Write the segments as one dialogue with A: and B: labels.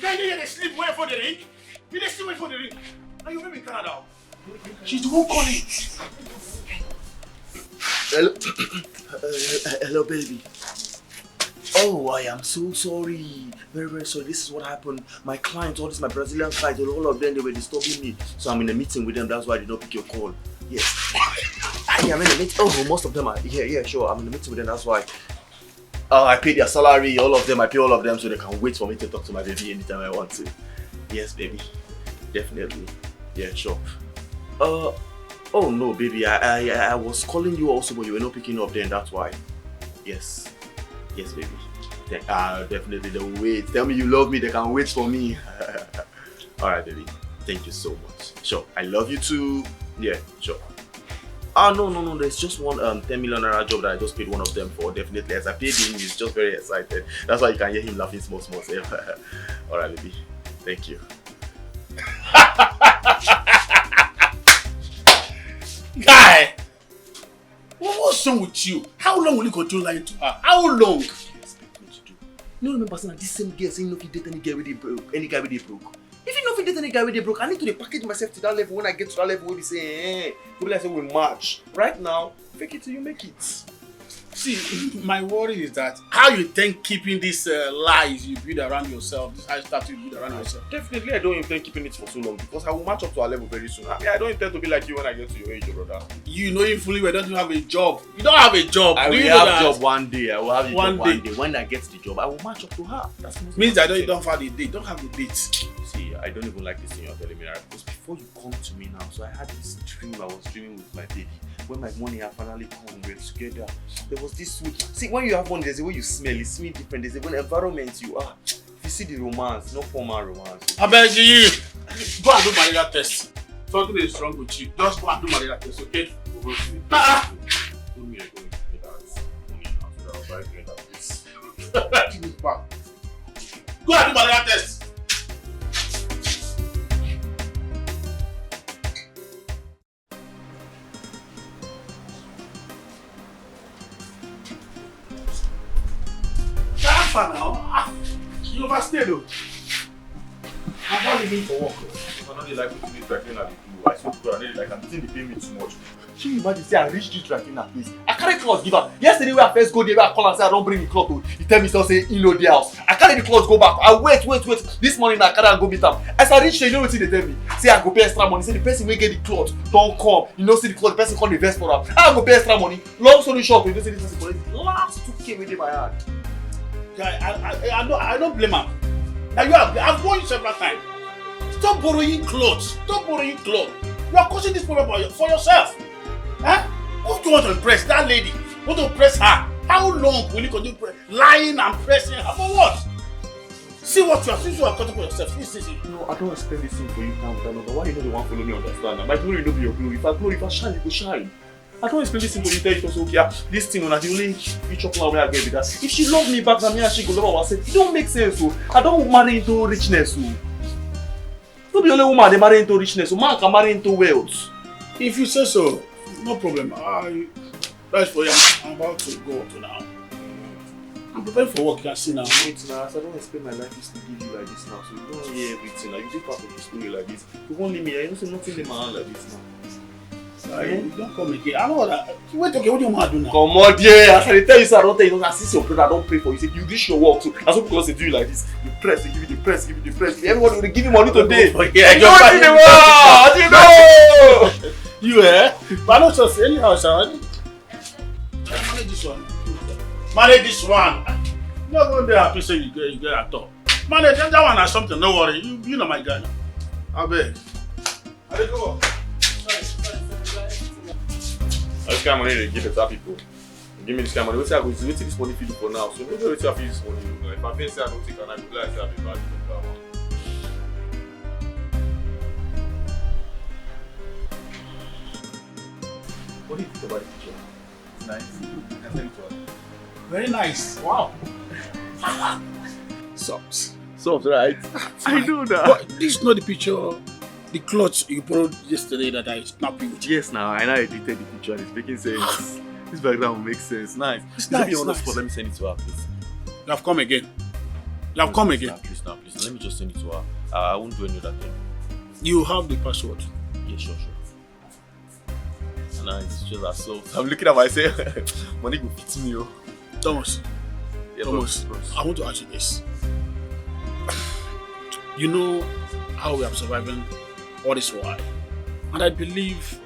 A: Yeah, they sleep wait for the ring. You they sleep wait for the ring. Now you make me tired out. She's the one calling.
B: Hello, hello, baby. Oh, I am so sorry. Very, very sorry. This is what happened. My clients, all this, my Brazilian clients, all of them, they were disturbing me. So I'm in a meeting with them. That's why I did not pick your call. Yes. I'm in a meeting. Oh, most of them are. Yeah, sure. I'm in a meeting with them. That's why. I pay their salary. All of them. I pay all of them so they can wait for me to talk to my baby anytime I want to. Yes, baby. Definitely. Yeah, sure. Oh no, baby. I was calling you also, but you were not picking up then. That's why. Yes. Yes, baby. Definitely they will wait. Tell me you love me, they can wait for me. Alright, baby. Thank you so much. Sure. I love you too. Yeah, sure. No. There's just one 10 million naira job that I just paid one of them for. Definitely. As I paid him, he's just very excited. That's why you can hear him laughing small. Alright, baby. Thank you.
A: Guy! What's wrong with you? How long will you continue lying to her? How long?
B: You expect me to do? No, remember, son, this same girl saying no, if you date any guy with any guy with a broke. If you know if you date any guy with a broke, I need to package myself to that level. When I get to that level, we'll be saying, people like say we match. Right now, fake it till you make it.
A: See, my worry is that how you think keeping these lies you build around yourself, this high status you build around yourself.
B: Definitely, I don't intend keeping it for so long because I will match up to our level very soon. I mean, I don't intend to be like you when I get to your age, brother.
A: You know you fully well don't have a job. You don't have a job.
B: I will have a job one day. I will have a job one day. When I get the job, I will match up to her. That
A: means that you don't have the date. Don't have the date.
B: See, I don't even like this thing you're telling me right? Because before you come to me now, so I had this dream I was dreaming with my baby. When my money had finally come, we're together. There was this sweet. See, when you have money, there's a way you smell. It smells different. There's a way environment you are. You see the romance, not formal romance.
A: I beg you, go and do malaria test. Something is wrong with you. Just go and do malaria test, okay? Go and do malaria test. Now, you overstayed though. I'm not leaving for work.
B: I don't really like to do dry cleaner. I swear to God, I really like I'm thinking they pay me too much. Can you imagine say I reach this dry cleaner place? I carry clothes give her. Yesterday when I first go there, I call and say I don't bring the clothes. He tell me so say in the house. I carry the clothes go back. I wait. This morning I carry and go meet them. As I reach there, you know what they tell me? Say I go pay extra money. Say the person will get the clothes don't come. You know see the clothes, the person come the vest for her. I go pay extra money. Long story short, you know say this person collect the last 2K within my hand.
A: Guy, I don't blame her. Now I've warned you several times. Stop borrowing clothes. Stop borrowing clothes. You are causing this problem for yourself. Huh? Who do you want to impress? That lady. You want to impress her? How long will you continue lying and pressing her? For what? See what you are. Since you are cutting for yourself. See.
B: No, I don't expect this thing for you now. Why you know the one follow me understand? My glory will be your glory. If I shine, you go shine. I don't expect this thing for you to tell you also, okay, this thing on the only future plan where I get with that. If she love me back than me and she go love herself, it don't make sense. So I don't marry into richness. So. Not the only woman they marry into richness, so man can marry into wealth.
A: If you say so, no problem. That's for you. I'm about to go to now. I'm preparing for work, you can see now.
B: Wait now, as I don't expect my life is to give you like this now, so you don't hear everything now. You take part of the story like this. You won't leave me, I don't say nothing in my hand like this now.
A: You don't come again. I know that. Wait, okay, what do you want to do now?
B: Come on, dear. As I tell you, sir, I don't tell you, don't assist your brother, I don't pray for you. Say, you reach your work, so that's what because they do you like this. You press, they give you the press, give you the press. Everybody will give you money today.
A: Yeah,
B: you know.
A: You, But I don't just anyhow, sir. Manage this one. Manage this one. You're not going there happy say you get at all. Manage that one has something, no worry. You know my guy now. I beg. I beg go.
B: This kind of money they give it to people. Give me this kind of money. What's this money for you for now? So maybe what's your this money? If I pay say I don't take and I go like say I be bad. What do you think about the picture? It's nice. I can tell it to her.
A: Very nice. Wow.
B: Socks, right? I know that.
A: But this is not the picture. The clothes you borrowed yesterday that I snapped you with.
B: Yes, now I know I edited the picture and it's making sense. This background will make sense. Nice.
A: It's nice.
B: Be on the spot. Let me send it to her, please.
A: You have come again. You have come again.
B: Please. Let me just send it to her. I won't do any other thing.
A: You have the password.
B: Yeah, sure. And it's just ourselves. I'm looking at myself. Money will fit me, yo.
A: Thomas.
B: Yeah,
A: Thomas,
B: bros.
A: I want to ask you this. You know how we are surviving all this while. And I believe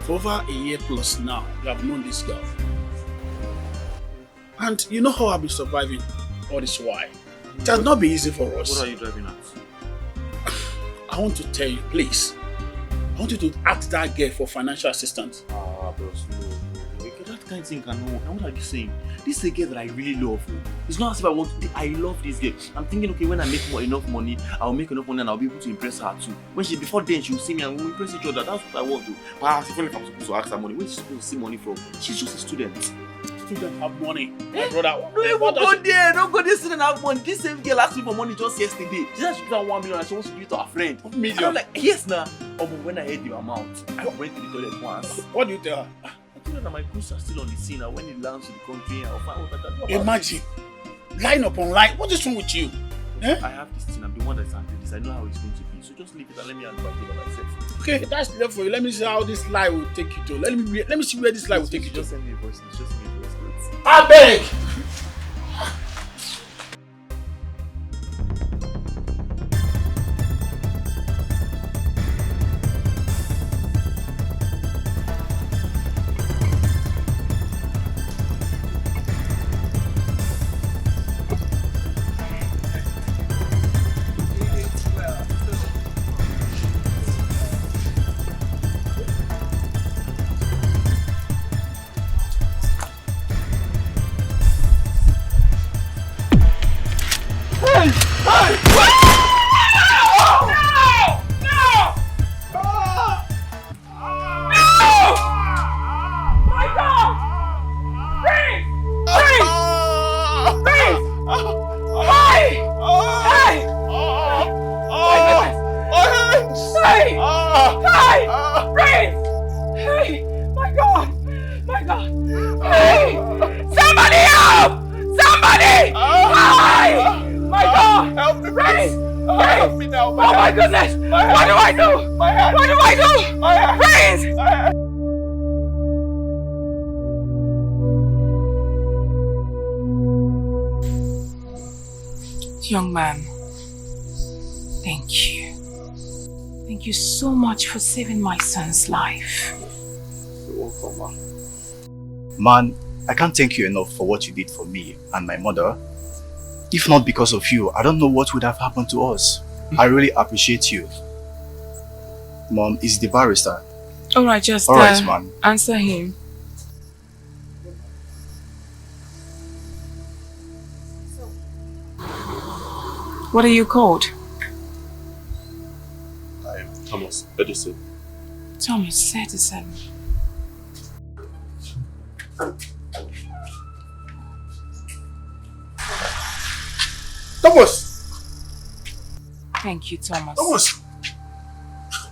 A: for over a year plus now, you have known this girl. And you know how I've been surviving all this while. It has not been easy for us.
B: What are you driving at?
A: I want to tell you, please. I want you to ask that girl for financial assistance.
B: Bros, no. That kind of thing can no. Now what are you saying? This is a girl that I really love. It's not as if I love this girl. I'm thinking, okay, when I make enough money, I'll make enough money and I'll be able to impress her too. Before then, she'll see me and we'll impress each other. That's what I want to. But if I'm supposed to ask her money, where is she supposed to see money from? She's just a student.
A: Students have money. My brother.
B: Don't go there, student have money. This same girl asked me for money just yesterday. She said she gives her 1 million and she wants to give it to her friend.
A: 1 million?
B: And I'm like, yes, nah. But when I heard the amount, I went to the toilet once.
A: What do you tell her?
B: I told her that my goods are still on the scene and when it lands to the country, I'll find what I can do about
A: Imagine. Line upon line. What is wrong with you?
B: I have this thing. I'm the one that's handling this. I know how it's going to be. So just leave it and let me handle it by myself.
A: Okay, that's left for you. Let me see how this lie will take you to. Let me see where this lie will take you to.
B: Just send me a voice. Just send me a voice.
A: I beg!
C: Young man, thank you. Thank you so much for saving my son's life.
B: You're welcome,
D: Man, I can't thank you enough for what you did for me and my mother. If not because of you, I don't know what would have happened to us. I really appreciate you. Mom, is the barrister.
C: Alright, just
D: Alright, man.
C: Answer him. What are you called?
B: I am Thomas Edison.
C: Thomas Edison.
A: Thomas!
C: Thank you, Thomas.
A: Thomas!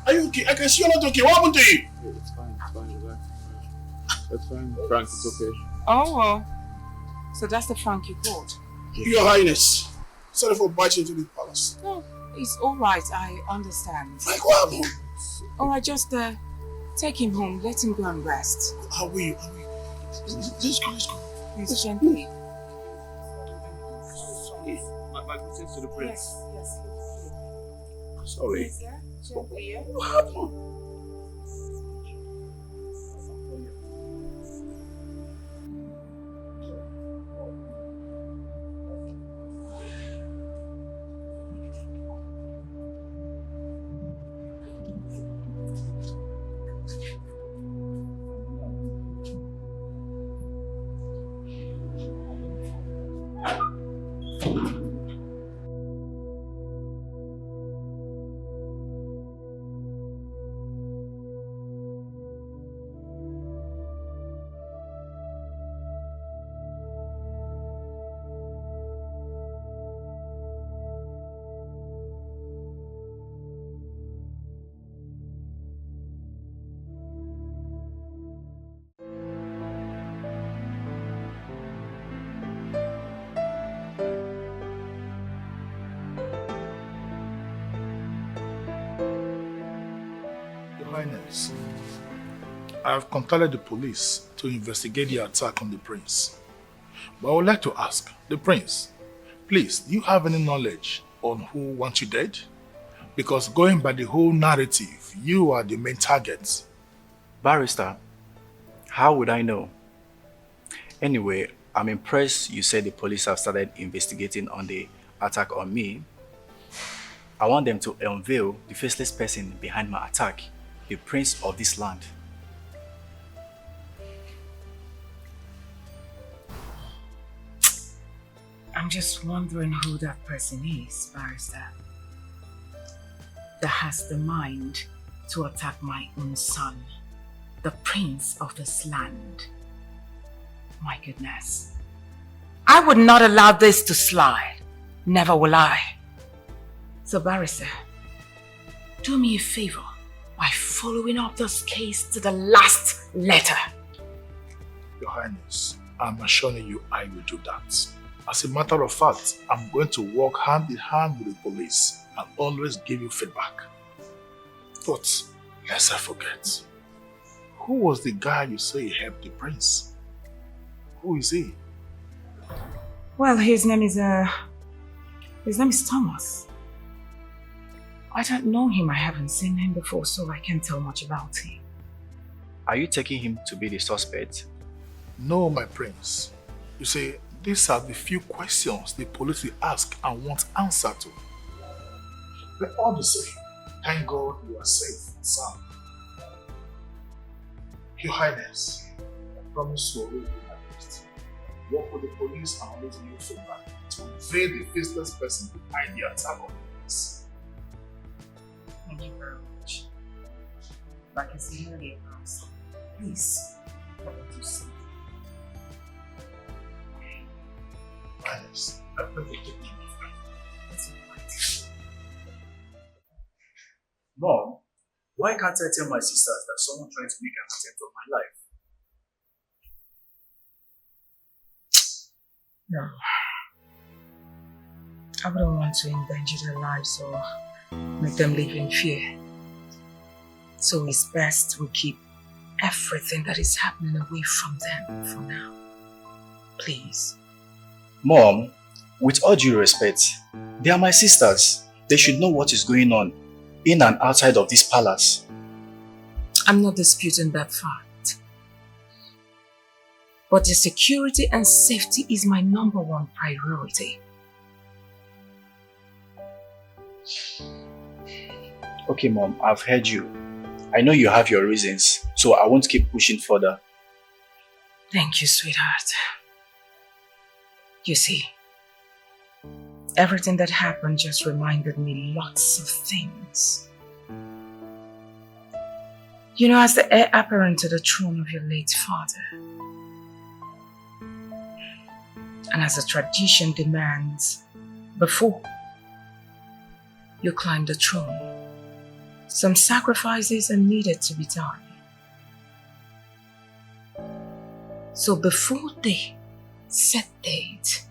A: Are you okay? I can see you're not okay. What happened to you?
B: It's fine, relax. It's fine, Frank, it's okay.
C: Oh, well. So that's the Frank you called?
A: Your Highness. Sorry for barging into the palace.
C: No, it's alright. I understand.
A: Like what happened?
C: Alright, just take him home. Let him go and rest.
A: How will you? Let's go.
C: Please, gently.
B: My greetings to the prince.
C: Yes.
A: Sorry.
C: Gently, yeah?
A: What happened?
E: Highness, I have contacted the police to investigate the attack on the prince. But I would like to ask, the prince, please, do you have any knowledge on who wants you dead? Because going by the whole narrative, you are the main target.
D: Barrister, how would I know? Anyway, I'm impressed you said the police have started investigating on the attack on me. I want them to unveil the faceless person behind my attack, the prince of this land.
C: I'm just wondering who that person is, Barrister, that has the mind to attack my own son, the prince of this land. My goodness. I would not allow this to slide. Never will I. So, Barrister, do me a favor by following up this case to the last letter.
E: Your Highness, I'm assuring you I will do that. As a matter of fact, I'm going to work hand in hand with the police and always give you feedback. But, lest I forget, who was the guy you say helped the prince? Who is he?
C: Well, his name is Thomas. I don't know him, I haven't seen him before, so I can't tell much about him.
D: Are you taking him to be the suspect?
E: No, my prince. You see, these are the few questions the police will ask and want answer to. But all the same, thank God you are safe and sound. Your Highness, I promise to always do my best. Work with the police and always give you feedback to unveil the faceless person behind the attack on the police.
C: Thank you very much. Like I said earlier, please, what do you see?
E: Highness, I pray you take me.
C: That's alright.
D: Mom, why can't I tell my sisters that someone trying to make an attempt on my life?
C: No. I wouldn't want to endanger their lives or make them live in fear. So it's best we keep everything that is happening away from them for now. Please.
D: Mom, with all due respect, they are my sisters. They should know what is going on in and outside of this palace.
C: I'm not disputing that fact. But the security and safety is my #1 priority.
D: Okay, Mom, I've heard you. I know you have your reasons, so I won't keep pushing further.
C: Thank you, sweetheart. You see, everything that happened just reminded me lots of things. You know, as the heir apparent to the throne of your late father, and as the tradition demands, before you climb the throne, some sacrifices are needed to be done. So before they set date,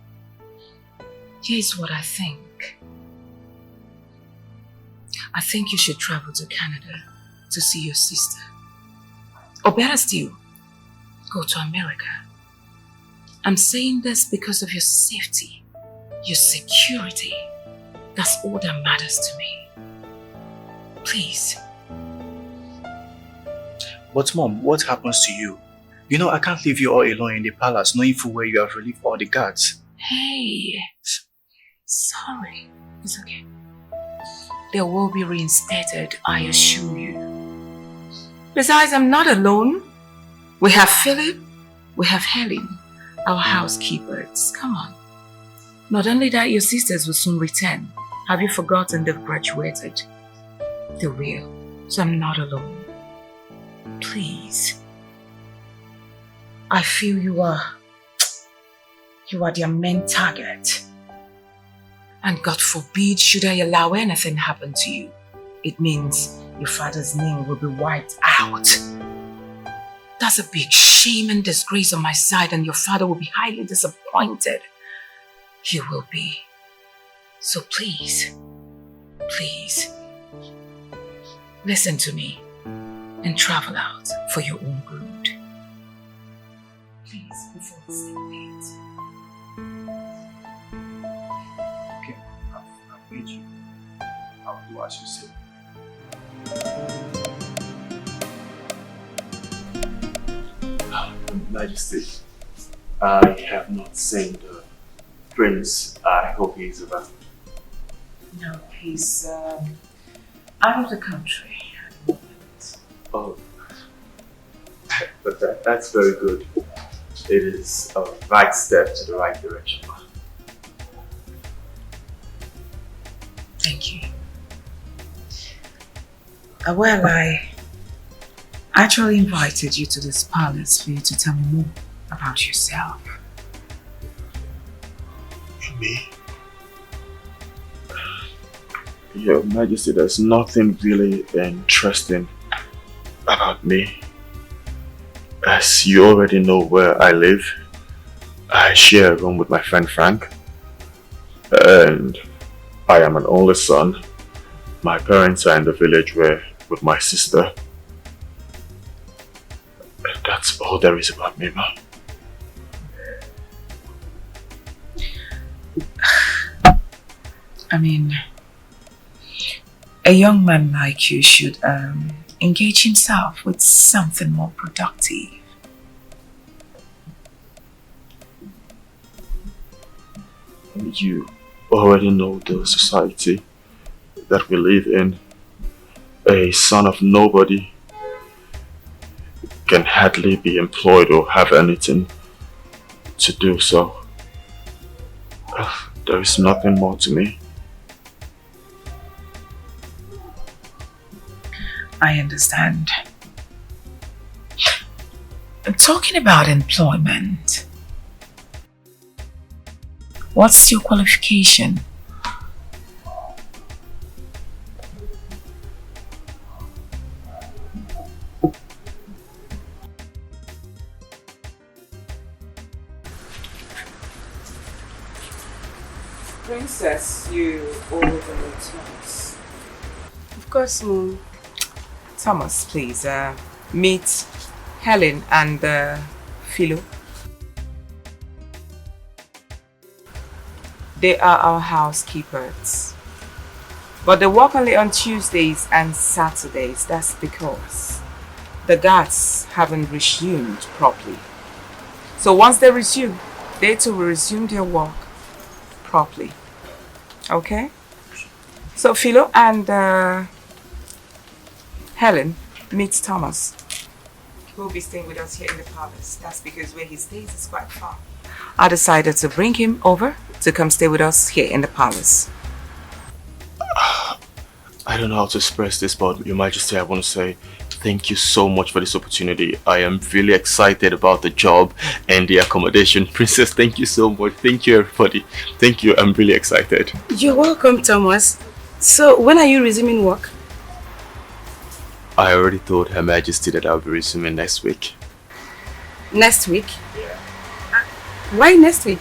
C: here's what I think. I think you should travel to Canada to see your sister. Or better still, go to America. I'm saying this because of your safety, your security. That's all that matters to me. Please.
D: But Mom, what happens to you? You know I can't leave you all alone in the palace knowing full well you have relieved all the guards.
C: Hey, sorry. It's okay. They will be reinstated, I assure you. Besides, I'm not alone. We have Philip, we have Helen, our housekeepers. Come on. Not only that, your sisters will soon return. Have you forgotten they've graduated? They will. So I'm not alone. Please. I feel you are their main target. And God forbid, should I allow anything happen to you, it means your father's name will be wiped out. That's a big shame and disgrace on my side, and your father will be highly disappointed. He will be. So please, listen to me. and travel out for your own good. Please, before it's too late.
D: Okay, I've paid you. I'll do as you say. Majesty, I have not seen the prince. I hope he's around.
C: No, he's out of the country at the moment.
B: Oh, but that's very good. It is a right step to the right direction.
C: Thank you. Well, I actually invited you to this palace for you to tell me more about yourself.
B: Me? Your Majesty, there's nothing really interesting about me. As you already know where I live, I share a room with my friend Frank. And I am an only son. My parents are in the village with my sister. That's all there is about me, ma.
C: I mean, a young man like you should engage himself with something more productive.
B: You already know the society that we live in. A son of nobody can hardly be employed or have anything to do, so there is nothing more to me.
C: I understand. Talking about employment, what's your qualification? Princess, you ordered Thomas.
F: Of course, Mom.
C: Thomas, please, meet Helen and Philo. They are our housekeepers. But they work only on Tuesdays and Saturdays. That's because the guards haven't resumed properly. So once they resume, they too will resume their work properly. Okay? So Philo and Helen meets Thomas, who will be staying with us here in the palace. That's because where he stays is quite far. I decided to bring him over to come stay with us here in the palace.
B: I don't know how to express this, but Your Majesty, I want to say thank you so much for this opportunity. I am really excited about the job and the accommodation. Princess, thank you so much. Thank you, everybody. Thank you. I'm really excited.
F: You're welcome, Thomas. So, when are you resuming work?
B: I already told Her Majesty that I'll be resuming next week.
F: Next week? Yeah. Why next week?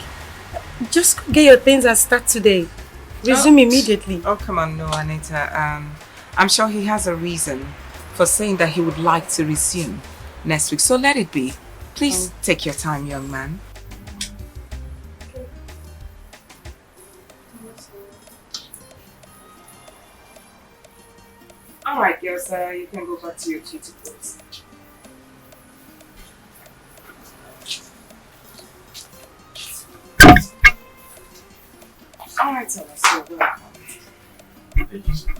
F: Just get your things and start today. Resume immediately.
C: Oh, come on, no, Anita. I'm sure he has a reason for saying that he would like to resume next week. So let it be. Please take your time, young man. All right, girls, you can go back to your duty post. All right, Thomas, you're welcome.
B: Thank you so much.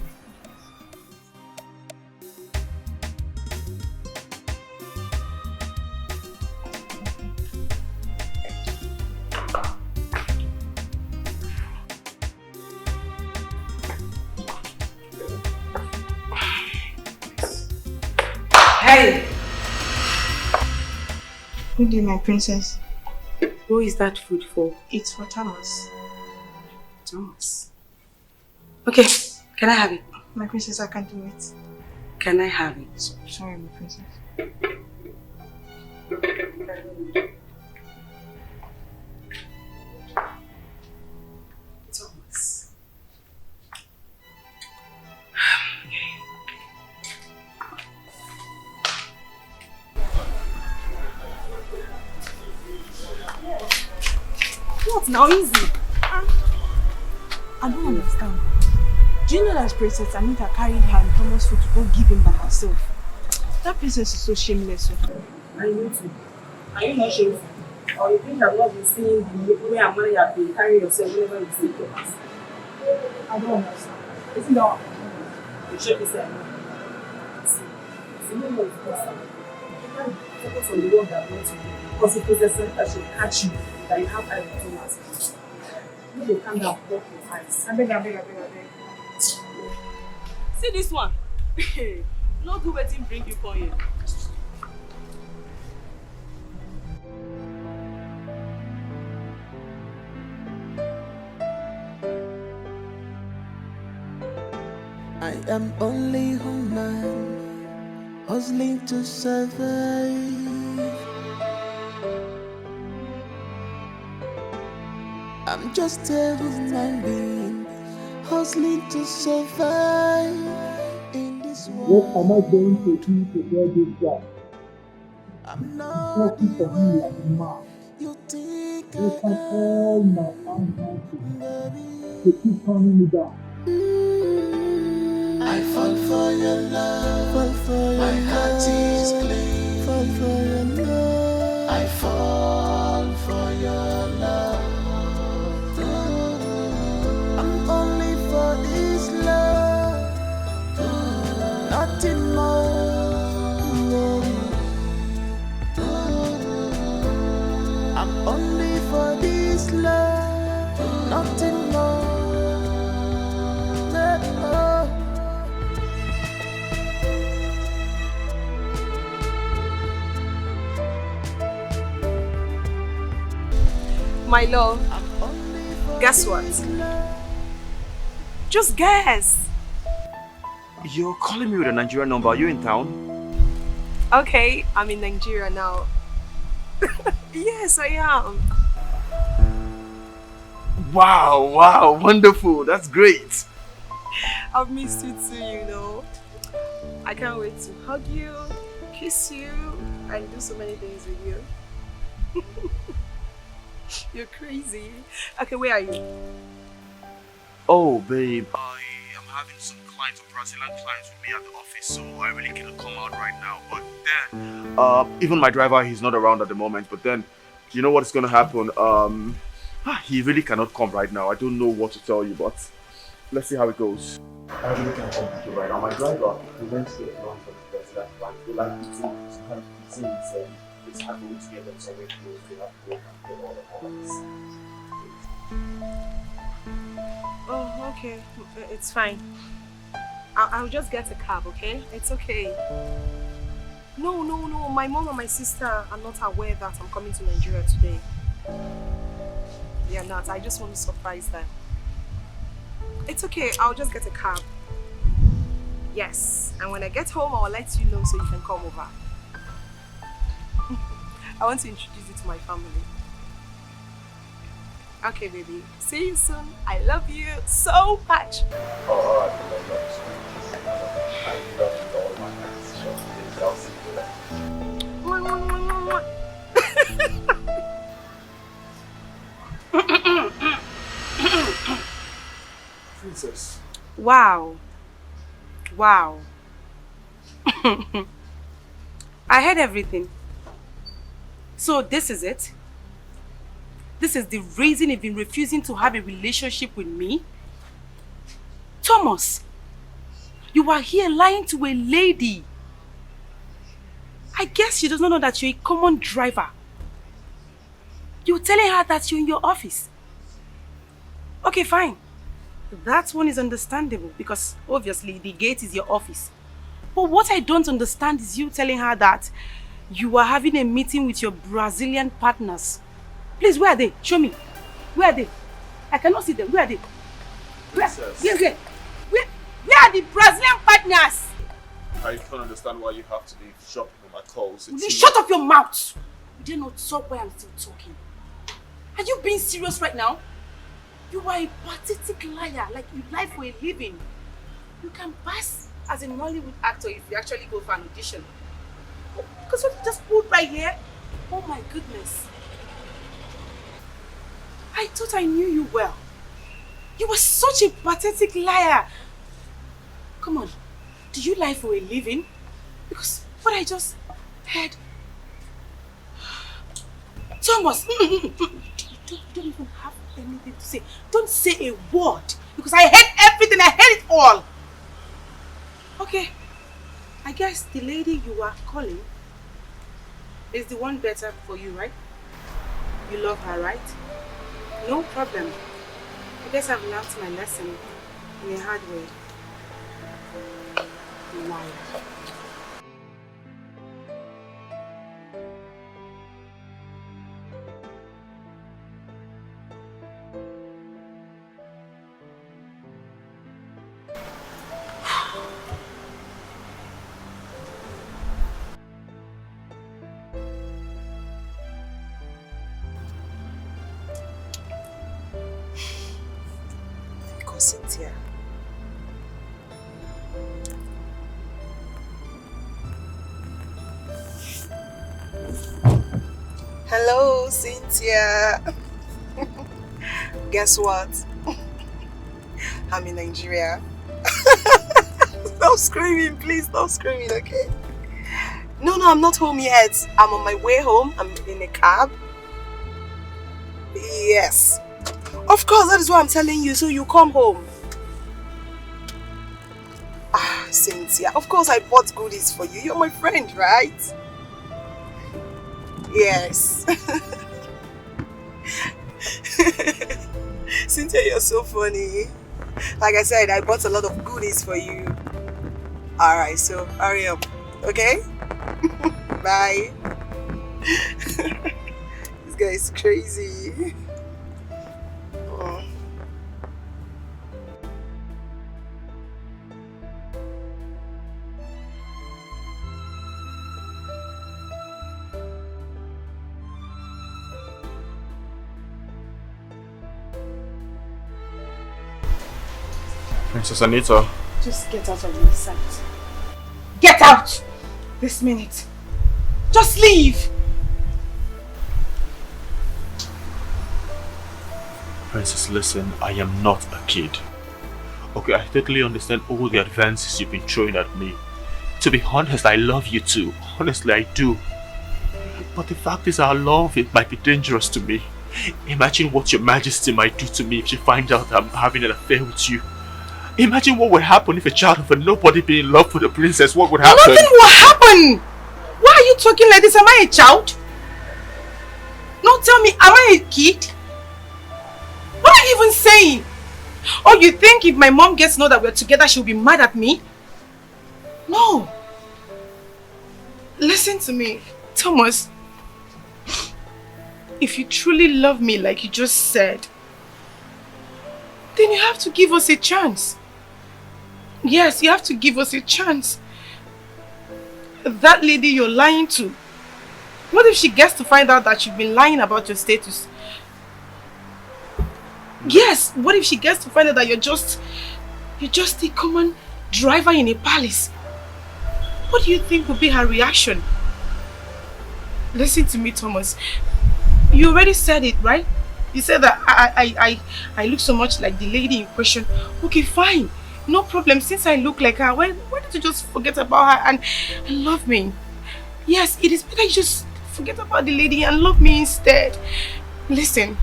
C: Hey!
F: Good day, my princess.
C: Who is that food for?
F: It's for Thomas.
C: Thomas.
F: Okay, can I have it? My princess, I can't do it.
C: Can I have it?
F: Sorry, my princess.
C: Thomas.
F: What now? Easy.
G: I don't understand. Do you know that Princess Anita carried her and Thomas food to go give him by herself? That princess is so shameless.
F: I need to. Are you not shameful? Or you think I've not been seeing the way and money you have been carrying yourself whenever you see Thomas?
G: I don't understand. Isn't that
F: You should be saying, see, no more is possible. You can't focus on the work that wants to do. Because if Princess Anita should catch you, that you have eyes on Thomas. You will calm down, block your eyes.
G: I beg.
F: See this one. No do wetin bring you come here.
H: I am only human, hustling to survive. I'm just a human being, hustling to survive in this world.
I: What am I going to do to get this job?
H: I'm
I: It's
H: not
I: working for me like a man.
H: you think
I: Look at all my finances. They keep turning me down.
H: I fall for your love, my heart is clean. Fall for your love, I fall for your love. I'm only for this love, nothing more. I'm only for this love, nothing more.
F: My love, guess what? Just guess.
B: You're calling me with a Nigerian number. Are you in town?
F: Okay, I'm in Nigeria now. Yes, I am.
B: Wow, wonderful. That's great.
F: I've missed you too, you know. I can't wait to hug you, kiss you, and do so many things with you. You're crazy. Okay, where are you?
B: Oh, babe. I am having some clients, some Brazilian clients with me at the office, so I really cannot come out right now. But then, even my driver, he's not around at the moment. But then, you know what's going to happen? He really cannot come right now. I don't know what to tell you, but let's see how it goes. I really can't come with you right now. My driver, we went to get lunch from the Brazilian client. We like to have things, it's happening to get them somewhere close. They have to go and get all the orders.
F: Oh, okay. It's fine. I'll just get a cab, okay? It's okay. No. My mom and my sister are not aware that I'm coming to Nigeria today. They are not. I just want to surprise them. It's okay. I'll just get a cab. Yes. And when I get home, I'll let you know so you can come over. I want to introduce you to my family. Okay, baby. See you soon. I love you so much.
B: Oh, alright. I love you all my hands. Sure. I'll see you later. Princess.
F: Wow. I heard everything. So this is it? This is the reason you've been refusing to have a relationship with me? Thomas, you are here lying to a lady. I guess she does not know that you're a common driver. You're telling her that you're in your office. Okay, fine. That one is understandable because obviously the gate is your office. But what I don't understand is you telling her that you are having a meeting with your Brazilian partners. Please, where are they? Show me. Where are they? I cannot see them. Where are they? Where are the Brazilian partners?
A: I don't understand why you have to be shocked with my calls.
F: Will you shut up your mouth? You dare not talk while I'm still talking. Are you being serious right now? You are a pathetic liar, like you lie for a living. You can pass as a Nollywood actor if you actually go for an audition. Because what you just pulled right here? Oh my goodness. I thought I knew you well. You were such a pathetic liar. Come on, do you lie for a living? Because what I just heard... Thomas, don't even have anything to say. Don't say a word. Because I heard everything, I heard it all. Okay, I guess the lady you are calling is the one better for you, right? You love her, right? No problem. I guess I've learned my lesson in a hard way. Liar. Cynthia. Hello, Cynthia. Guess what? I'm in Nigeria. Stop screaming, please. Stop screaming, okay? No, I'm not home yet. I'm on my way home. I'm in a cab. Yes. Of course, that is what I'm telling you, so you come home. Ah, Cynthia, of course I bought goodies for you. You're my friend, right? Yes. Cynthia, you're so funny. Like I said, I bought a lot of goodies for you. Alright, so hurry up, okay? Bye. This guy is crazy. Oh.
B: Princess Anita.
F: Just get out of my sight. Get out! This minute. Just leave!
B: Princess, listen, I am not a kid. Okay, I totally understand all the advances you've been throwing at me. To be honest, I love you too. Honestly, I do. But the fact is, our love, it might be dangerous to me. Imagine what your majesty might do to me if she finds out I'm having an affair with you. Imagine what would happen if a child of a nobody be in love with a princess. What would happen?
F: Nothing will happen! Why are you talking like this? Am I a child? No, tell me, am I a kid? What are you even saying? Oh, you think if my mom gets to know that we're together, she'll be mad at me? No. Listen to me, Thomas. If you truly love me like you just said, then you have to give us a chance. Yes, you have to give us a chance. That lady you're lying to, what if she gets to find out that you've been lying about your status? Yes, what if she gets to find out that you're just a common driver in a palace? What do you think will be her reaction? Listen to me, Thomas. You already said it, right? You said that I look so much like the lady in question. Okay, fine. No problem. Since I look like her, why don't you just forget about her and love me? Yes, it is better you just forget about the lady and love me instead. Listen,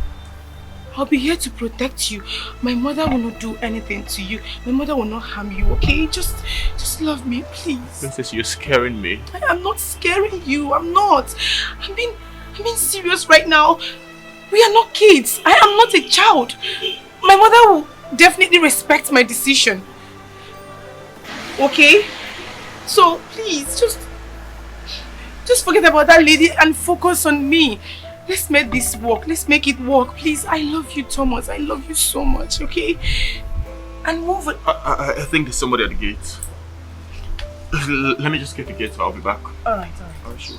F: I'll be here to protect you. My mother will not do anything to you. My mother will not harm you, okay? Just love me, please.
B: Princess, you're scaring me.
F: I am not scaring you. I'm not. I'm being serious right now. We are not kids. I am not a child. My mother will definitely respect my decision. Okay? So please, just forget about that lady and focus on me. Let's make this work. Let's make it work. Please, I love you, Thomas. I love you so much, okay? And move it.
B: I think there's somebody at the gate. Let me just get the gate, I'll be back.
F: Alright.
B: Oh, sure.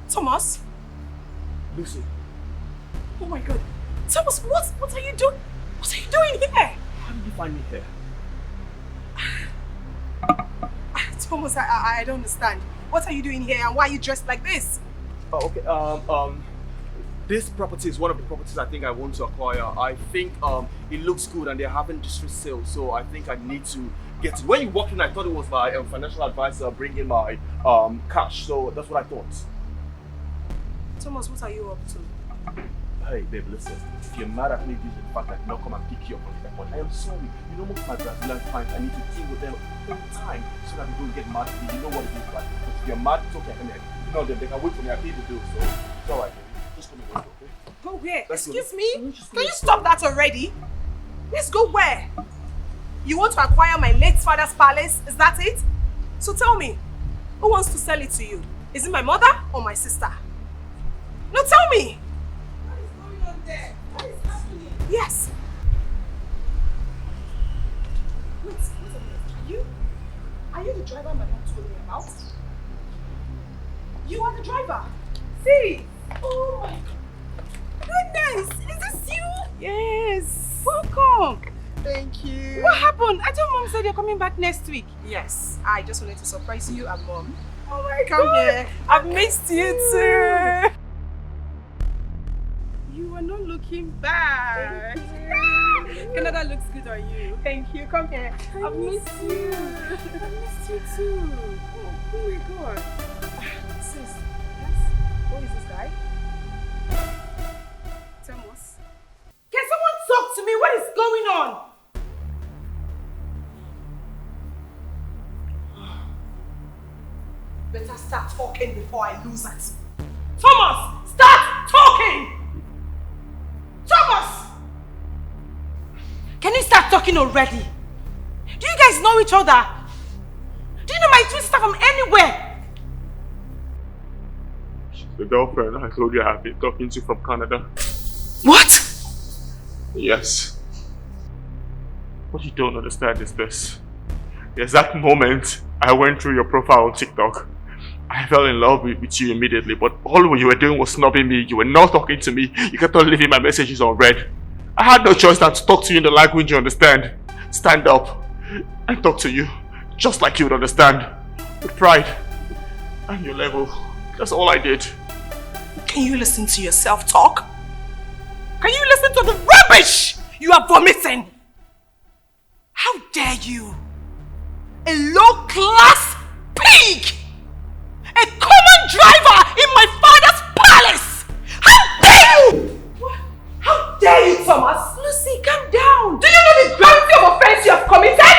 F: Thomas?
B: Lucy.
F: Oh my God. Thomas, what are you doing? What are you doing here?
B: How did you find me here?
F: Thomas, I don't understand. What are you doing here and why are you dressed like this?
B: Oh, okay. This property is one of the properties I think I want to acquire. I think it looks good and they're having distress sale, so I think I need to get it. When you walked in, I thought it was my financial advisor bringing my cash, so that's what I thought.
F: Thomas, what are you up to?
B: Hey, babe, listen. If you're mad at me due to the fact that I did not come and pick you up on the airport, I am sorry. You know, most of my Brazilian clients, I need to deal with them all the time so that they don't get mad at me. You know what it is like. But if you're mad, it's okay. I can ignore them. They can wait for me. I pay the bill, so it's alright, baby. Just come and go, okay?
F: Go where?
B: Let's go.
F: Excuse me? Can you stop that already? Let's go where? You want to acquire my late father's palace? Is that it? So tell me, who wants to sell it to you? Is it my mother or my sister? No, tell me! What is going on there? What is happening? Yes. Wait a minute. Are you the driver my mom told me about? You are the driver? See? Oh my goodness! Is this you? Yes. Welcome. Thank you. What happened? I thought Mom said you're coming back next week. Yes. I just wanted to surprise you and Mom. Oh my God. Come here. I've missed you too. You are not looking bad. Canada looks good on you. Thank you. Come here. I've missed you. I've missed you too. Oh my God. Sis, yes? Who is this guy? Thomas. Can someone talk to me? What is going on? Better start talking before I lose it. Thomas, start talking! Thomas! Can you start talking already? Do you guys know each other? Do you know my twin sister from anywhere?
J: She's the girlfriend I told you I have been talking to from Canada.
F: What?
J: Yes. What you don't understand is this. The exact moment I went through your profile on TikTok, I fell in love with you immediately, but all you were doing was snubbing me. You were not talking to me. You kept on leaving my messages unread. I had no choice than to talk to you in the language you understand. Stand up and talk to you, just like you would understand. With pride and your level. That's all I did.
F: Can you listen to yourself talk? Can you listen to the rubbish you are vomiting? How dare you? A low-class pig! A common driver in my father's palace! How dare you! What? How dare you, Thomas? Lucy, calm down. Do you know the gravity of offense you have committed?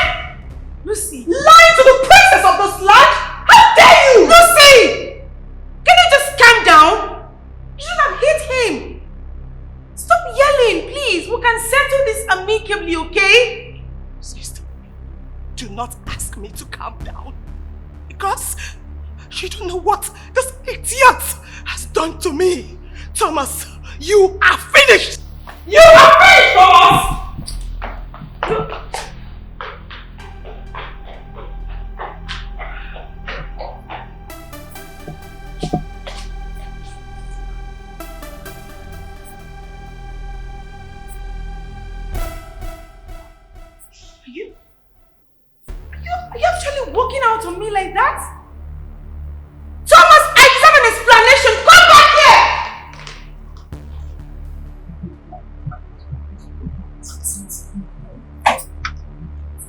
F: Lucy. Lying to the princess of this land? How dare you! Lucy! Can you just calm down? You should have hit him. Stop yelling, please. We can settle this amicably, okay? Sister, do not ask me to calm down. Because you don't know what this idiot has done to me. Thomas, you are finished! You are finished, Thomas! Are you actually walking out on me like that? Thomas, I deserve an explanation. Come back here!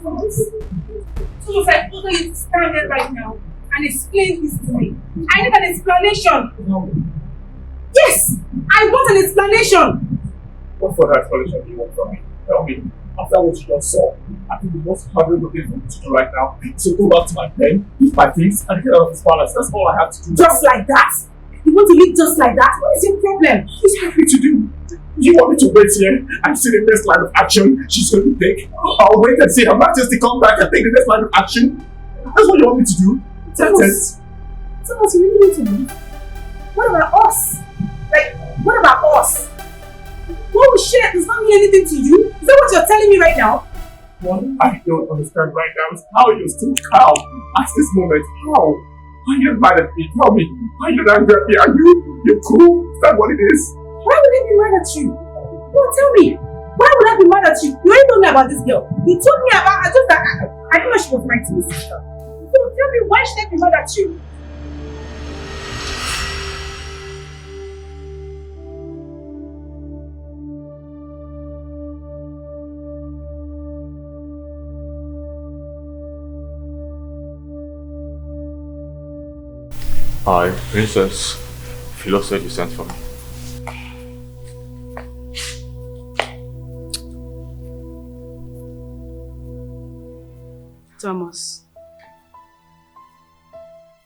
F: Thomas, I told you to stand there right now and explain this to me. I need an explanation.
J: No.
F: Yes, I want an explanation.
J: What further explanation do you want from me? Tell me. After what you just saw, I think the most hardest thing for me to do right now is to go back to my pen, pick my things, and get out of this palace. That's all I have to do.
F: Just like that? You want to leave just like that? What is your problem?
J: What's happy to do? You want me to wait here and see the next line of action she's going to take? I'll wait and see her majesty come back and take the next line of action. That's what you want me to do?
F: Thomas, you really need to leave. What about us? Like, anything to you? Is that what you're telling me right now?
J: What I don't understand right now is how you're still calm at this moment. How? Why are you mad at me? Tell me. Why are you angry at me? Are you cool? Is that what it is?
F: Why would I be mad at you? No, tell me. Why would I be mad at you? You already told me about this girl. You told me about her just that I didn't know she was my twin sister. So tell me, why should I be mad at you?
J: Hi, Princess. Philo said you sent for me.
F: Thomas.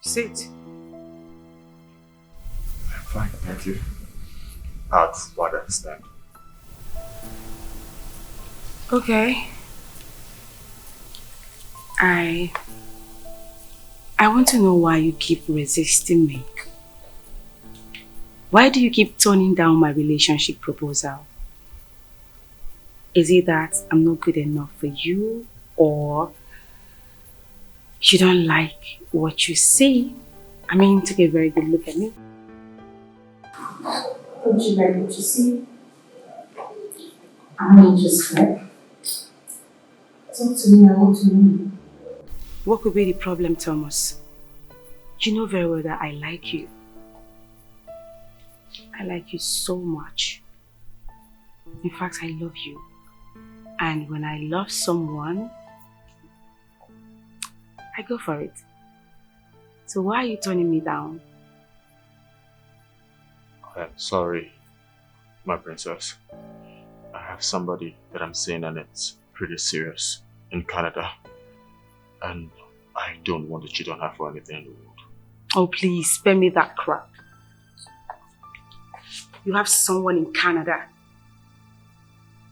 F: Sit.
J: I'm fine, thank you. That's what I understand.
F: Okay. I want to know why you keep resisting me. Why do you keep turning down my relationship proposal? Is it that I'm not good enough for you, or you don't like what you see? I mean, take a very good look at me. Don't you like what you see? I'm not just like. Talk to me, I want to know. What could be the problem, Thomas? You know very well that I like you. I like you so much. In fact, I love you. And when I love someone, I go for it. So why are you turning me down?
J: I'm sorry, my princess. I have somebody that I'm seeing and it's pretty serious in Canada. And I don't want to cheat on her for anything in the world.
F: Oh, please, spare me that crap. You have someone in Canada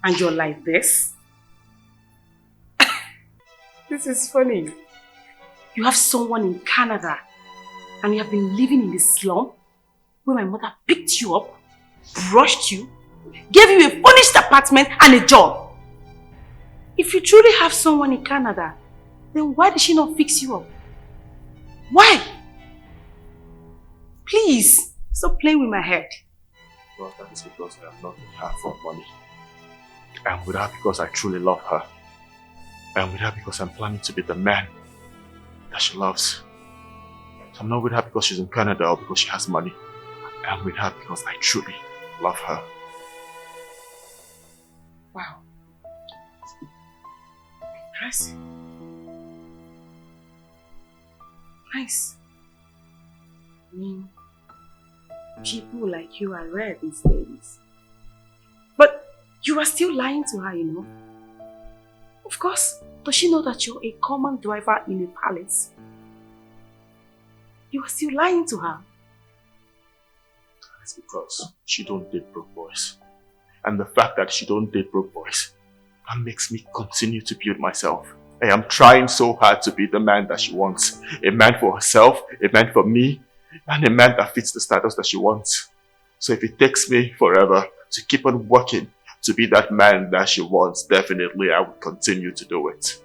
F: and you're like this? This is funny. You have someone in Canada and you have been living in the slum where my mother picked you up, brushed you, gave you a furnished apartment and a job. If you truly have someone in Canada, then why did she not fix you up? Why? Please, stop playing with my head.
J: Well, that is because I am not with her for money. I'm with her because I truly love her. I'm with her because I'm planning to be the man that she loves. So I'm not with her because she's in Canada or because she has money. I'm with her because I truly love her.
F: Wow. Impressive. Nice. I mean, people like you are rare these days. But you are still lying to her, you know. Of course, does she know that you're a common driver in a palace? You are still lying to her.
J: It's because she don't date broke boys. And the fact that she don't date broke boys, that makes me continue to build myself. I am trying so hard to be the man that she wants. A man for herself, a man for me, and a man that fits the status that she wants. So if it takes me forever to keep on working to be that man that she wants, definitely I will continue to do it.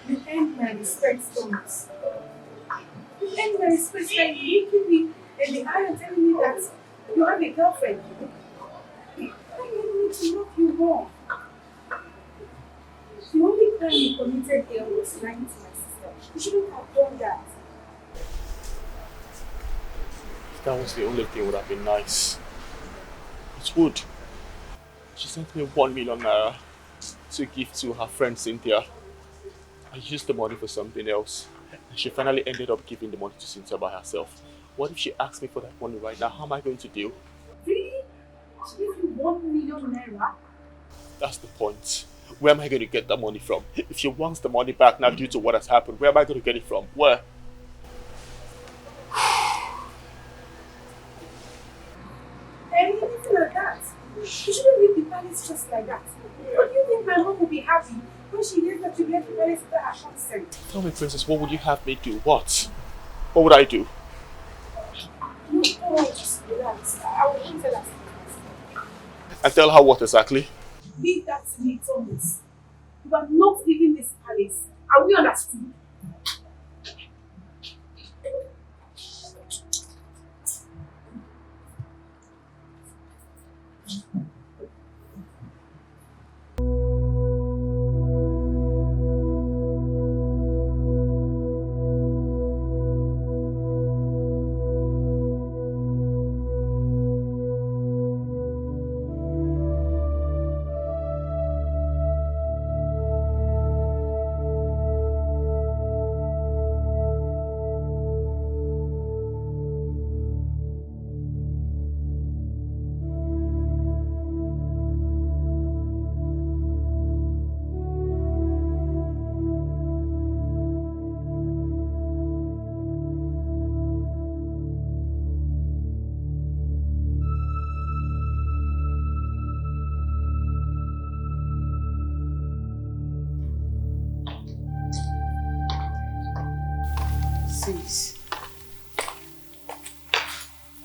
F: You earned my respect, Thomas. You earned my respect by looking me in the eye and telling me that you have a girlfriend. I need me to love you more. The only crime you committed here was lying to my sister. You shouldn't have done that.
J: If that was the only thing, would have been nice. It would. She sent me 1 million naira to give to her friend Cynthia. I used the money for something else. And she finally ended up giving the money to Cynthia by herself. What if she asks me for that money right now? How am I going to deal?
F: Really? She gave you 1 million naira?
J: That's the point. Where am I going to get that money from? If she wants the money back now due to what has happened, where am I going to get it from? Where?
F: Anything like that? You shouldn't leave the palace just like that. What do you think my mom will be happy When she hears that you left the palace without her consent.
J: Tell me, princess, what would you have me do? What? What would I do?
F: No, don't worry, just relax. I will even tell her.
J: And tell her what exactly?
F: Leave that to me, Thomas. You are not leaving this palace. Are we understood?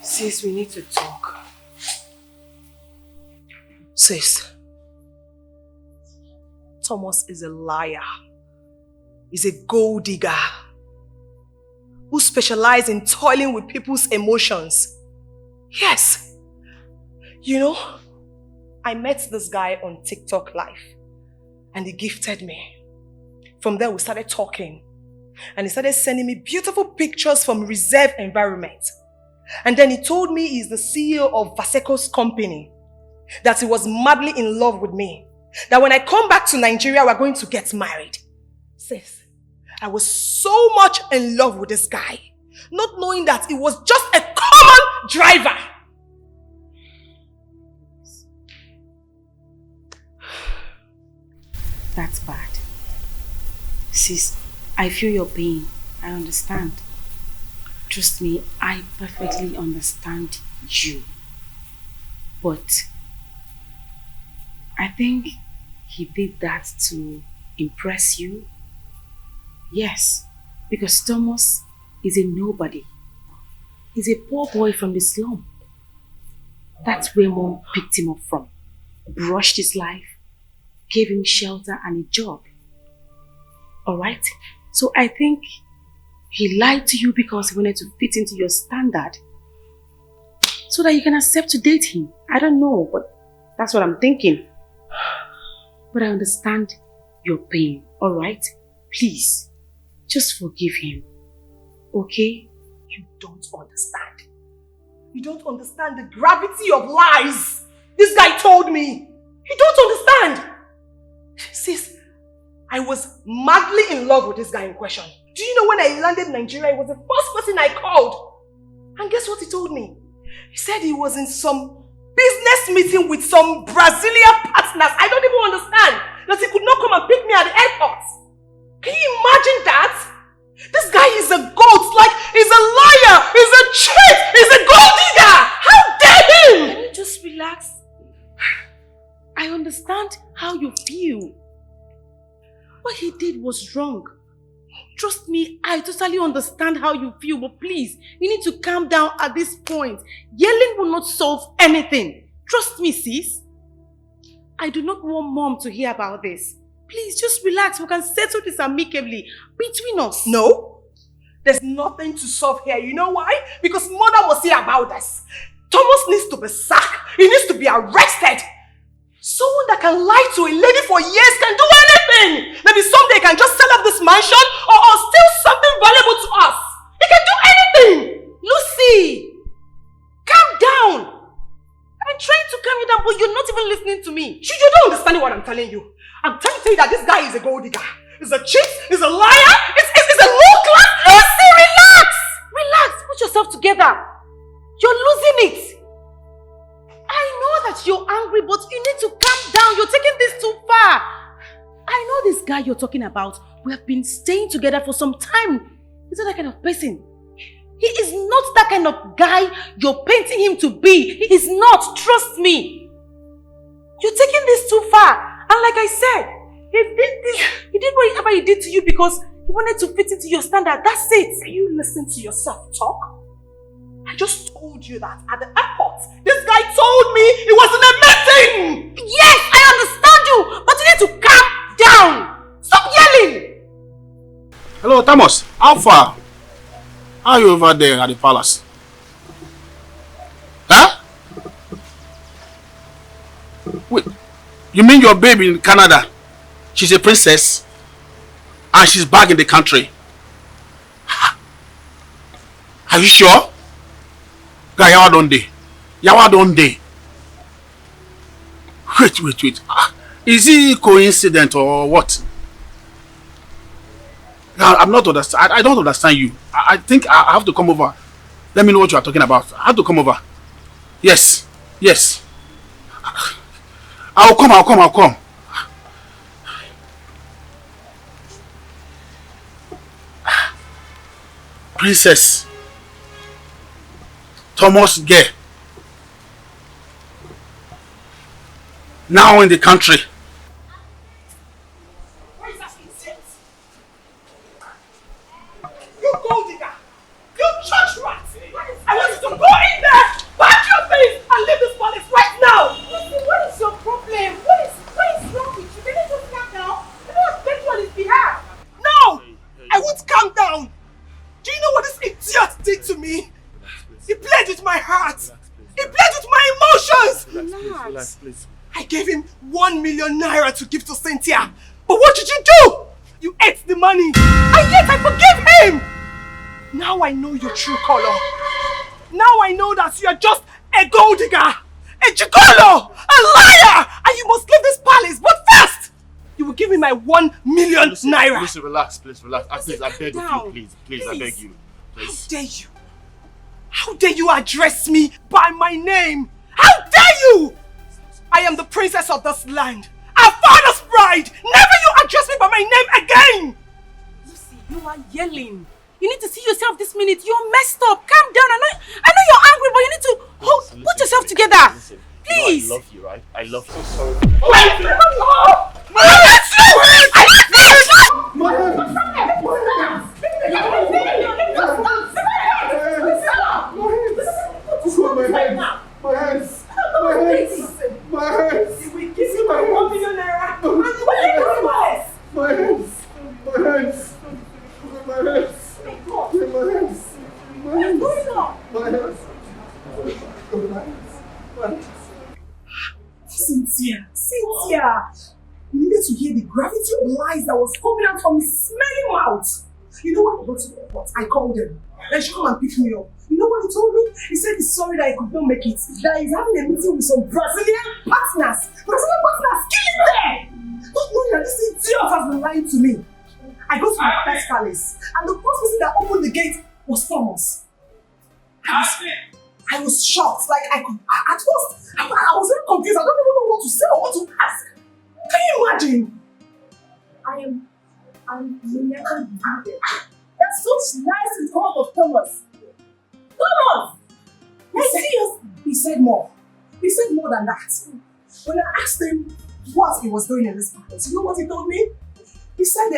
F: Sis, we need to talk. Sis, Thomas is a liar. He's a gold digger who specializes in toiling with people's emotions. Yes. You know, I met this guy on TikTok Live and he gifted me. From there we started talking and he started sending me beautiful pictures from reserve environment. And then he told me he's the CEO of Vaseco's company, that he was madly in love with me, that when I come back to Nigeria, we're going to get married. Sis, I was so much in love with this guy, not knowing that he was just a common driver.
C: That's bad. Sis, I feel your pain. I understand. Trust me, I perfectly understand you. But I think he did that to impress you. Yes, because Thomas is a nobody. He's a poor boy from the slum. That's where Mom picked him up from. Brushed his life, gave him shelter and a job. Alright? So I think he lied to you because he wanted to fit into your standard so that you can accept to date him. I don't know, but that's what I'm thinking. But I understand your pain, alright? Please, just forgive him, okay?
F: You don't understand. You don't understand the gravity of lies this guy told me. You don't understand. Sis, I was madly in love with this guy in question. Do you know when I landed in Nigeria, he was the first person I called. And guess what he told me? He said he was in some business meeting with some Brazilian partners. I don't even understand that he could not come and pick me at the airport. Can you imagine that? This guy is a goat, like he's a liar, he's a cheat, he's a gold digger. How dare him?
C: Can you just relax? I understand how you feel. What he did was wrong. Trust me, I totally understand how you feel, but please, you need to calm down at this point. Yelling will not solve anything. Trust me, sis. I do not want Mom to hear about this. Please, just relax. We can settle this amicably between us.
F: No, there's nothing to solve here. You know why? Because Mother was here about this. Thomas needs to be sacked. He needs to be arrested. Someone that can lie to a lady for years can do anything. Maybe someday he can just sell up this mansion or steal something valuable to us. He can do anything.
C: Lucy, calm down. I've been trying to calm you down, but you're not even listening to me.
F: You don't understand what I'm telling you. I'm trying to tell you that this guy is a gold digger. He's a cheat. He's a liar. He's a low class.
C: Lucy, relax. Relax. Put yourself together. You're losing it. I know that you're angry, but you need to calm down. You're taking this too far. I know this guy you're talking about. We have been staying together for some time. He's not that kind of person. He is not that kind of guy you're painting him to be. He is not. Trust me. You're taking this too far. And like I said, he did this
F: did to you because he wanted to fit into your standard. That's it. Can you listen to yourself talk? I just told you that at the airport. This guy told me he was in a meeting. Yes, I understand you, but you need to calm down. Stop yelling.
A: Hello, Thomas. How far? How are you over there at the palace? Huh? Wait, you mean your baby in Canada? She's a princess and she's back in the country. Are you sure? Guy, yawa don't dey. Yawa don't dey. Wait. Is it coincidence or what? I'm not understand. I don't understand you. I think I have to come over. Let me know what you are talking about. I have to come over. Yes. I'll come. Princess Thomas Gay. Now in the country.
F: You gold digger! You church rat! I want you to go in there, pack your things, and leave this palace right now! What is your problem? What is wrong with you? Can you just calm down? I don't beg you on his behalf. No! I won't calm down! Do you know what this idiot did to me? He played with my heart! He played with my emotions!
G: Relax.
E: Please.
F: I gave him 1 million naira to give to Cynthia. But what did you do? You ate the money. And yet I forgave him. Now I know your true color. Now I know that you are just a gold digger, a gigolo, a liar. And you must leave this palace. But first, you will give me my 1 million naira.
E: Listen, relax, please, relax. Please, I beg of you, please, I beg you. Please.
F: How dare you? How dare you address me by my name? How dare you? I am the princess of this land. Our father's bride. Never you address me by my name again. Lucy, you are yelling. You need to see yourself this minute. You're messed up. Calm down. I know you're angry, but you need to put yourself together.
E: Listen.
F: Please.
E: You know I love you, right? I love you. So sorry.
F: Cynthia, you needed to hear the gravity of lies that was coming out from his smelly mouth. You know what I got to the airport? I called him. Then she come and pick me up. You know what he told me? He said he's sorry that he could not make it. That he's having a meeting with some Brazilian partners. Brazilian partners killing there! Not knowing that this idiot has been lying to me. I go to my father's palace, and the first person that opened the gate was Thomas. I was shocked. Like at first, I was very confused. I don't even know what to say or what to ask. Can you imagine? I'm Mia can't believe it. That's such nice to come out of Thomas. Thomas! He said more. He said more than that. When I asked him what he was doing in this palace, you know what he told me? He said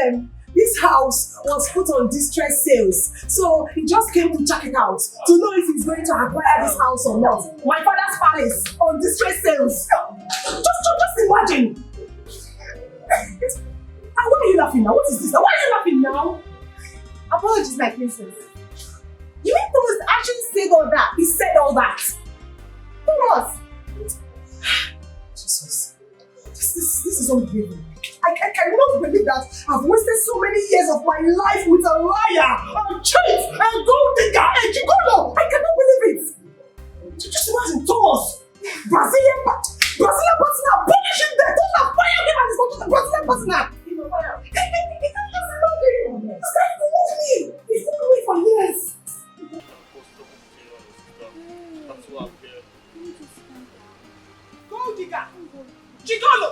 F: this house was put on distress sales. So he just came to check it out to know if he's going to acquire this house or not. My father's palace on distress sales. Just imagine. Why are you laughing now? What is this now? Why are you laughing now?
G: Apologies, my princess.
F: You mean Thomas actually said all that? He said all that. Thomas! Jesus. This is unbelievable. I cannot believe that I've wasted so many years of my life with a liar, a cheat, a gold digger, a gigolo. I cannot believe it. Just imagine Thomas, Brazilian partner, punish him there. Don't fire him and he's not just a Brazilian partner. He can't just love him. This guy fooled me. He fooled me for years. Gold digger, gigolo.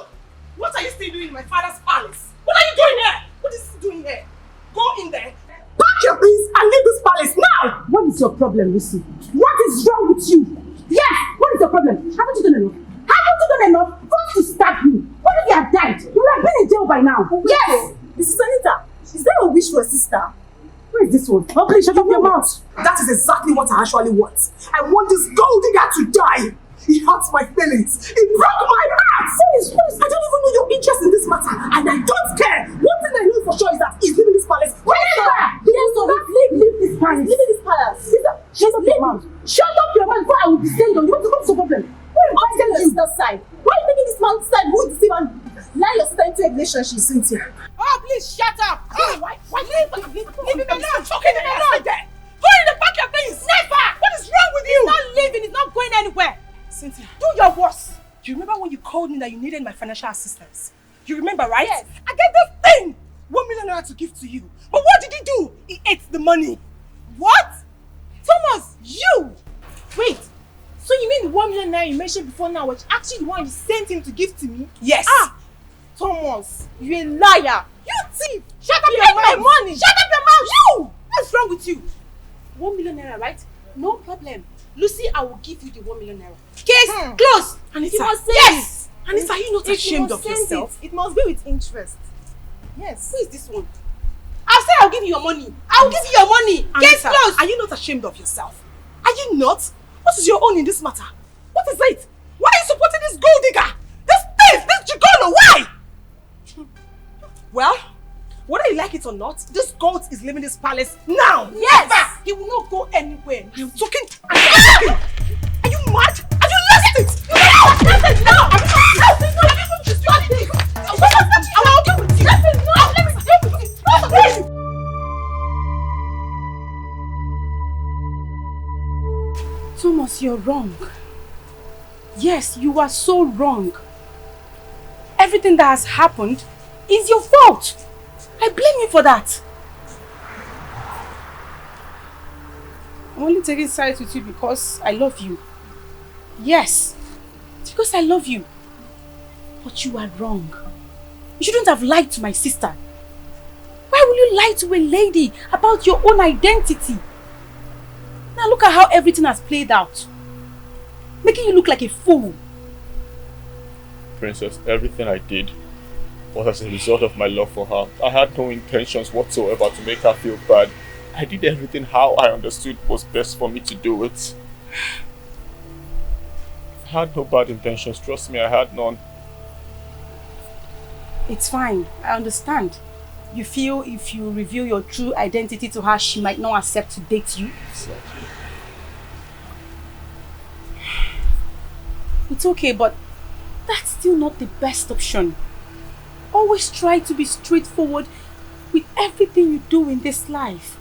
F: What are you still doing in my father's palace? What are you doing here? What is he doing here? Go in there, pack your things and leave this palace now!
G: What is your problem, Lucy? What is wrong with you? Yes, what is your problem? Haven't you done enough? Haven't you done enough? First to stab me. What if you had died? You would have been in jail by now. Yes!
F: Mrs. Anita,
K: a wish for a sister?
F: Where is this one?
K: Oh, please shut up your mouth. That is exactly what I actually want. I want this gold digger to die. He hurts my feelings. He broke my heart. Please. I don't even know your interest in this matter, and I don't care. One thing I know for sure is that he's leaving this palace. Leave this palace. Leave this palace. Shut up your mouth. Shut up your mouth before I will descend on you. What's the problem? Why are you taking this side? Why are you taking this man's side? Who is this man? Now you're starting to a relationship, Cynthia.
F: Oh, please shut up.
K: Oh, why? Leave him alone.
F: Talking him alone. Who in the back of things? Never. What is wrong with you? He's not leaving. He's not going anywhere. Cynthia, do your worst. Do you remember when you called me that you needed my financial assistance? You remember, right?
K: Yes.
F: I gave this thing 1 million naira to give to you. But what did he do? He ate the money. What? Thomas, you!
K: Wait. So you mean the 1 million naira you mentioned before now was actually the one you sent him to give to me?
F: Yes.
K: Thomas, you're a liar. You thief.
F: Shut up
K: You
F: your
K: ate my
F: mouth.
K: money.
F: Shut up your mouth. You! What's wrong with you?
K: 1 million naira, right? No problem. Lucy, I will give you the 1 million naira.
F: Case closed.
K: Anita,
F: You must say
K: yes.
F: it. Anita, are you not ashamed of yourself?
K: It must be with interest. Yes.
F: Who is this one? I'll say I'll give you your money. I'll give you your money. Case
K: Anita,
F: closed. Are you not ashamed of yourself? Are you not? What is your own in this matter? What is it? Why are you supporting this gold digger? This thief, this gigolo, why? Well, whether you like it or not, this goat is leaving this palace now.
K: Yes.
F: Never. He will not go anywhere. I'm talking. Are you mad? Have you lost it? Listen, no. Have you not distracted? I'll deal with you. Listen, no. Let me deal with you.
K: Thomas, you're wrong. Yes, you are so wrong. Everything that has happened is your fault. I blame you for that. I'm only taking sides with you because I love you. Yes, it's because I love you. But you are wrong. You shouldn't have lied to my sister. Why will you lie to a lady about your own identity? Now look at how everything has played out. Making you look like a fool.
J: Princess, everything I did was as a result of my love for her. I had no intentions whatsoever to make her feel bad. I did everything how I understood was best for me to do it. I had no bad intentions, trust me, I had none.
K: It's fine, I understand. You feel if you reveal your true identity to her, she might not accept to date you.
J: Exactly.
K: It's okay, but that's still not the best option. Always try to be straightforward with everything you do in this life.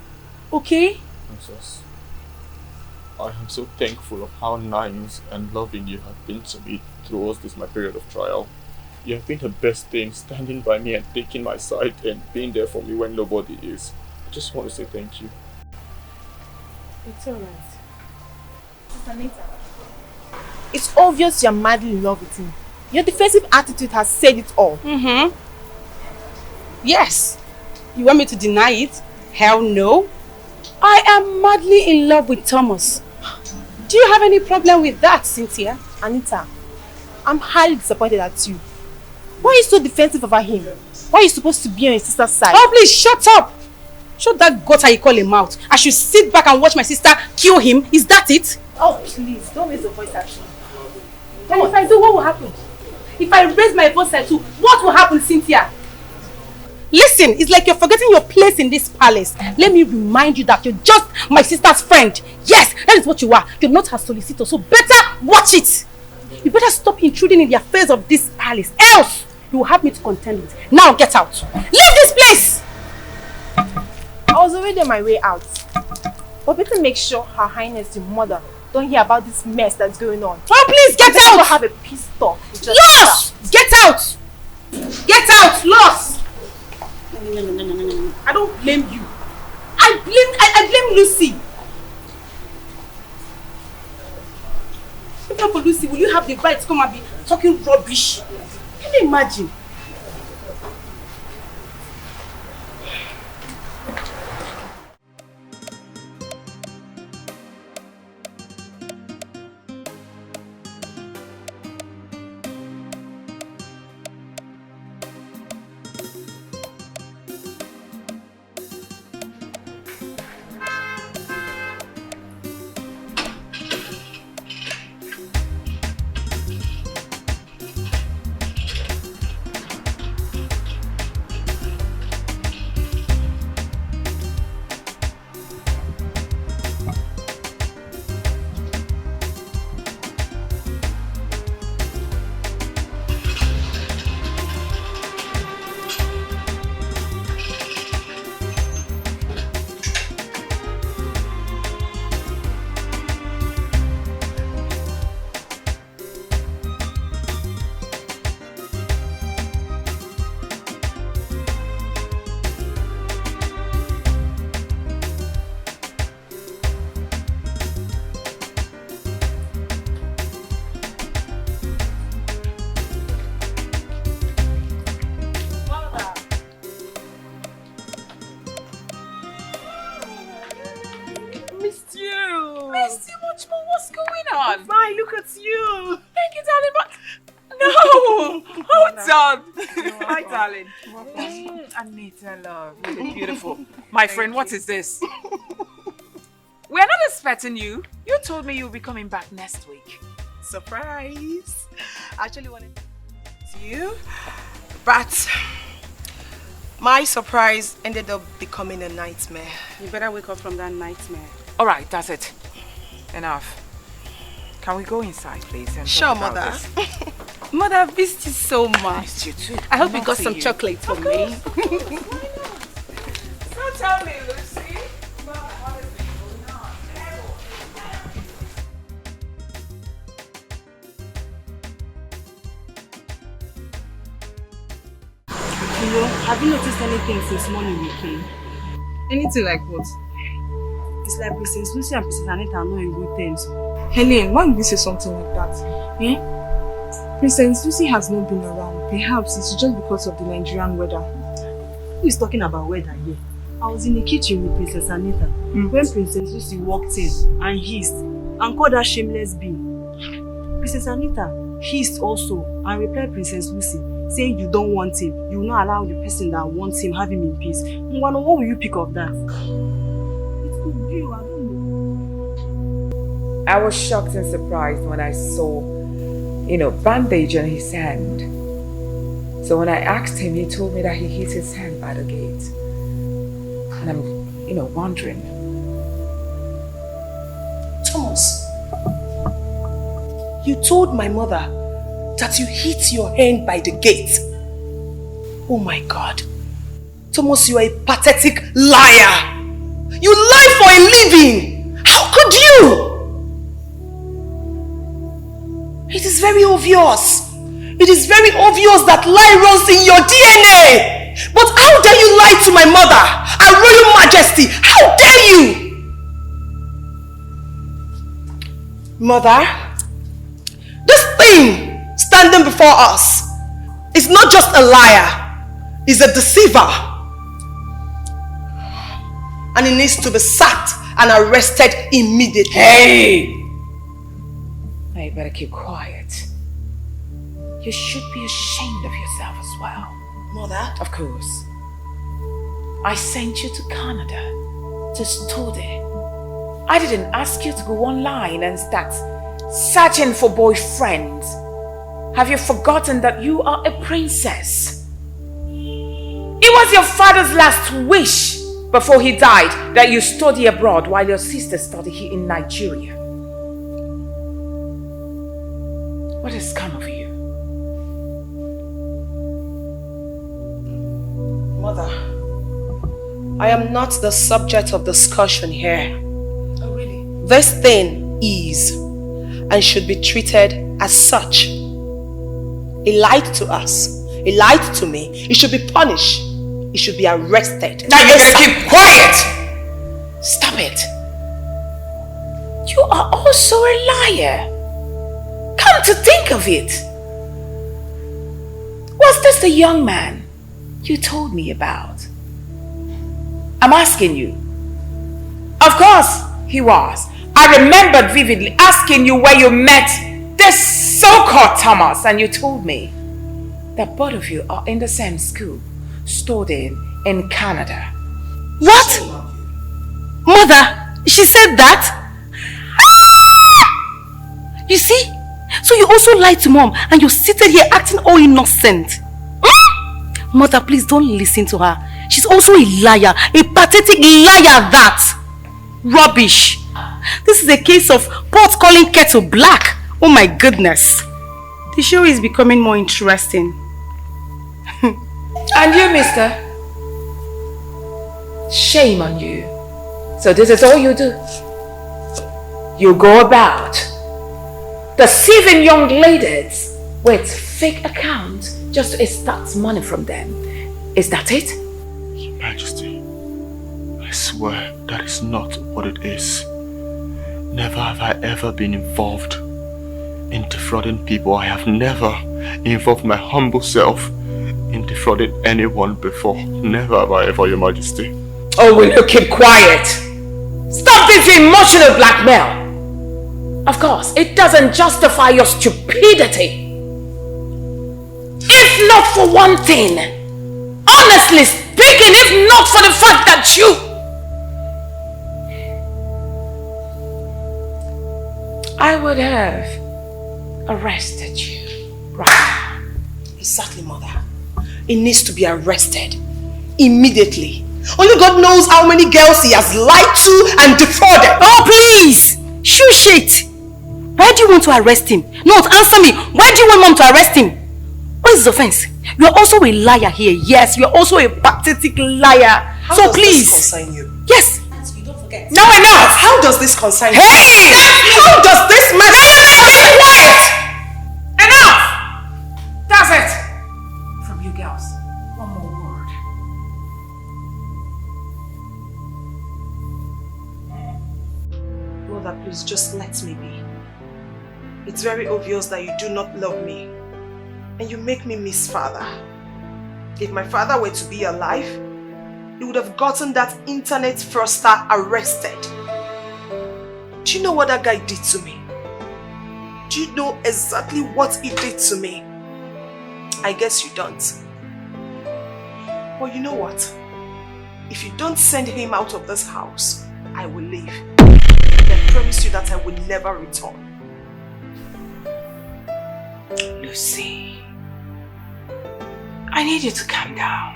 K: Okay?
J: Princess, I am so thankful of how nice and loving you have been to me throughout this my period of trial. You have been the best thing, standing by me and taking my side and being there for me when nobody is. I just want to say thank you.
K: It's alright.
L: Anita, it's obvious you're madly in love with him. Your defensive attitude has said it all.
K: Yes. You want me to deny it? Hell no. I am madly in love with Thomas. Do you have any problem with that, Cynthia?
L: Anita, I'm highly disappointed at you. Why are you so defensive about him? Why are you supposed to be on your sister's side?
K: Oh, please shut up! Shut that gutter you call him out. I should sit back and watch my sister kill him. Is that it?
L: Oh, please, don't raise your voice at me.
K: And if I do, what will happen? If I raise my voice at you, what will happen, Cynthia? Listen, it's like you're forgetting your place in this palace. Let me remind you that you're just my sister's friend. Yes, that is what you are. You're not her solicitor, so better watch it. You better stop intruding in the affairs of this palace. Else, you will have me to contend with. Now get out. Leave this place!
L: I was already on my way out. But better make sure Her Highness, your mother, don't hear about this mess that's going on.
K: Oh, please get out!
L: Don't have a peace talk.
K: Loss! Get out! Get out! Loss! No. I don't blame you. I blame Lucy. If not for Lucy, will you have the right to come and be talking rubbish? Can you imagine?
C: Oh, hold on. Hi, darling. Anita, love. Really beautiful. My friend, what is this? We're not expecting you. You told me you'll be coming back next week.
F: Surprise. I actually wanted to see you, but my surprise ended up becoming a nightmare. You better wake up from that nightmare.
C: All right, that's it. Enough. Can we go inside, please? And
F: sure,
C: talk about
F: Mother.
C: this?
F: Mother, I've missed you so much.
C: I missed you too.
F: I hope you got some chocolate for me.
C: So tell me, Lucy. What has been going on?
G: You know, have you noticed anything since morning we came?
M: Anything like what?
G: It's like Princess Lucy and Princess Anita are not in good terms.
M: Helen, why would you say something like that?
G: Eh?
M: Princess Lucy has not been around. Perhaps it's just because of the Nigerian weather.
G: Who is talking about weather here? I was in the kitchen with Princess Anita when Princess Lucy walked in and hissed and called her shameless being. Princess Anita hissed also and replied Princess Lucy, saying you don't want him. You will not allow the person that wants him have him in peace. What will you pick of that? It could be, I don't know.
C: I was shocked and surprised when I saw, bandage on his hand. So when I asked him, he told me that he hit his hand by the gate. And I'm, wondering.
K: Thomas, you told my mother that you hit your hand by the gate. Oh my God. Thomas, you are a pathetic liar. You lie for a living. How could you? It is very obvious. It is very obvious that lie runs in your DNA. But how dare you lie to my mother, our royal majesty? How dare you? Mother, this thing standing before us is not just a liar, it's a deceiver. And he needs to be sacked and arrested immediately.
C: Hey! Now you better keep quiet. You should be ashamed of yourself as well.
K: Mother?
C: Of course. I sent you to Canada to study. I didn't ask you to go online and start searching for boyfriends. Have you forgotten that you are a princess? It was your father's last wish before he died that you study abroad while your sister studied here in Nigeria. What has come of you?
K: Mother, I am not the subject of discussion here.
C: Oh, really?
K: This thing is and should be treated as such. He lied to us. He lied to me. He should be punished. He should be arrested.
C: Now you better keep quiet! Stop it. You are also a liar. Come to think of it. Was this the young man you told me about? I'm asking you. Of course he was. I remembered vividly asking you where you met this so-called Thomas, and you told me that both of you are in the same school, studying in Canada.
K: What? Mother, she said that? You see? So you also lied to mom and you're seated here acting all innocent. Mother, please don't listen to her. She's also a liar, a pathetic liar that. Rubbish. This is a case of pot calling kettle black. Oh my goodness.
F: The show is becoming more interesting.
C: And you, mister? Shame on you. So this is all you do? You go about deceiving young ladies with fake accounts just to extract money from them. Is that it?
J: Your Majesty, I swear that is not what it is. Never have I ever been involved in defrauding people. I have never involved my humble self in defrauding anyone before. Never have I ever, Your Majesty.
C: Oh, will you keep quiet? Stop this emotional blackmail! Of course, it doesn't justify your stupidity. If not for one thing, honestly speaking, if not for the fact that I would have arrested you right now.
K: Exactly, mother. He needs to be arrested immediately. Only God knows how many girls he has lied to and defrauded.
F: Oh, please! Shush it! Why do you want to arrest him? No, answer me. Why do you want mom to arrest him? What is the offense? You're also a liar here. Yes, you're also a pathetic liar.
K: How does this concern you?
F: Yes.
K: You don't forget.
F: Now enough!
K: How does this concern you?
F: Hey!
K: How does this matter?
C: Be quiet! Enough! That's it. From you girls, one more word.
K: Mother, please just let me be. It's very obvious that you do not love me. And you make me miss father. If my father were to be alive, he would have gotten that internet fraudster arrested. Do you know what that guy did to me? Do you know exactly what he did to me? I guess you don't. Well, you know what? If you don't send him out of this house, I will leave. And I promise you that I will never return.
C: Lucy, I need you to calm down.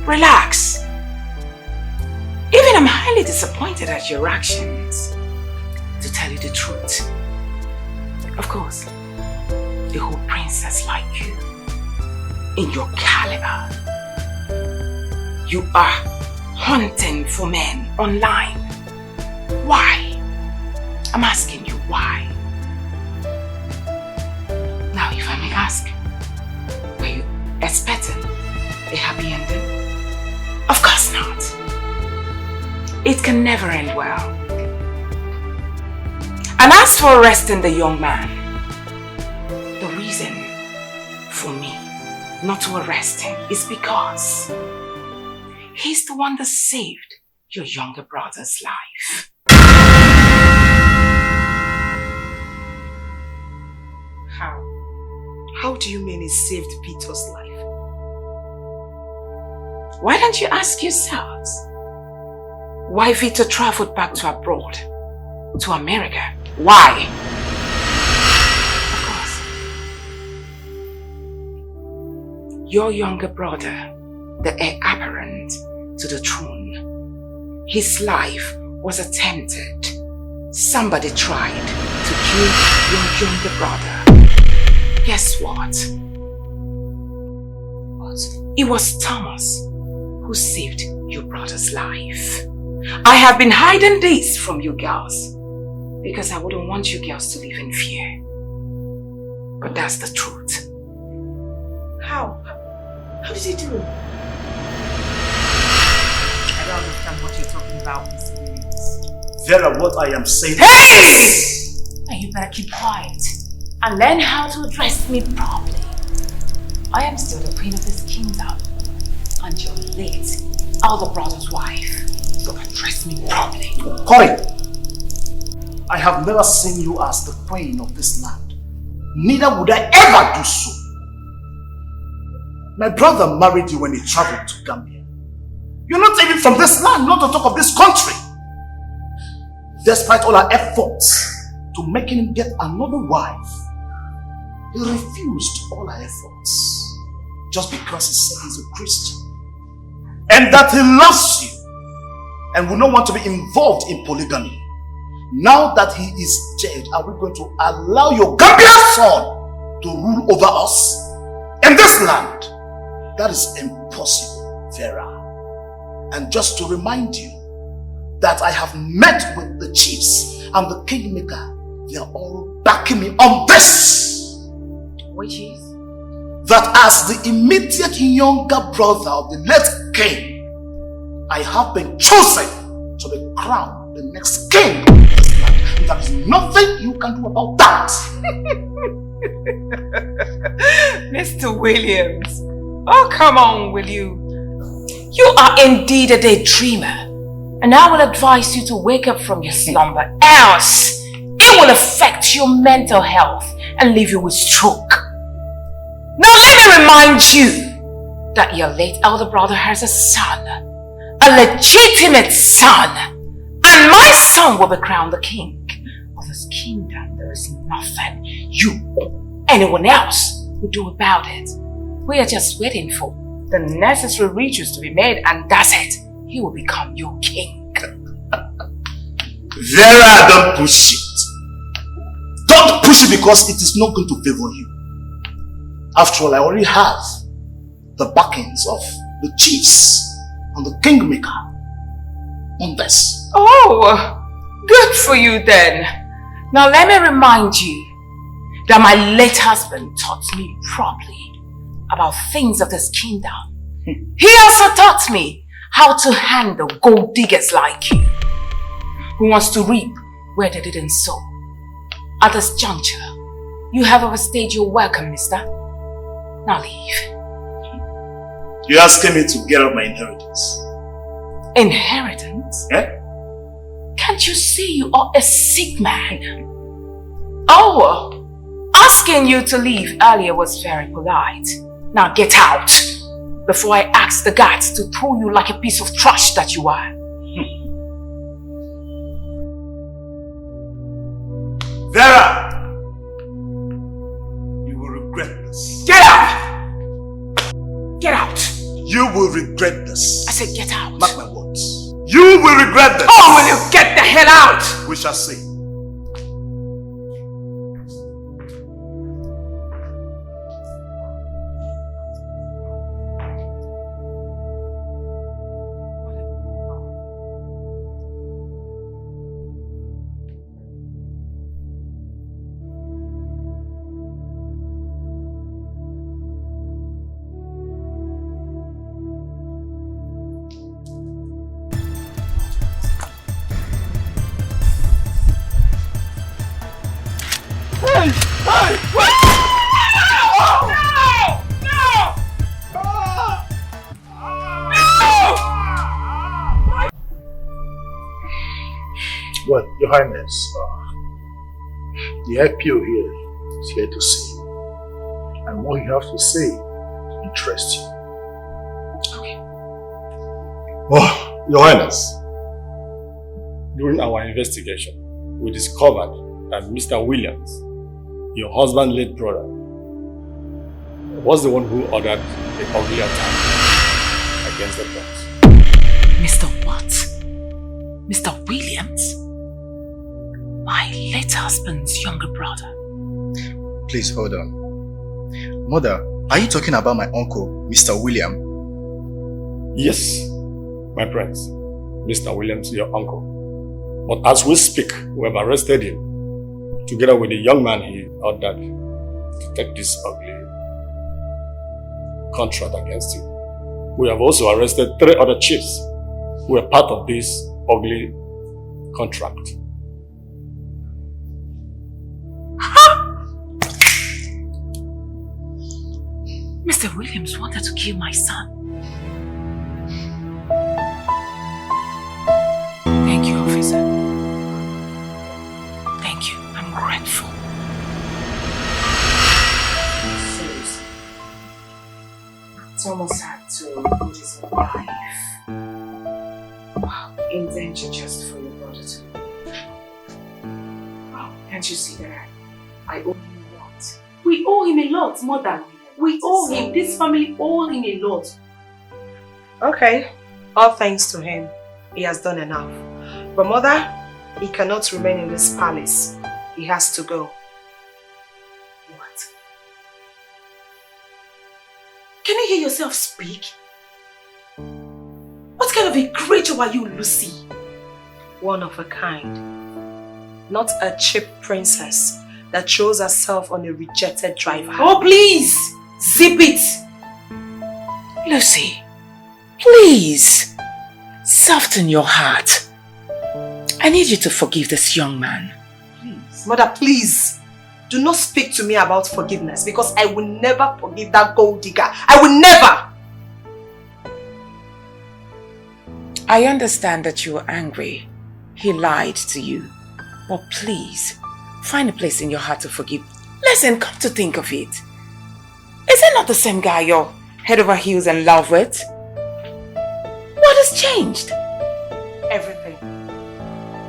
C: Relax. Even I'm highly disappointed at your actions. To tell you the truth. Of course, a whole princess like you, in your caliber, you are hunting for men online. Why? I'm asking you why. Now, if I may ask, were you expecting a happy ending? Of course not. It can never end well. And as for arresting the young man, the reason for me not to arrest him is because he's the one that saved your younger brother's life.
K: How? How do you mean he saved Peter's life?
C: Why don't you ask yourselves why Vito traveled back to abroad, to America? Why? Of course, your younger brother, the heir apparent to the throne, his life was attempted. Somebody tried to kill your younger brother. Guess what? It was Thomas who saved your brother's life. I have been hiding this from you girls because I wouldn't want you girls to live in fear. But that's the truth.
K: How? How did he do it?
C: I don't understand what you're talking about, Miss Mooments.
B: Vera, what I am saying.
C: Hey! Now you better keep quiet and learn how to address me properly. I am still the queen of this kingdom and your late elder brother's wife. So address me properly.
B: Corey, I have never seen you as the queen of this land. Neither would I ever do so. My brother married you when he traveled to Gambia. You're not even from this land, not to talk of this country. Despite all our efforts to making him get another wife, he refused all our efforts just because he said he's a Christian and that he loves you and would not want to be involved in polygamy. Now that he is dead, are we going to allow your Gambian son to rule over us in this land? That is impossible, Vera. And just to remind you that I have met with the chiefs and the kingmaker. They are all backing me on this.
C: Which is?
B: That as the immediate younger brother of the late king, I have been chosen to be crowned the next king of this land. And there is nothing you can do about that.
C: Mr. Williams, oh come on, will you? You are indeed a daydreamer, and I will advise you to wake up from your slumber, else it will affect your mental health and leave you with stroke. Now let me remind you that your late elder brother has a son, a legitimate son, and my son will be crowned the king of this kingdom. There is nothing you or anyone else will do about it. We are just waiting for the necessary rituals to be made, and that's it. He will become your king.
B: Vera, don't push it. Don't push it because it is not going to favor you. After all, I already have the backings of the chiefs and the kingmaker on this.
C: Oh, good for you then. Now let me remind you that my late husband taught me properly about things of this kingdom. He also taught me how to handle gold diggers like you, who wants to reap where they didn't sow. At this juncture, you have overstayed your welcome, mister. Now leave.
B: You're asking me to get out my inheritance.
C: Inheritance?
B: Eh?
C: Can't you see you are a sick man? Oh, asking you to leave earlier was very polite. Now get out before I ask the guards to throw you like a piece of trash that you are.
B: Vera! You will regret this.
C: Get out! Get out!
B: You will regret this.
C: I said get out.
B: Mark my words. You will regret this.
C: Oh, will you get the hell out?
B: We shall see.
E: Well, Your Highness, the IPO here is here to see you. And what you have to say interests you.
C: Okay.
N: Oh, Your Highness, during our investigation, we discovered that Mr. Williams, your husband's late brother, was the one who ordered the ugly attack against the prince.
C: Mr. what? Mr. Williams? My late husband's younger brother.
D: Please hold on. Mother, are you talking about my uncle, Mr. William?
N: Yes, my prince, Mr. Williams, your uncle. But as we speak, we have arrested him, together with the young man he ordered to take this ugly contract against you. We have also arrested 3 other chiefs who were part of this ugly contract.
C: Mr. Williams wanted to kill my son. Thank you, officer. Thank you. I'm grateful. It's almost sad to lose his life. Wow, in danger just for your brother to live. Wow, can't you see that I owe him a lot?
F: We owe him a lot, mother. We owe him. This family owe him a lot. Okay. All thanks to him. He has done enough. But mother, he cannot remain in this palace. He has to go. What? Can you hear yourself speak? What kind of a creature are you, Lucy? One of a kind. Not a cheap princess that throws herself on a rejected driver. Oh, please! Zip it!
C: Lucy, please, soften your heart. I need you to forgive this young man.
F: Please. Mother, please. Do not speak to me about forgiveness because I will never forgive that gold digger. I will never!
C: I understand that you are angry. He lied to you. But please, find a place in your heart to forgive. Listen, come to think of it. Is it not the same guy you're head over heels in love with. What has changed?
F: Everything.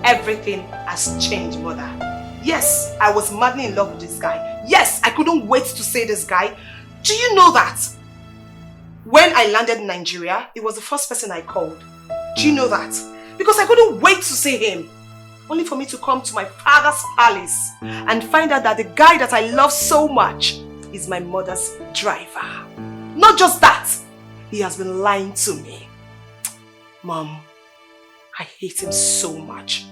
F: Everything has changed, mother. Yes, I was madly in love with this guy. Yes, I couldn't wait to see this guy. Do you know that? When I landed in Nigeria, it was the first person I called. Do you know that? Because I couldn't wait to see him. Only for me to come to my father's palace and find out that the guy that I love so much is my mother's driver. Not just that, he has been lying to me. Mom, I hate him so much.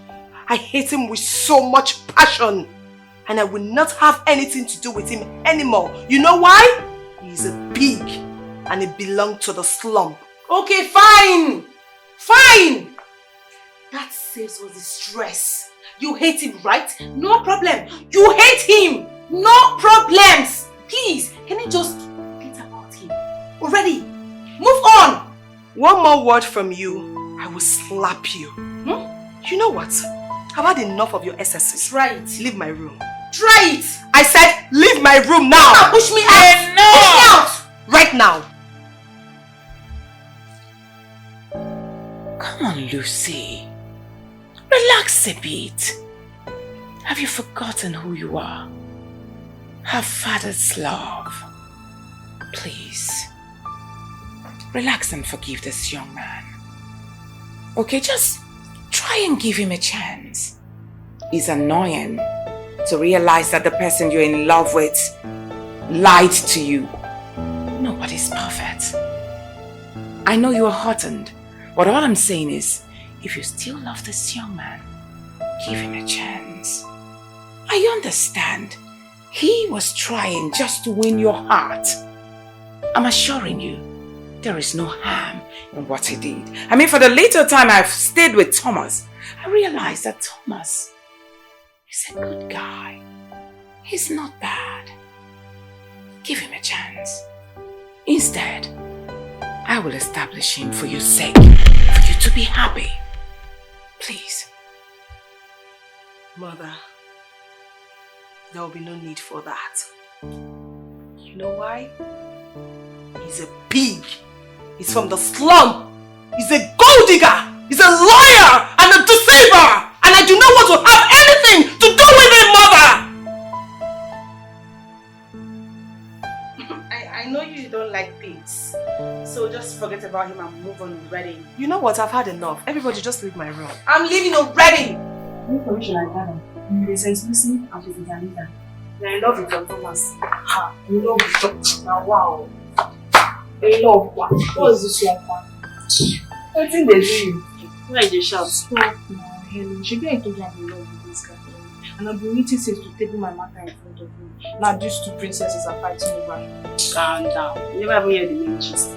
F: I hate him with so much passion. And I will not have anything to do with him anymore. You know why? He's a pig and he belonged to the slum. Okay, fine. Fine. That saves all the stress. You hate him, right? No problem. You hate him. No problems. Please, can you just forget about him? Already. Move on. One more word from you, I will slap you. You know what? I've had enough of your excesses. Try it. Leave my room. Try it. I said, leave my room now. Now push me out. No. Push me out. Right now.
C: Come on, Lucy. Relax a bit. Have you forgotten who you are? Her father's love. Please. Relax and forgive this young man. Okay, just try and give him a chance. It's annoying to realize that the person you're in love with lied to you. Nobody's perfect. I know you are heartened, but all I'm saying is, if you still love this young man, give him a chance. I understand. He was trying just to win your heart. I'm assuring you, there is no harm in what he did. I mean, for the little time I've stayed with Thomas, I realized that Thomas is a good guy. He's not bad. Give him a chance. Instead, I will establish him for your sake, for you to be happy. Please.
F: Mother, there will be no need for that. You know why? He's a pig. He's from the slum. He's a gold digger. He's a liar and a deceiver. And I do not want to have anything to do with him, Mother. I know you don't like pigs. So just forget about him and move on already. You know what? I've had enough. Everybody just leave my room. I'm leaving already.
G: Information I gather. Princess Lucy and Princess Anita. They're in love with John Thomas. In love with John. Now, wow. In love. What is this like? What thing they do? Why they shout? Stop now, Helen. She be told you I'm in love with this guy. And I've been waiting since to table my matter in front of him. Now these two princesses are fighting over him. Calm down. You never even hear the main gist.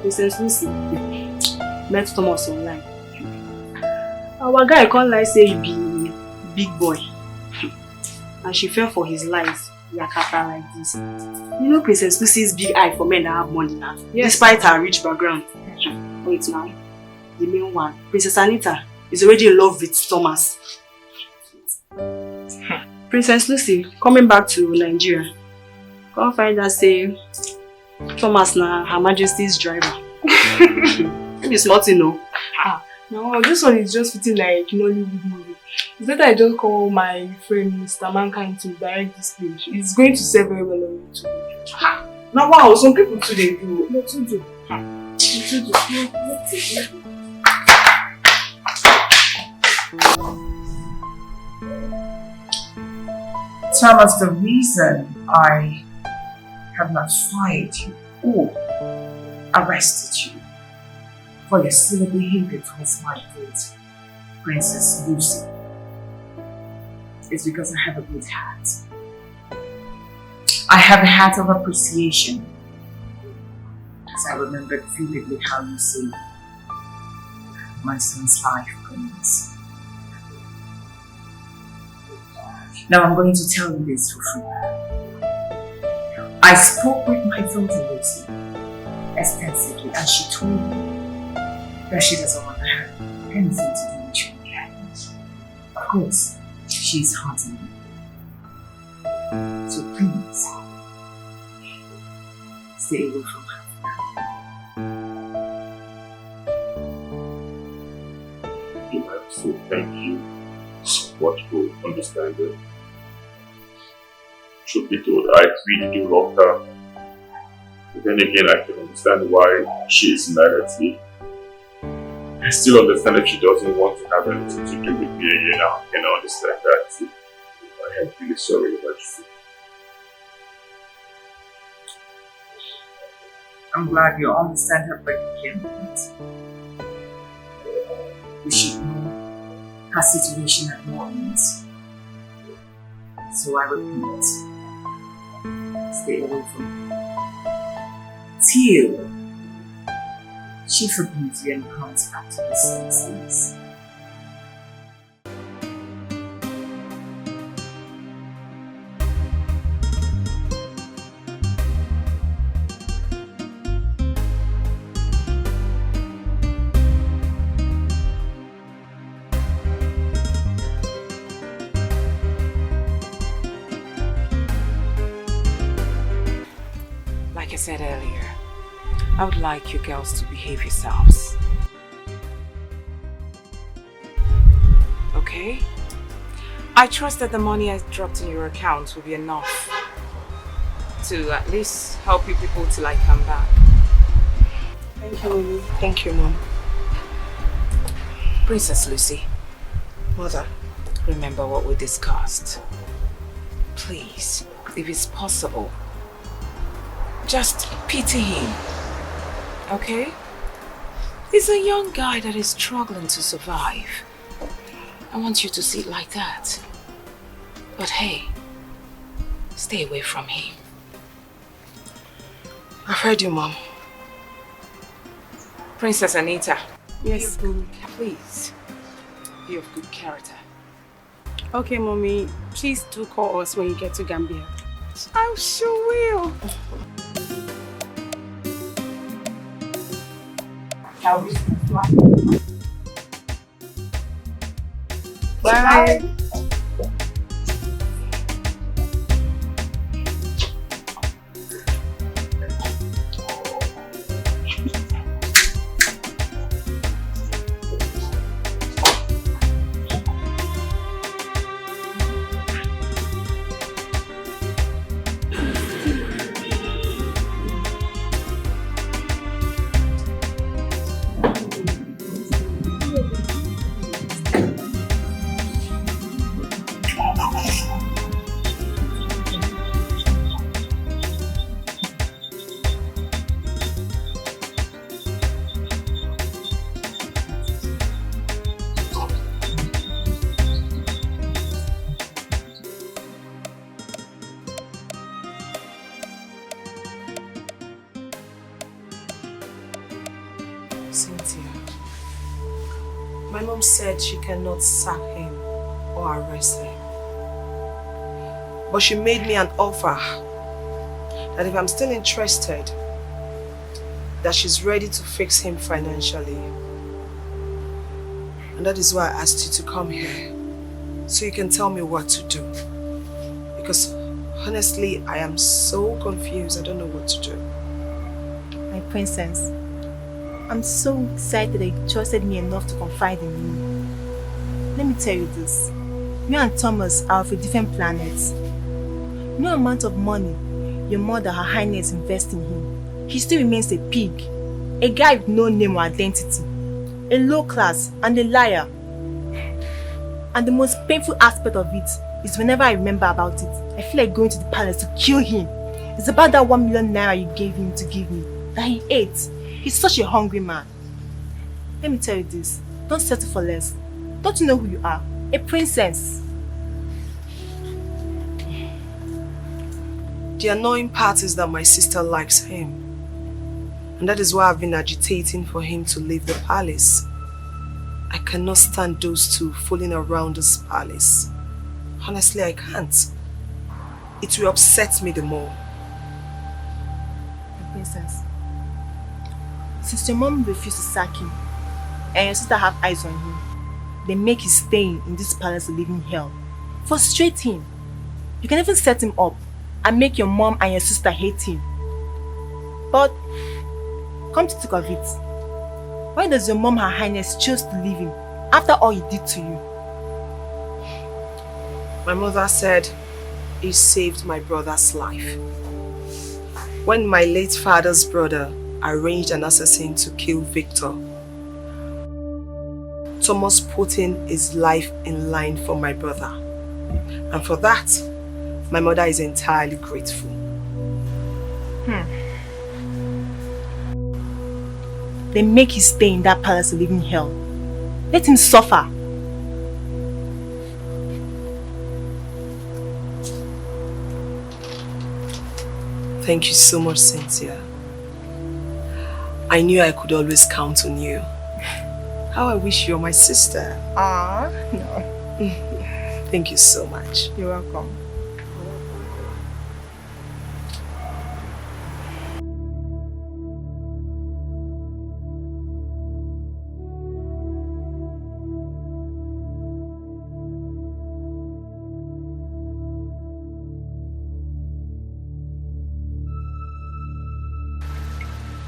G: Princess Lucy met Thomas online. Our guy can't lie say he be big boy. And she fell for his lies. Yakata like this. You know Princess Lucy's big eye for men that have money now. Yes. Despite her rich background. Wait now. The main one, Princess Anita, is already in love with Thomas. Princess Lucy coming back to Nigeria. Come find her say Thomas na Her Majesty's driver. Maybe it's not no.
M: No, this one is just fitting like Nollywood movie. It's better I just call my friend Mr. Mankind to direct this page. It's going to sell very well on YouTube. Now wow, some people today do. No, to do.
O: Thomas, the reason I have not fired you or arrested you for your silly behavior towards my daughter, Princess Lucy, is because I have a good heart. I have a heart of appreciation, as I remembered vividly how you saved my son's life, Prince. Now I'm going to tell you this for free. I spoke with my daughter Lucy extensively, and she told me that she doesn't want to have anything to do with you again. Of course, she's haunting me. So please, Stay away from her.
J: You have to say thank you so much for understanding. Truth be told, I really do love her. But then again, I can understand why she is mad at me. I still understand if she doesn't want to have anything to do with me again now. I can understand that too. I am really sorry about you.
O: I'm glad you understand her predicament. You should know her situation at the moment. So I repeat, stay away from her. Till she forgives you and comes back to her senses.
C: Like I said earlier, I would like you girls to behave yourselves. Okay? I trust that the money I dropped in your account will be enough to at least help you people till I come back.
F: Thank you, Lily. Thank you, Mom.
C: Princess Lucy,
F: Mother.
C: remember what we discussed. Please, if it's possible, just pity him. Okay? He's a young guy that is struggling to survive. I want you to see it like that. But hey, stay away from him.
F: I've heard you, Mom.
C: Princess Anita.
F: Yes, Mommy.
C: Please, be of good character.
F: Okay, Mommy. Please do call us when you get to Gambia.
C: I sure will.
F: Bye.
G: Cynthia, my mom said she cannot sack him or arrest him. But she made me an offer that if I'm still interested, that she's ready to fix him financially. And that is why I asked you to come here, so you can tell me what to do. Because honestly, I am so confused, I don't know what to do.
L: My princess, I'm so excited that you trusted me enough to confide in me. Let me tell you this. You and Thomas are of a different planet. No amount of money your mother, Her Highness, invests in him, he still remains a pig. A guy with no name or identity. A low class and a liar. And the most painful aspect of it is whenever I remember about it, I feel like going to the palace to kill him. It's about that 1 million naira you gave him to give me, that he ate. He's such a hungry man. Let me tell you this, don't settle for less. Don't you know who you are? A princess.
G: The annoying part is that my sister likes him. And that is why I've been agitating for him to leave the palace. I cannot stand those two fooling around this palace. Honestly, I can't. It will upset me the more.
L: My princess, since your mom refused to sack him, and your sister have eyes on him, then make his staying in this palace a living hell. Frustrate him. You can even set him up and make your mom and your sister hate him. But come to think of it, why does your mom, Her Highness, choose to leave him after all he did to you?
F: My mother said he saved my brother's life. When my late father's brother arranged an assassin to kill Victor, Thomas put in his life in line for my brother. And for that, my mother is entirely grateful.
L: Then make him stay in that palace and live in hell. Let him suffer.
F: Thank you so much, Cynthia. I knew I could always count on you. How I wish you're my sister.
L: No.
F: Thank you so much.
L: You're welcome.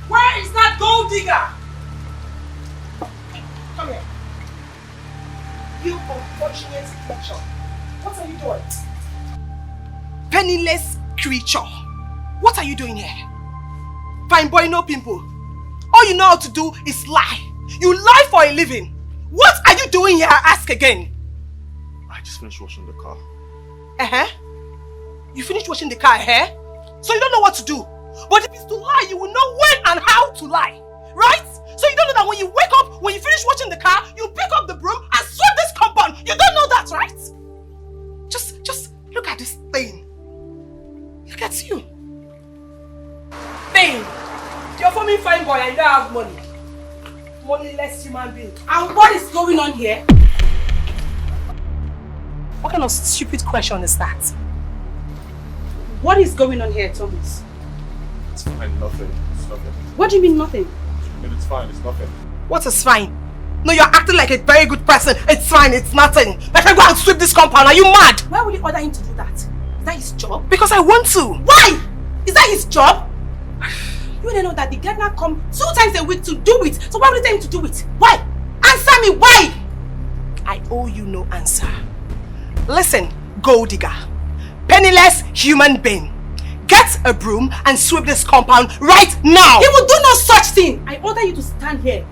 K: Where is that gold digger? Come here. You unfortunate creature. What are you doing?
F: Penniless creature. What are you doing here? Fine boy, no pimple. All you know how to do is lie. You lie for a living. What are you doing here? I ask again.
J: I just finished washing the car.
F: You finished washing the car, So you don't know what to do. But if it's to lie, you will know when and how to lie. Right? So you don't know that when you wake up, when you finish washing the car, you pick up the broom and sweep this compound. You don't know that, right? Just look at this thing. Look at you.
K: Thing. You're forming fine boy and you don't have money. Moneyless human being. And what is going on here?
F: What kind of stupid question is that?
K: What is going on here, Thomas?
J: It's fine, nothing. It's nothing.
K: What do you mean nothing?
J: It's fine, it's nothing.
F: What is fine? No, you're acting like a very good person. It's fine, it's nothing. My friend, go and sweep this compound. Are you mad?
K: Why would you order him to do that? Is that his job?
F: Because I want to.
K: Why? Is that his job? You don't know that the gardener comes 2 times a week to do it. So why would you tell him to do it? Why? Answer me, why?
F: I owe you no answer. Listen, gold digger. Penniless human being. Get a broom and sweep this compound right now.
K: He will do no such thing. I order you to stand here.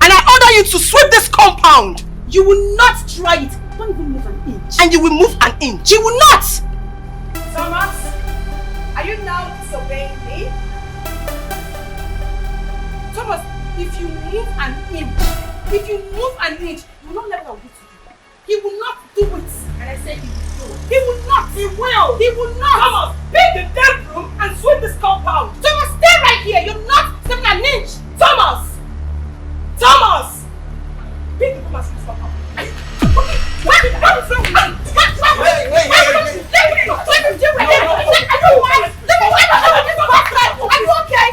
F: And I order you to sweep this compound.
K: You will not try it. Don't even move an inch.
F: And you will move an inch. You will not.
K: Thomas, are you now disobeying me? Thomas, if you move an inch, you will not let what I will do to you. He will not do it. And I said he will do it. He will not. He will. He will not. Thomas, pick the damn broom and sweep this compound. Thomas, stay right here. You're not stepping an inch. Thomas! Thomas! Pick the broom and sweep this compound. What is wrong with you? Let me do it. Are you okay?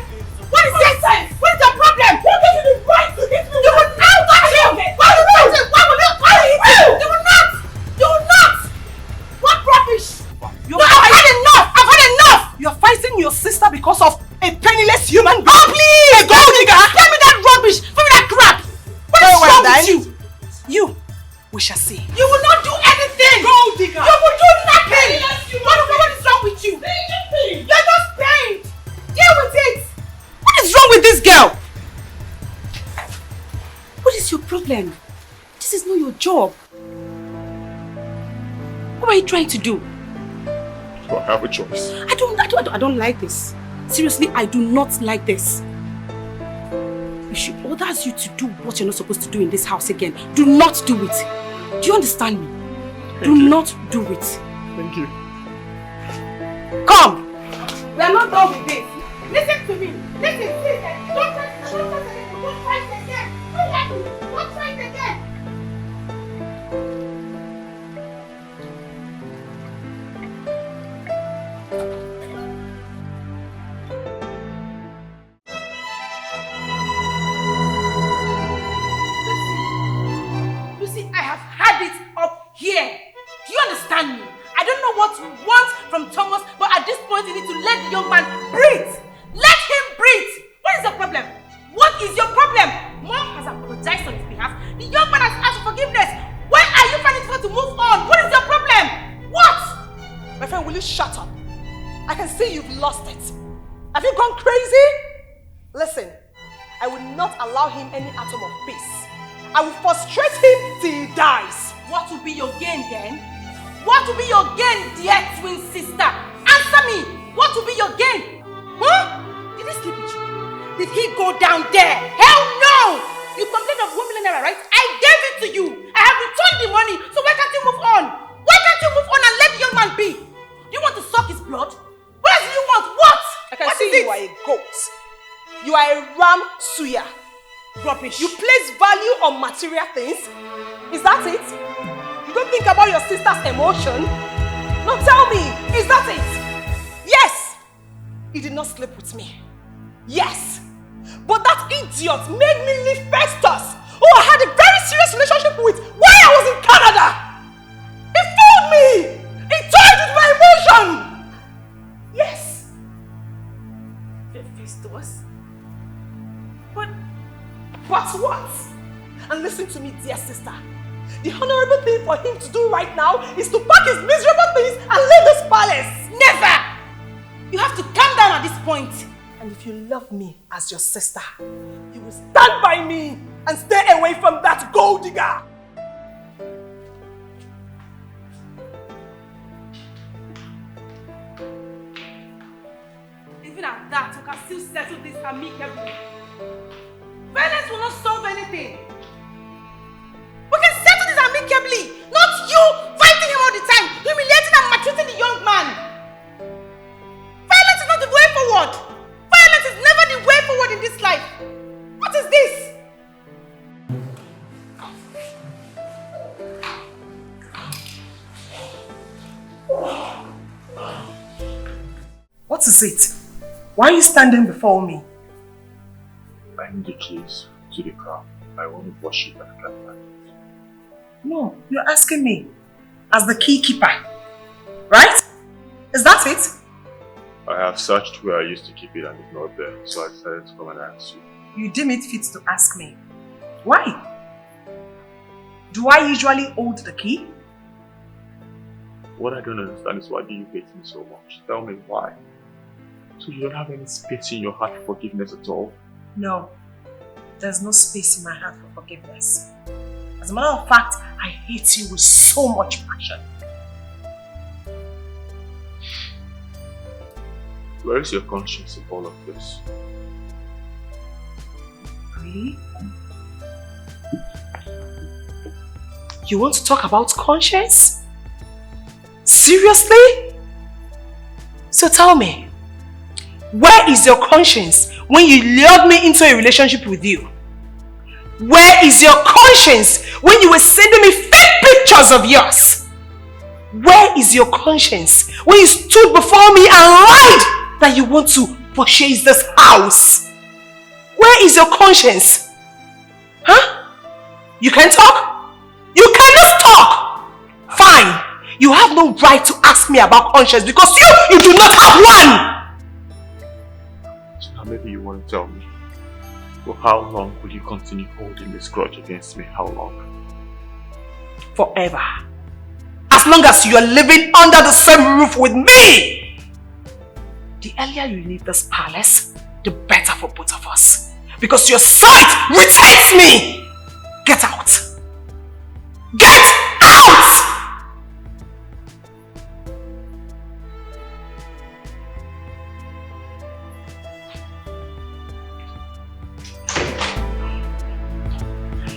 K: What is this? What is the problem? What is the right to hit me? You will not touch him! Why will you hit him? You will not! You will not! What rubbish! I've had enough! I've had enough!
F: You're fighting your sister because of a penniless human being.
K: Oh, please!
F: A gold digger!
K: Tell me that rubbish! Tell me that crap! What is wrong with you?
F: You, we shall see.
K: You will not do anything!
F: Gold digger!
K: You will do nothing! What is wrong with you? You're just pained! Deal with it!
F: What is wrong with this girl?
K: What is your problem? This is not your job. What are you trying to do?
J: Do I have a choice?
K: I don't like this. Seriously, I do not like this. If she orders you to do what you're not supposed to do in this house again, do not do it. Do you understand me? Do not do it.
J: Thank you.
K: Come! We are not done with this. Listen to me. Listen. Don't try it again. Don't try it again. Lucy, I have had it up here. Do you understand me? I don't know what you want from Thomas, but at this point you need to let the young man breathe. see you've lost it. Have you gone crazy? Listen, I will not allow him any atom of peace. I will frustrate him till he dies.
F: What will be your gain then? What will be your gain, dear twin sister? Answer me! What will be your gain? Huh? Did he sleep with you? Did he go down there? Hell no! You complained of 1 million naira, right? I gave it to you. I have returned the money. So why can't you move on? Why can't you move on and let the young man be? Do you want to suck his blood? What else do you want? What?
K: I can see you are a goat. You are a ram suya.
F: Rubbish.
K: You place value on material things? Is that it? You don't think about your sister's emotion? No, tell me, is that it? Yes! He did not sleep with me. Yes! But that idiot made me leave Festus, who I had a very serious relationship with while I was in Canada! He fooled me! He toyed with my emotion! Yes! Festus? But what? And listen to me, dear sister. The honorable thing for him to do right now is to pack his miserable things and leave this palace.
F: Never! You have to calm down at this point.
K: And if you love me as your sister, you will stand by me and stay away from that gold digger.
F: Even at that, you can still settle this amicably. Violence will not solve anything. We can settle this amicably, not you fighting him all the time, humiliating and maltreating the young man. Violence is not the way forward. Violence is never the way forward in this life. What is this?
K: What is it? Why are you standing before me?
J: I need the keys to the car. I want to wash it and I can't find it.
K: No, you're asking me as the key keeper, right? Is that it?
J: I have searched where I used to keep it and it's not there, so I decided to come and ask you.
K: You deem it fit to ask me. Why? Do I usually hold the key?
J: What I don't understand is why do you hate me so much? Tell me why. So you don't have any space in your heart for forgiveness at all?
K: No, there's no space in my heart for forgiveness. As a matter of fact, I hate you with so much passion.
J: Where is your conscience in all of this?
K: Really? You want to talk about conscience? Seriously? So tell me, where is your conscience when you lured me into a relationship with you? Where is your conscience when you were sending me fake pictures of yours? Where is your conscience when you stood before me and lied that you want to purchase this house? Where is your conscience? Huh? You can talk? You cannot talk! Fine. You have no right to ask me about conscience because you do not have one!
J: So now maybe you want to tell me. For how long will you continue holding this grudge against me? How long?
K: Forever. As long as you are living under the same roof with me! The earlier you leave this palace, the better for both of us. Because your sight retains me! Get out! Get out!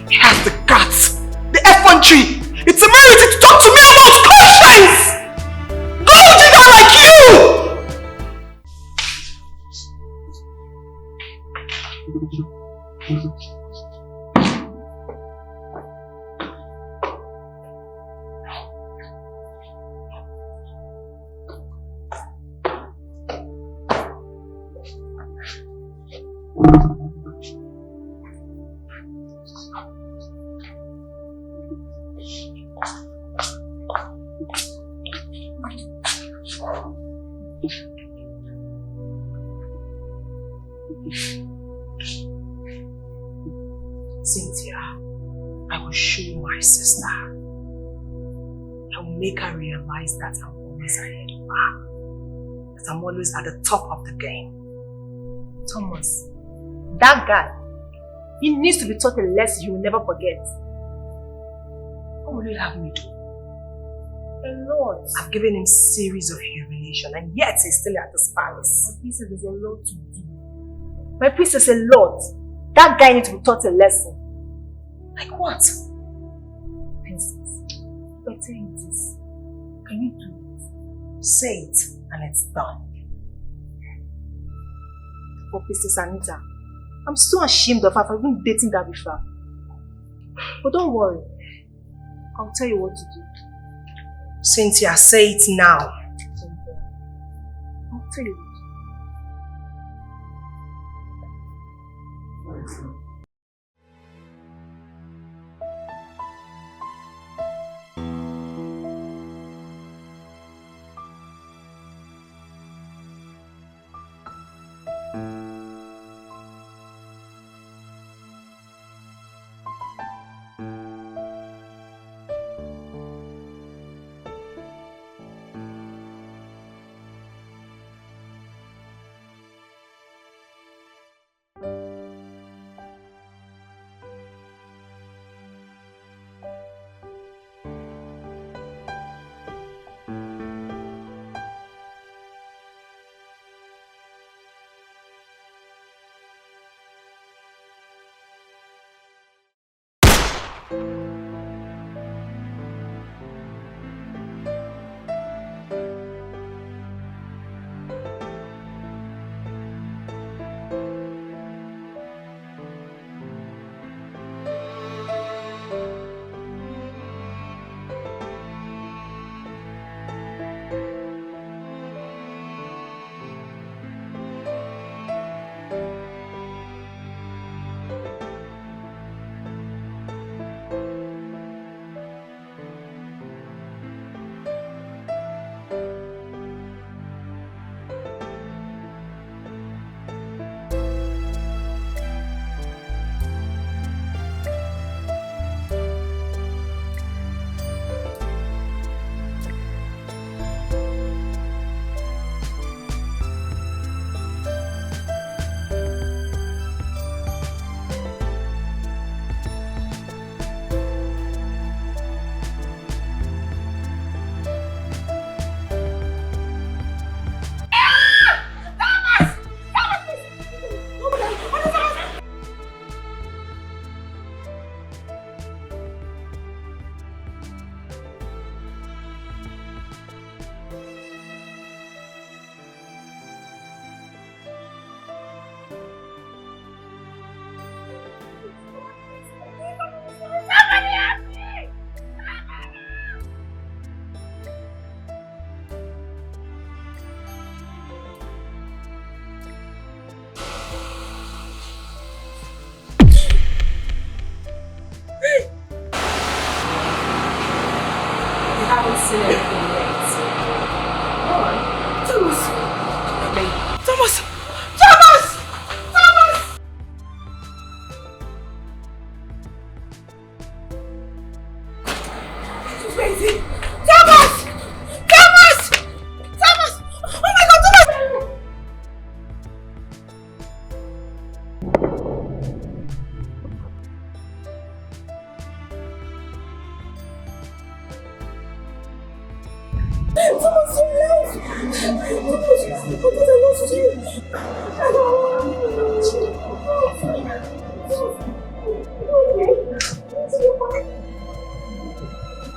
K: He has the guts, the effrontery, the temerity to talk to me about conscience! Gold digger like you! Cynthia, I will show my sister. I will make her realize that I'm always ahead of her. that I'm always at the top of the game.
L: Thomas, that guy, he needs to be taught a lesson he will never forget.
K: What will you have me do?
L: A lot.
K: I've given him series of humiliation and yet he's still at this palace.
L: My princess, there's a lot to do. My princess, a lot. That guy needs to be taught a lesson.
K: Like what?
L: Princess, if I tell you this, can you do it?
K: Say it and it's done.
L: For Princess Anita, I'm so ashamed of her for even dating that before. But don't worry, I'll tell you what to do.
K: Cynthia, say it now.
L: I'll tell you what to do.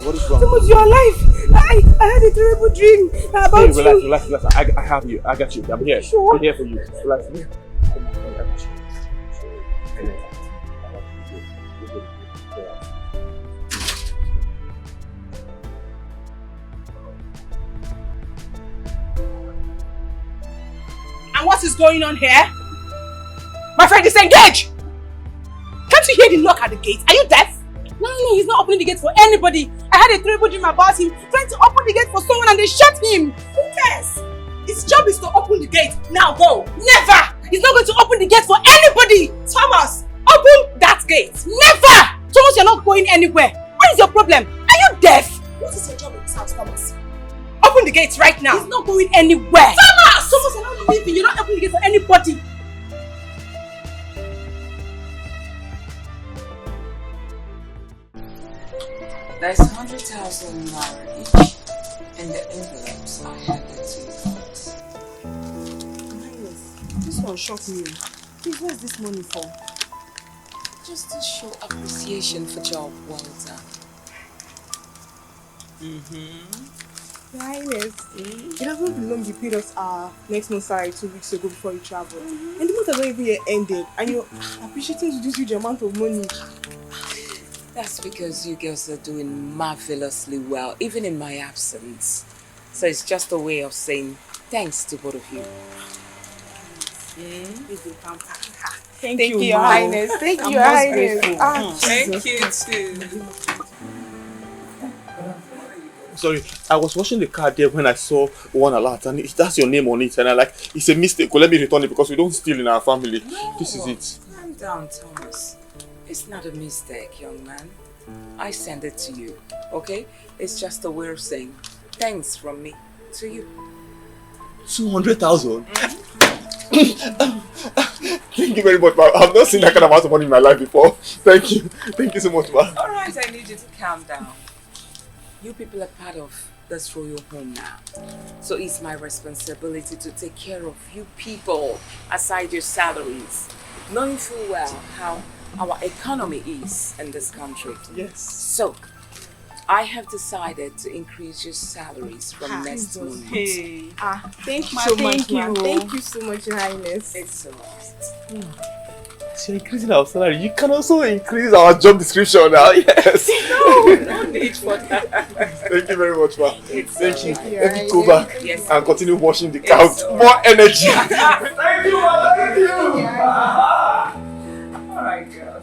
F: What is wrong? Thomas, you're alive! I had a terrible dream about you.
J: Relax. I have you. I got you. I'm here.
F: Sure.
J: I'm here for you. Relax.
F: And what is going on here? My friend is engaged! Can't you hear the knock at the gate? Are you deaf? No, he's not opening the gate for anybody. I had a terrible dream about him trying to open the gate for someone and they shot him. Who cares? His job is to open the gate. Now go. Never! He's not going to open the gate for anybody. Thomas, open that gate. Never! Thomas, you're not going anywhere. What is your problem? Are you deaf? What is your job in this house, Thomas? Open the gate right now. He's not going anywhere. Thomas!
K: Thomas, you're not leaving. You're not opening the gate for anybody.
C: There's 100,000 naira each in the envelopes I handed to you folks.
G: This one shocked me. Please, what is this money for?
C: Just to show appreciation for job well done.
M: Your Highness, it hasn't been long you paid us our next month's salary 2 weeks ago before you traveled. And the month has not even yet ended, and you're appreciating this huge amount of money.
C: That's because you girls are doing marvelously well, even in my absence. So it's just a way of saying thanks to both of you.
M: Thank you, Your Highness. Thank you, Your Highness.
C: Thank you too.
B: Sorry, I was washing the car there when I saw one alert and that's your name on it and I like, it's a mistake. Well, let me return it because we don't steal in our family.
C: No,
B: this is it.
C: Calm down, Thomas. It's not a mistake, young man. I send it to you, okay? It's just a way of saying thanks from me to you.
B: 200,000? Thank you very much, ma. I've not seen that kind of amount of money in my life before. Thank you. Thank you so much, ma.
C: Alright, I need you to calm down. You people are part of this royal home now. So it's my responsibility to take care of you people aside your salaries. Knowing full well how our economy is in this country.
B: Yes.
C: So, I have decided to increase your salaries from next month.
M: Hey. Thank you so much, ma'am. Thank you so much, Your Highness.
C: It's alright.
B: So you're increasing our salary. You can also increase our job description now. Yes.
C: No need for that.
B: Thank you very much, ma'am. Thank you. Let me go back and continue washing the car with more energy. Thank you, ma'am. Thank you.
C: Alright, girls.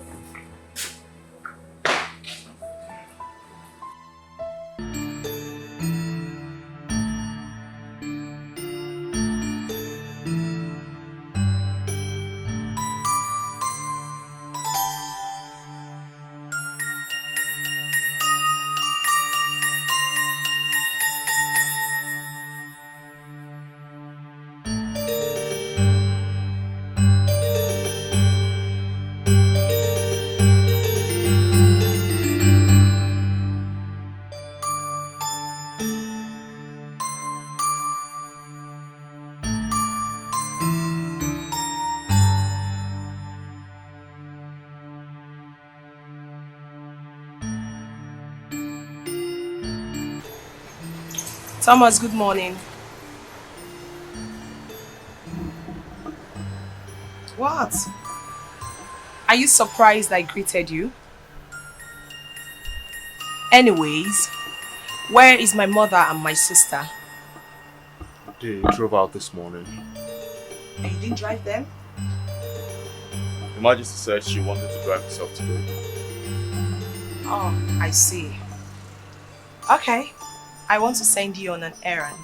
F: Thomas, good morning. What? Are you surprised I greeted you? Anyways, where is my mother and my sister?
B: They drove out this morning.
F: And you didn't drive them?
B: Her Majesty said she wanted to drive herself today.
F: Oh, I see. Okay. I want to send you on an errand.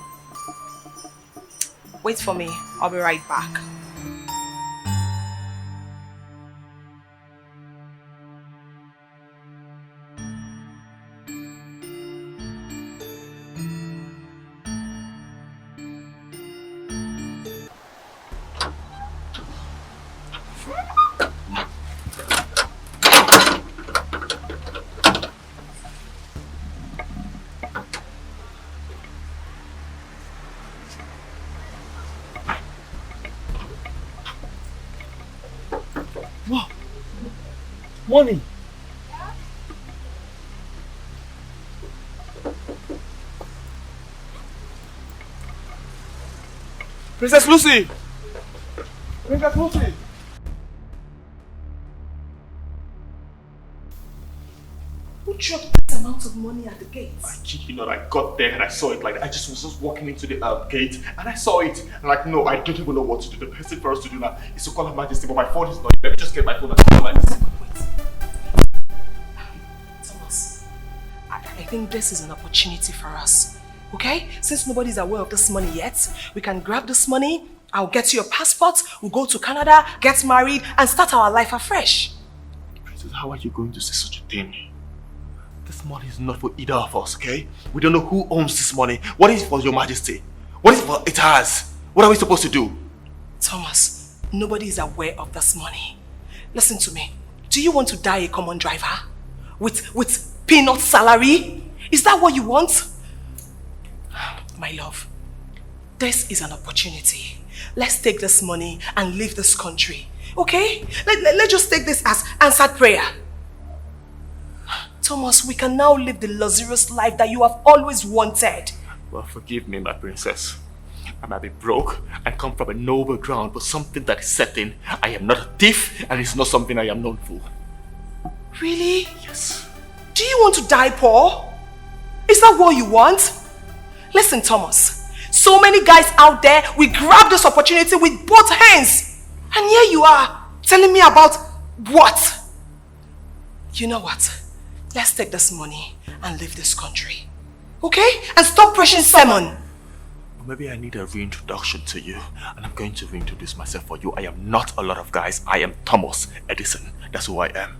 F: Wait for me. I'll be right back.
B: Money. Princess Lucy! Princess Lucy!
F: Who dropped this amount of money at the gate?
B: I kid you not, I got there and I saw it. Like, I just was just walking into the gate and I saw it. And like, no, I don't even know what to do. The best thing for us to do now is to call Her Majesty, but my phone is not. Let me just get my phone and call Her Majesty.
F: Thomas, I think this is an opportunity for us. Okay? Since nobody's aware of this money yet, we can grab this money, I'll get you your passport, we'll go to Canada, get married, and start our life afresh.
B: Princess, how are you going to say such a thing? This money is not for either of us, okay? We don't know who owns this money. What is it for Your Majesty? What is it for it has? What are we supposed to do?
F: Thomas, nobody is aware of this money. Listen to me. Do you want to die a common driver? With peanut salary? Is that what you want? My love, this is an opportunity. Let's take this money and leave this country. Okay? Let's just take this as answered prayer. Thomas, we can now live the luxurious life that you have always wanted.
J: Well, forgive me, my princess. I might be broke and come from a noble ground, but something that is certain, I am not a thief, and it's not something I am known for.
F: Really?
J: Yes.
F: Do you want to die poor? Is that what you want? Listen, Thomas. So many guys out there, we grab this opportunity with both hands. And here you are, telling me about what? You know what? Let's take this money and leave this country. Okay? And stop preaching sermon.
J: Maybe I need a reintroduction to you, and I'm going to reintroduce myself for you. I am not a lot of guys. I am Thomas Edison. That's who I am.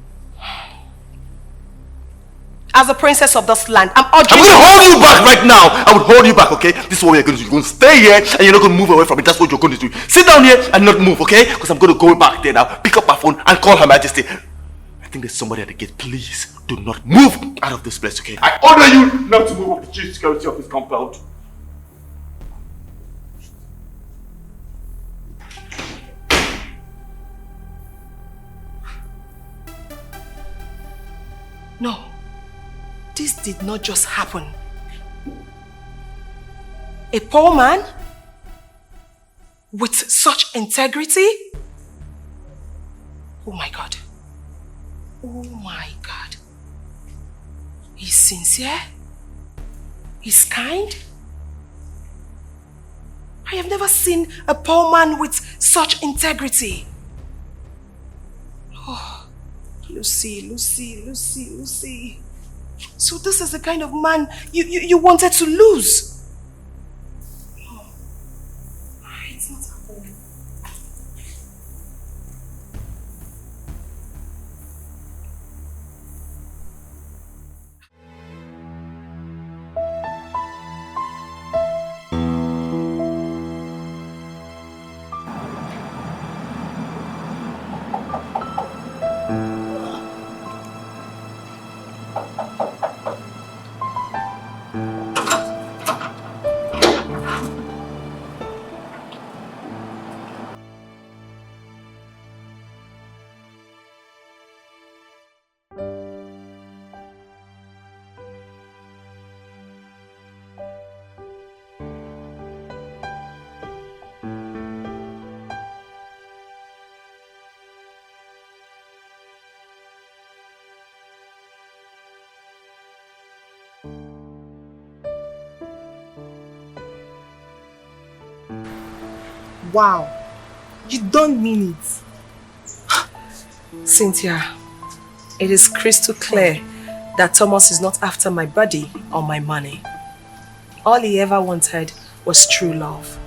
F: As a princess of this land, I'm urging
B: I'm going to hold you back right now. I will hold you back, okay? This is what we're going to do. You're going to stay here, and you're not going to move away from it. That's what you're going to do. Sit down here and not move, okay? Because I'm going to go back there now, pick up my phone, and call Her Majesty. I think there's somebody at the gate. Please do not move out of this place, okay? I order you not to move off the chief security of this compound.
F: No, this did not just happen. A poor man with such integrity? Oh my God. Oh my God. He's sincere. He's kind. I have never seen a poor man with such integrity. Oh. Lucy. So this is the kind of man you wanted to lose. Oh. It's not at home.
G: Wow, you don't mean it.
F: Cynthia, it is crystal clear that Thomas is not after my body or my money. All he ever wanted was true love.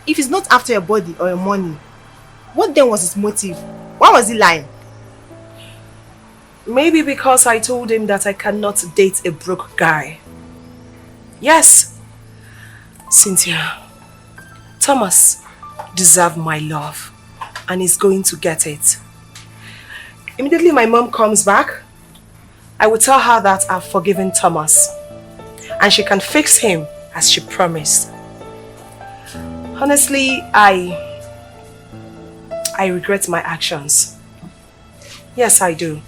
G: If he's not after your body or your money, what then was his motive? Why was he lying?
F: Maybe because I told him that I cannot date a broke guy. Yes, Cynthia, Thomas deserves my love and is going to get it. Immediately my mom comes back, I will tell her that I've forgiven Thomas and she can fix him as she promised. Honestly, I regret my actions. Yes, I do.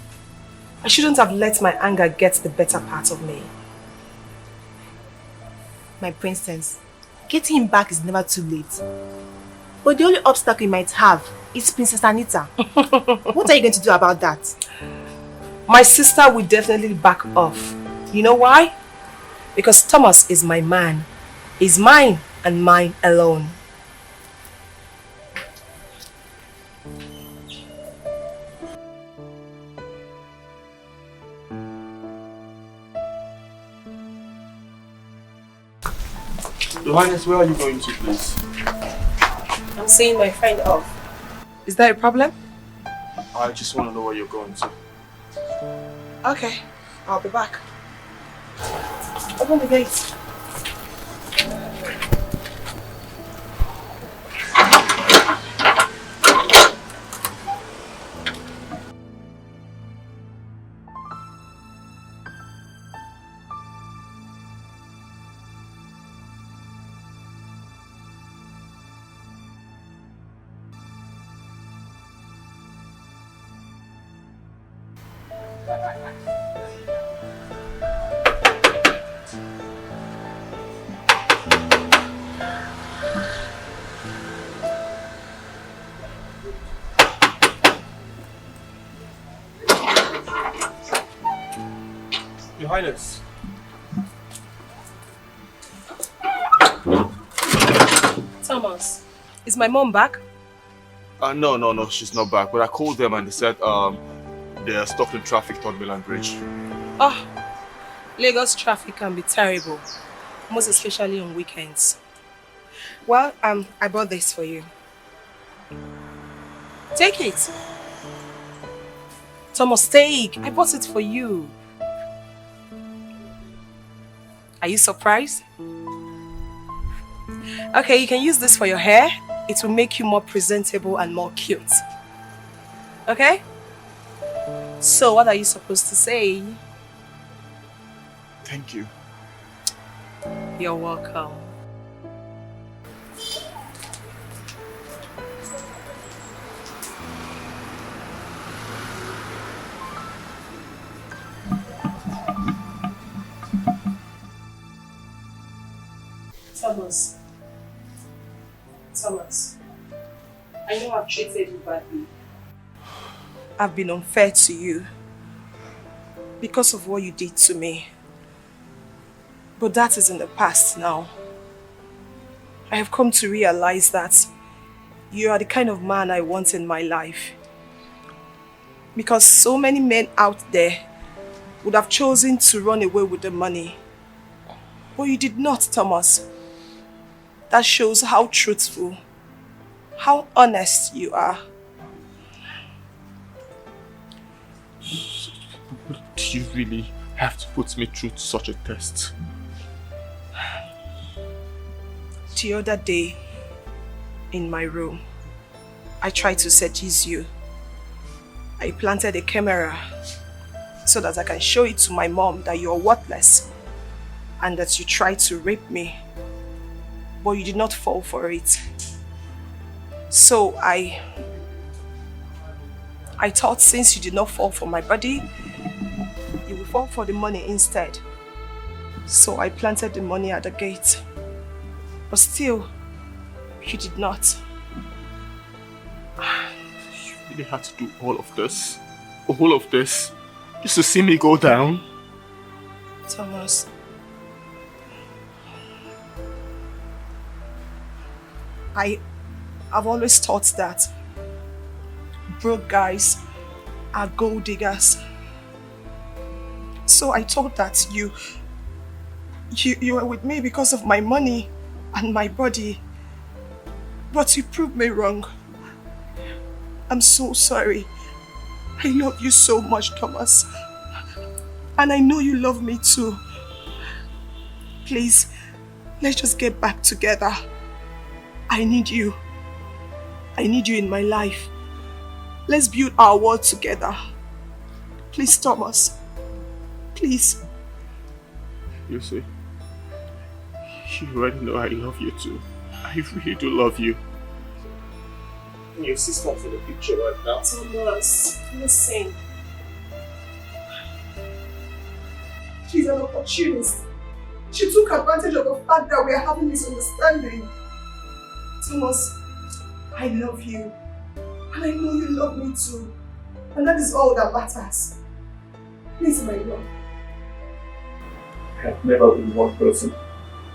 F: I shouldn't have let my anger get the better part of me.
G: My princess, getting him back is never too late. But the only obstacle you might have is Princess Anita. What are you going to do about that?
F: My sister will definitely back off. You know why? Because Thomas is my man. He's mine and mine alone.
B: Your Highness, where are you going to, please?
F: I'm seeing my friend off. Is that a problem?
B: I just want to know where you're going to.
F: Okay, I'll be back. Open the gate.
J: Your Highness.
F: Thomas, is my mom back?
J: No, she's not back. But I called them and they said they're stuck in traffic Third Mainland Bridge.
F: Oh, Lagos traffic can be terrible, most especially on weekends. Well, I bought this for you. Take it. Thomas, take. I bought it for you. Are you surprised? Okay, you can use this for your hair. It will make you more presentable and more cute. Okay? So, what are you supposed to say?
J: Thank you.
F: You're welcome. Thomas, I know I've treated you badly. I've been unfair to you because of what you did to me. But that is in the past now. I have come to realize that you are the kind of man I want in my life. Because so many men out there would have chosen to run away with the money. But you did not, Thomas. That shows how truthful, how honest you are.
J: Do you really have to put me through such a test?
F: The other day, in my room, I tried to seduce you. I planted a camera so that I can show it to my mom that you're worthless and that you tried to rape me. But you did not fall for it. So I thought since you did not fall for my body, you will fall for the money instead. So I planted the money at the gate. But still, you did not.
J: You really had to do all of this? All of this? Just to see me go down?
F: Thomas. I've always thought that broke guys are gold diggers. So I thought that you were with me because of my money and my body. But you proved me wrong. I'm so sorry. I love you so much, Thomas. And I know you love me too. Please, let's just get back together. I need you. I need you in my life. Let's build our world together. Please, Thomas. Please.
J: You see, you already know I love you too. I really do love you. And your sister's in the picture right now.
F: Thomas, listen. She's an opportunist. She took advantage of the fact that we are having misunderstanding. Thomas, I love you. And I know you love me too. And that is all that matters. Please, my love.
J: I have never been one person.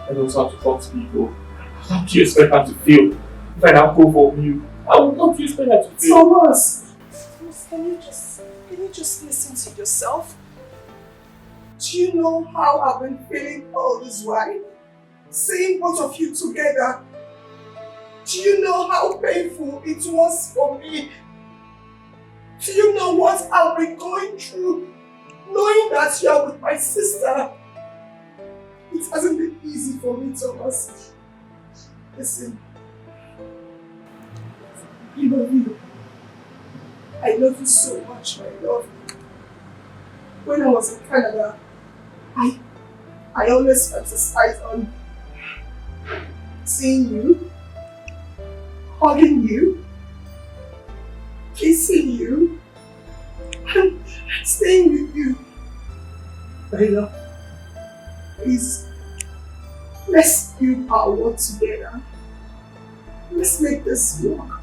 J: I know how to talk to people. How do you expect her to feel if I now go for you? How do you expect her to feel?
F: Thomas! Can you just listen to yourself? Do you know how I've been feeling all this while? Seeing both of you together. Do you know how painful it was for me? Do you know what I've been going through? Knowing that you are with my sister. It hasn't been easy for me, Thomas. Listen. I love you. I love you so much, my love. When I was in Canada, I always fantasized on seeing you, hugging you, kissing you, and staying with
K: Bella, please, let's build our world together. Let's make this work.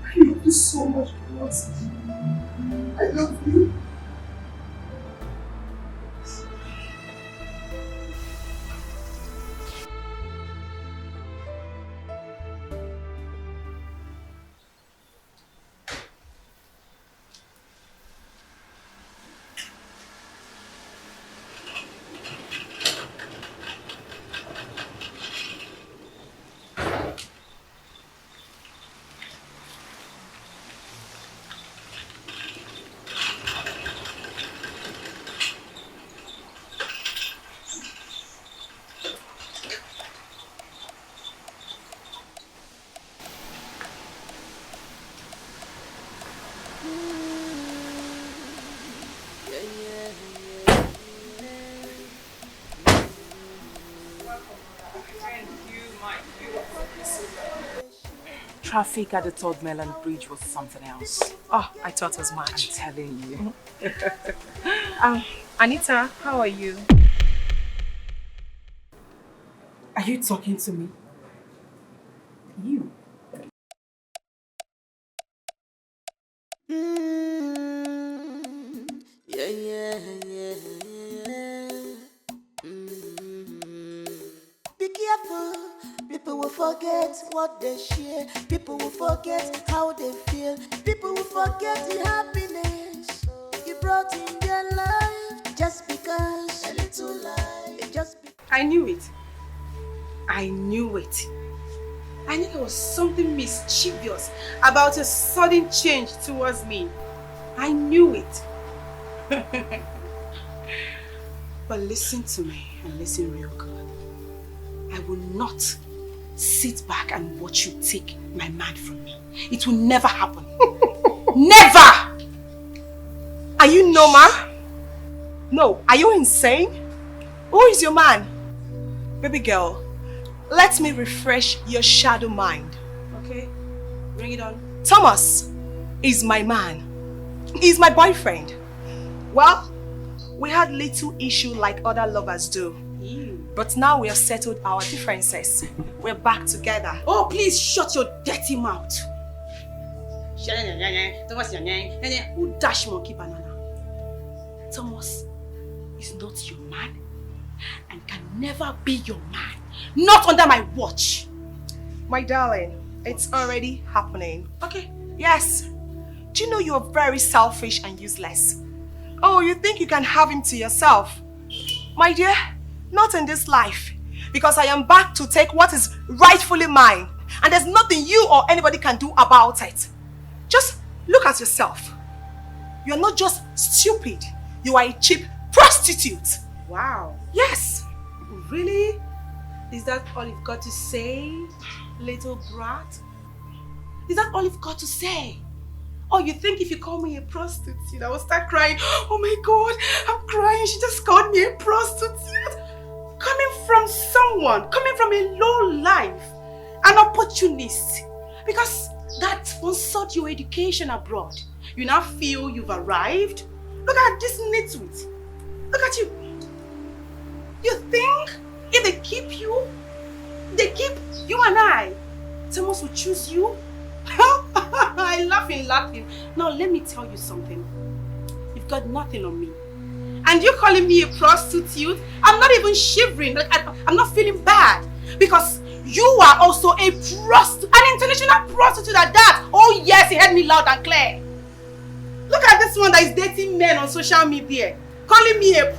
K: I love you so much, Ruth. I love you.
C: Traffic at the Third Melon Bridge was something else.
F: Oh, I thought as much.
C: I'm telling you.
F: Anita, how are you?
K: Are you talking to me? You?
H: Yeah, yeah, yeah, yeah. Be careful. People will forget what they share. People will forget how they feel. People will forget the happiness you brought in their life. Just because a little life.
F: I knew it. I knew it. I knew there was something mischievous about a sudden change towards me. I knew it. But listen to me and listen real good. I will not sit back and watch you take my man from me. It will never happen. Never!
K: Are you normal? No, are you insane? Who is your man? Baby girl, let me refresh your shadow mind.
F: Okay, bring it on.
K: Thomas is my man. He's my boyfriend. Well, we had little issue like other lovers do. But now we have settled our differences. We're back together.
F: Oh, please shut your dirty mouth. Who dash monkey banana? Thomas is not your man and can never be your man. Not under my watch.
K: My darling, it's already happening.
F: Okay.
K: Yes. Do you know you're very selfish and useless? Oh, you think you can have him to yourself? My dear, not in this life. Because I am back to take what is rightfully mine. And there's nothing you or anybody can do about it. Just look at yourself. You're not just stupid. You are a cheap prostitute.
F: Wow.
K: Yes.
F: Really? Is that all you've got to say, little brat? Is that all you've got to say? Oh, you think if you call me a prostitute, I will start crying? Oh my God, I'm crying. She just called me a prostitute. Coming from someone, coming from a low life, an opportunist. Because that sponsored your education abroad. You now feel you've arrived. Look at this nitwit. Look at you. You think if they keep you, they keep you and I, Thomas will choose you? I laughing. Now let me tell you something. You've got nothing on me. And you calling me a prostitute, I'm not even shivering. Like I'm not feeling bad. Because you are also a prostitute, an international prostitute at that. Oh yes, he heard me loud and clear. Look at this one that is dating men on social media. Calling me a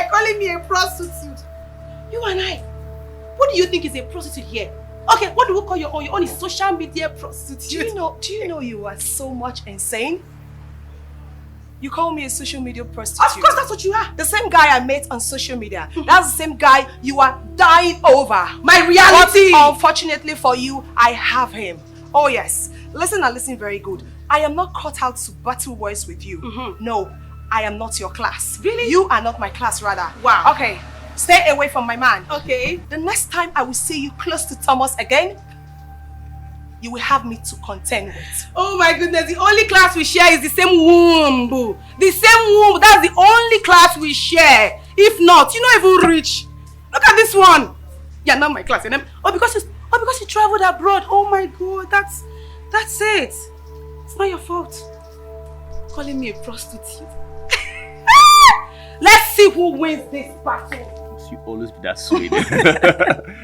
F: calling me a prostitute. You and I, what do you think is a prostitute here? Okay, what do we call your own? Your own is social media prostitute.
K: Do you know you are so much insane? You call me a social media prostitute.
F: Of course, that's what you are.
K: The same guy I met on social media. That's the same guy you are dying over.
F: My reality.
K: But unfortunately for you, I have him. Oh yes. Listen and listen very good. I am not cut out to battle words with you. No, I am not your class.
F: Really?
K: You are not my class, rather.
F: Wow.
K: Okay. Stay away from my man.
F: Okay.
K: The next time I will see you close to Thomas again,
F: you will have me to contend with. Oh my goodness, the only class we share is the same womb. The same womb, that's the only class we share. If not, you're not even rich. Look at this one. You're not my class. Because you traveled abroad. Oh my God, that's it. It's not your fault. Calling me a prostitute. Let's see who wins this battle.
B: You always be that sweet.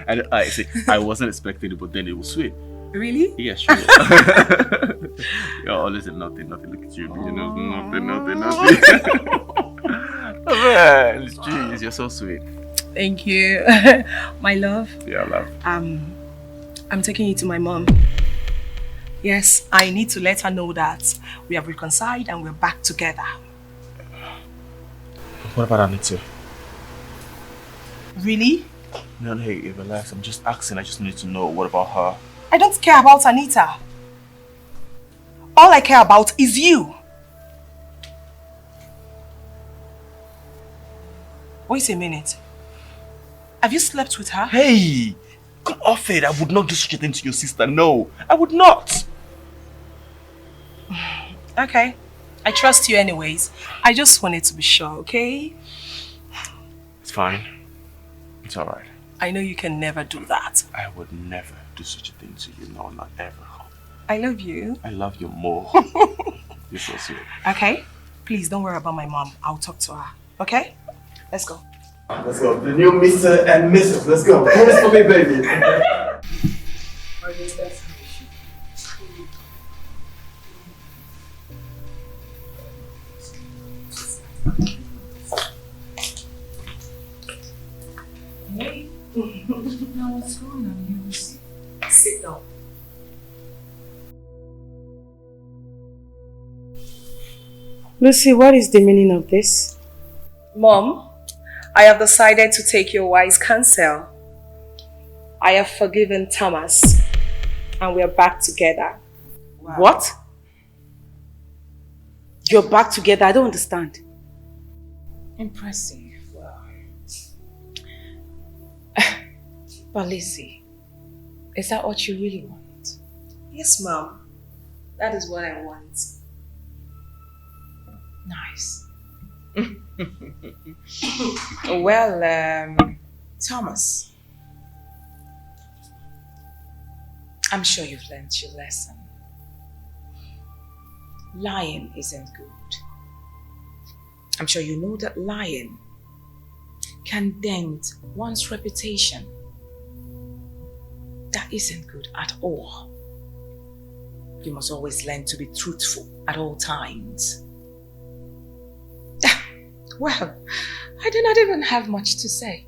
B: And I say, I wasn't expecting it, but then it was sweet.
F: Really?
B: Yeah, sure. You're always a nothing. Look at you. You know, nothing. Man, jeez, you're so sweet.
F: Thank you. My love.
B: Yeah, love.
F: I'm taking you to my mom. Yes, I need to let her know that we have reconciled and we're back together.
B: What about Anita?
F: Really?
B: No, hey, relax. I'm just asking. I just need to know. What about her?
F: I don't care about Anita. All I care about is you. Wait a minute. Have you slept with her?
B: Hey! Come off it. I would not do such a thing to your sister. No, I would not.
F: Okay. I trust you anyways. I just wanted to be sure, okay?
B: It's fine. It's alright.
F: I know you can never do that.
B: I would never do such a thing to you. No, not ever.
F: I love you.
B: I love you more. You're so sweet.
F: Okay? Please don't worry about my mom. I'll talk to her. Okay? Let's go.
B: Let's go. The new Mr. and Mrs. Let's go. Promise for me, baby.
C: Hey. Now what's going on here? Sit down.
F: Lucy, what is the meaning of this? Mom, I have decided to take your wise counsel. I have forgiven Thomas and we are back together. Wow. What? You're back together? I don't understand.
C: Impressive. Wow. But Lizzie, is that what you really want?
F: Yes, Mom. That is what I want.
C: Nice. Well, Thomas, I'm sure you've learned your lesson. Lying isn't good. I'm sure you know that lying can dent one's reputation. That isn't good at all. You must always learn to be truthful at all times. Well, I do not even have much to say.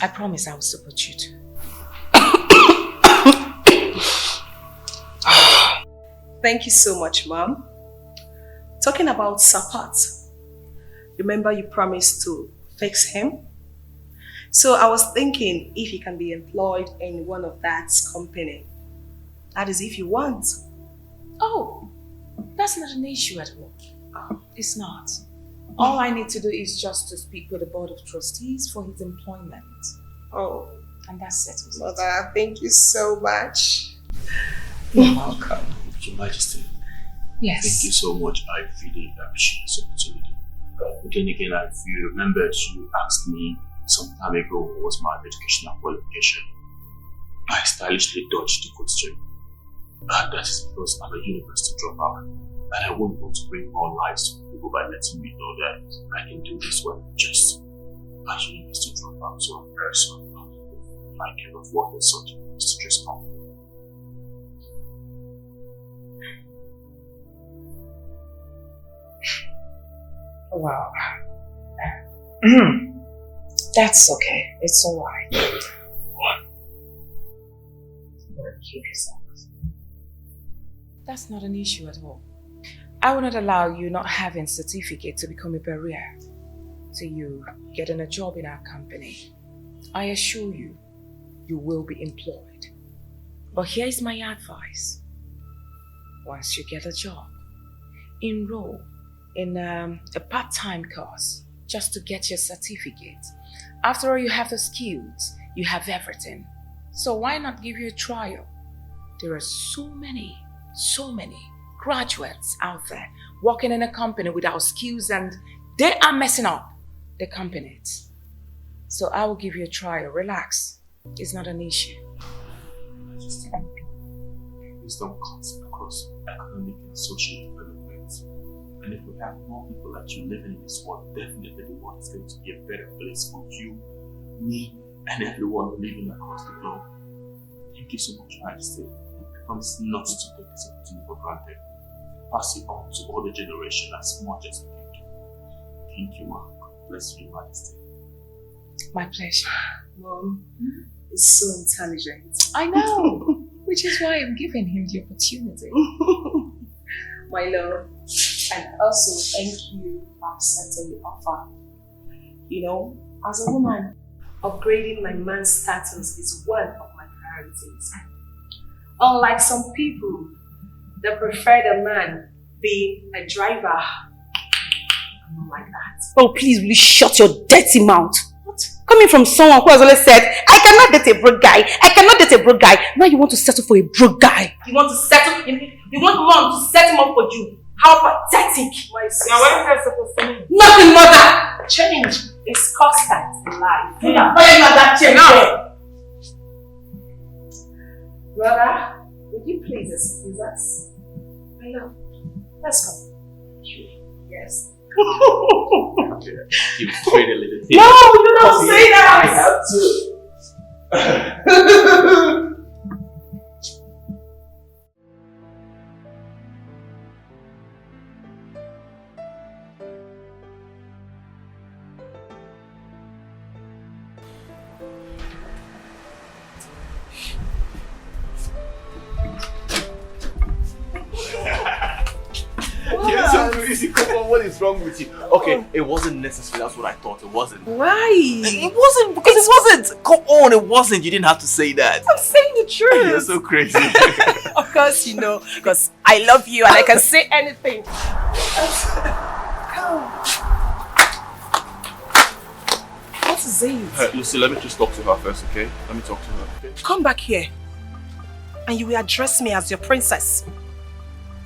C: I promise I will support you too.
F: Thank you so much, Mom. Talking about support, remember you promised to fix him? So I was thinking if he can be employed in one of that company. That is if you want.
C: Oh, that's not an issue at all. It's not. All I need to do is just to speak with the board of trustees for his employment.
F: Oh.
C: And that settles it.
F: Mother, thank you so much.
C: You're welcome.
B: Your Majesty.
C: Yes.
B: Thank you so much. I really appreciate this opportunity. Again, if you remember, you asked me some time ago what was my educational qualification. I stylishly dodged the question. And that is because I'm a university dropout. And I won't want to bring more lives to people by letting me know that I can do this work just as a university dropout. So I'm very sorry if I cannot work in such a prestigious company.
C: Wow. That's okay. It's alright. Keep yourself. That's not an issue at all. I will not allow you not having certificate to become a barrier to you getting a job in our company. I assure you, you will be employed. But here is my advice. Once you get a job, enroll in a part-time course just to get your certificate. After all, you have the skills, you have everything. So why not give you a trial There are so many graduates out there working in a company without skills, and they are messing up the company. So I will give you a trial. Relax. It's not an issue.
B: Wisdom comes across economic and social development. And if we have more people like you living in this world, definitely the world is going to be a better place for you, me, and everyone living across the globe. Thank you so much, Majesty. I promise not to take this opportunity for granted. Pass it on to all the generation as much as I can. Thank you, Ma. God bless you, Majesty.
C: My pleasure.
O: Mom is so intelligent.
C: I know. Which is why I'm giving him the opportunity.
O: My love. And also thank you for accepting the offer. You know, as a woman, upgrading my man's status is one of my priorities. Unlike some people that prefer the man being a driver, I'm not like that.
F: Oh, please, will you shut your dirty mouth? What? Coming from someone who has always said, I cannot date a broke guy. I cannot date a broke guy. Now you want to settle for a broke guy. You want mom to set him up for you. How pathetic.
O: My sister.
F: Now what is that supposed to mean?
O: Nothing, mother. Change is constant in life.
F: That change there.
O: Brother, would you please excuse us? My love, let's go. Yes.
B: You afraid a little bit.
O: No, you don't say that.
B: I have to. You're so crazy. Come on, what is wrong with you? Okay, it wasn't necessary. That's what I thought. It wasn't.
F: Why?
B: It wasn't because it wasn't. Come on, it wasn't. You didn't have to say that.
F: I'm saying the truth.
B: You're so crazy.
F: Of course, you know, because I love you and I can say anything. Come. What is it?
B: Lucy, let me just talk to her first, okay? Let me talk to her. Okay?
F: Come back here and you will address me as your princess.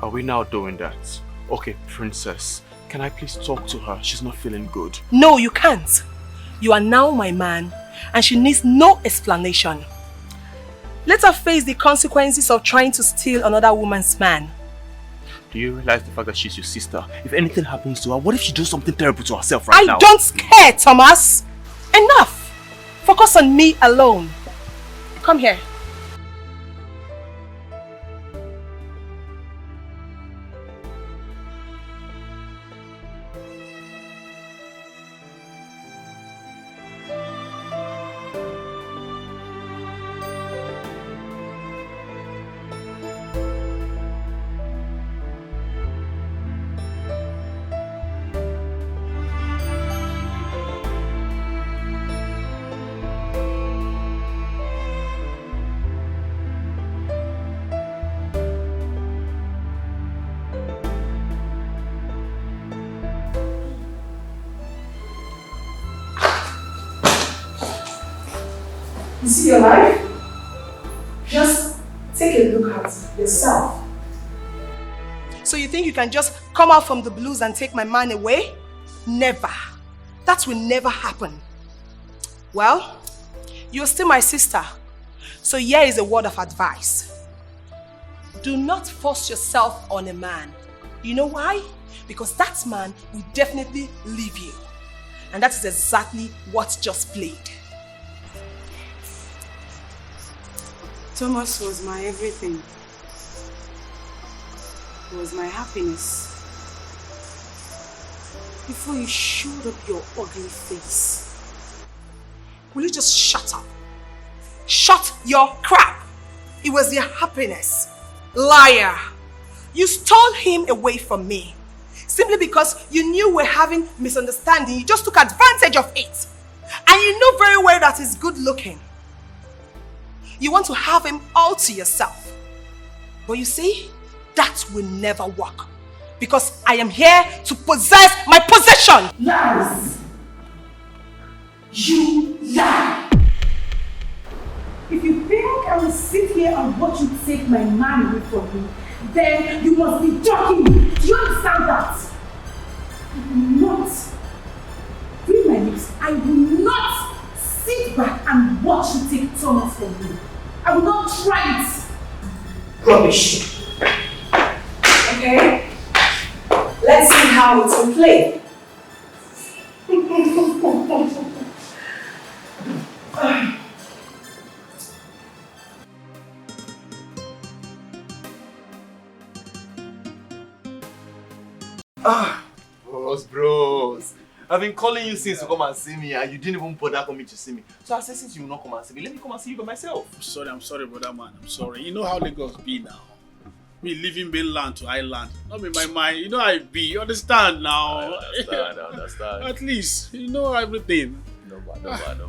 B: Are we now doing that? Okay, princess, can I please talk to her? She's not feeling good.
F: No, you can't. You are now my man and she needs no explanation. Let her face the consequences of trying to steal another woman's man.
B: Do you realize the fact that she's your sister? If anything happens to her, what if she does something terrible to herself right now?
F: I don't care, Thomas. Enough. Focus on me alone. Come here.
O: You see your life? Just take a look at yourself.
F: So you think you can just come out from the blues and take my man away? Never. That will never happen. Well, you're still my sister. So here is a word of advice. Do not force yourself on a man. You know why? Because that man will definitely leave you. And that is exactly what just played.
G: Thomas was my everything. He was my happiness. Before you showed up your ugly face.
F: Will you just shut up? Shut your crap! It was your happiness. Liar! You stole him away from me. Simply because you knew we're having misunderstanding. You just took advantage of it. And you know very well that he's good looking. You want to have him all to yourself. But you see, that will never work. Because I am here to possess my possession.
O: Lies! You lie! If you think
F: I will sit here and watch you take my man away from me, then you must be joking me. Do you understand that? I will not. Read my lips. I will not sit back and watch you take Thomas from me. I will not try it.
O: Rubbish. Okay? Let's see how it will play.
B: Bros. I've been calling you since you come and see me and you didn't even bother coming to see me. So I said since you will not come and see me, let me come and see you by myself.
A: I'm sorry, brother man. I'm sorry. You know how Lagos be now. Me leaving mainland to island. Not in my mind. You know how it be. You understand now?
B: I understand.
A: At least, you know everything.
B: No,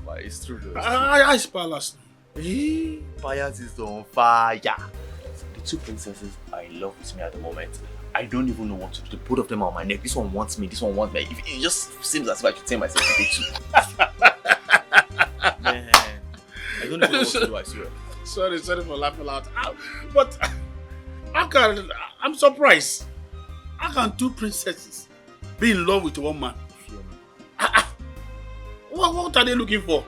B: but it's true though.
A: Ice Palace.
B: Palace is on fire. The two princesses are in love with me at the moment. I don't even know what to do. The both of them are on my neck. This one wants me, this one wants me. It just seems as if I should tell myself to do too. Man, I don't even know what to do, I swear.
A: Sorry for laughing out. But I'm surprised. How can two princesses be in love with one man? What are they looking for?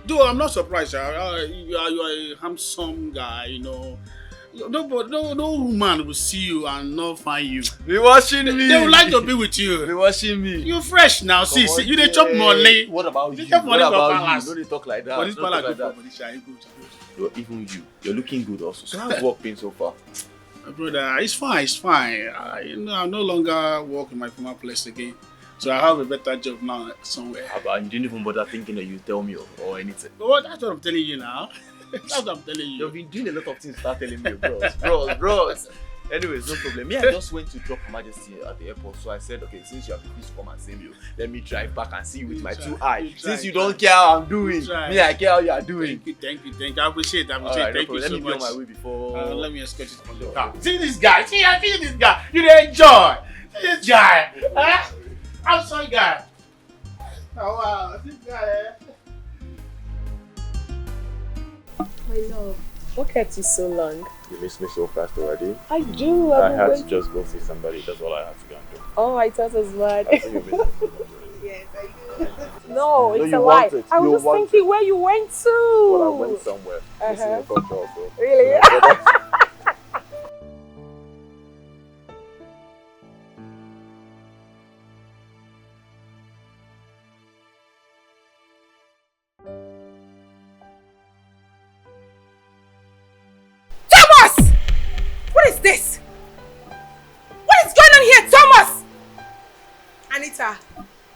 A: Though I'm not surprised. You are a handsome guy, you know. No woman will see you and not find you.
B: They watching me.
A: They would like to be with you.
B: They watching me.
A: You fresh now. See, you dey chop money.
B: What about you?
A: What about
B: you? Don't they talk like that?
A: But this palace
B: like
A: good.
B: Even you're looking good also. So how's work been so far?
A: Brother, it's fine. I no longer work in my former place again. So I have a better job now somewhere.
B: But you didn't even bother thinking that you tell me or anything.
A: But that's what I'm telling you now. That's what I'm telling you.
B: You've been doing a lot of things without telling me, bros. Anyways, no problem. Me, I just went to drop Her Majesty at the airport. So I said, okay, since you have refused to come and see me, let me drive back and see you with my 2 eyes. Since you don't care how I'm doing, me, I care how you are doing.
A: Thank you. I appreciate it.
B: Right,
A: thank you so much.
B: Let me be on my way before.
A: Let me escort it from the car. See this guy. See this guy. You enjoy. See this guy. Huh? I'm sorry, guy. Oh, wow. This guy.
P: My love, what kept you so long?
J: You miss me so fast already?
P: I do.
J: I had to just go see somebody. That's all I had to go and do.
P: Oh, I thought as much.
J: I think you miss me so much already.
P: Yes, I do. No, it's a lie. I was just thinking where you went to.
J: Well, I went somewhere.
P: Uh-huh.
J: Also.
P: Really?
F: What is this? What is going on here, Thomas?
K: Anita,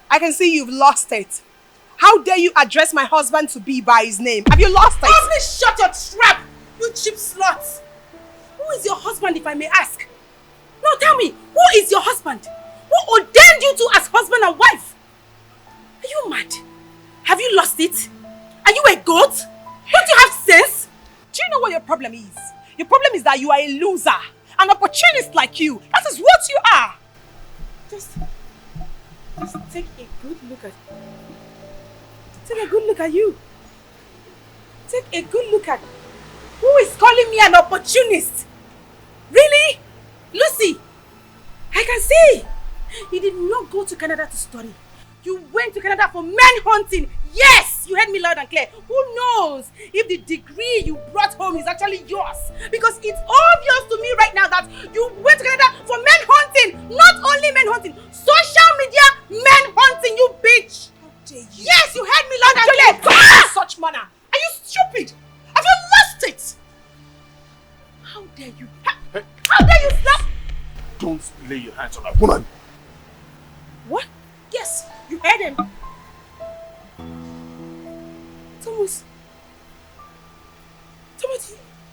K: I can see you've lost it. How dare you address my husband to be by his name? Have you lost it?
F: Oh, please shut your trap, you cheap slut. Who is your husband, if I may ask? No, tell me, who is your husband? Who ordained you two as husband and wife? Are you mad? Have you lost it? Are you a goat? Don't you have sense?
K: Do you know what your problem is? Your problem is that you are a loser, an opportunist like you. That is what you are.
F: Just take a good look at you. Take a good look at you. Take a good look at who is calling me an opportunist. Really? Lucy, I can see. You did not go to Canada to study. You went to Canada for men hunting. Yes, you heard me loud and clear. Who knows if the degree you brought home is actually yours? Because it's obvious to me right now that you went to Canada for men hunting. Not only men hunting, social media men hunting, you bitch. How dare you? Yes, you heard me loud and clear.
K: In such manner. Are you stupid? Have you lost it?
F: How dare you? How dare you slap?
B: Don't lay your hands on that woman.
F: What? Yes, you heard him. Thomas,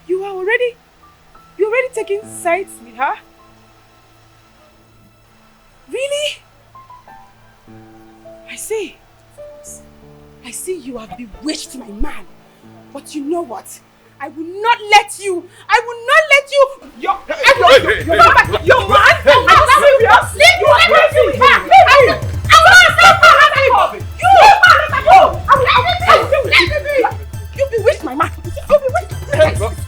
F: you are already taking sides with her? Really? I see you have bewitched my man. But you know what? I will not let you. Your man? I'm not serious. Leave me. You bewitched my man. You bewitched.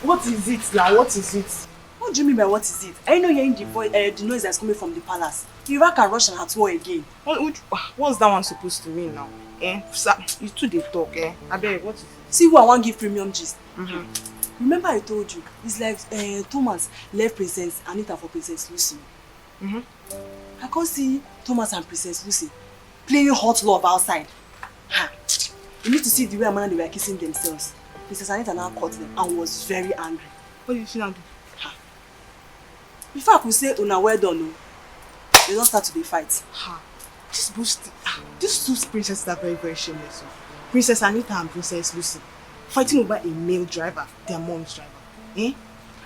G: What is it now? What is it? What do you mean by what is it? I know you're hearing the noise that's coming from the palace. Iraq and Russia at war again.
F: What's that one supposed to mean now? You two they talk, I beg, what is it?
G: See who I want give premium gist. Remember I told you, it's like Thomas left Princess Anita for Princess Lucy. I can't see Thomas and Princess Lucy playing hot love outside. You need to see the way Amanda they were kissing themselves. Princess Anita now caught them and was very angry.
F: What did she now do?
G: Before I could say, "Una well done," they don't start to be fight.
F: These two princesses are very, very shameless. Princess Anita and Princess Lucy fighting over a male driver, their mom's driver.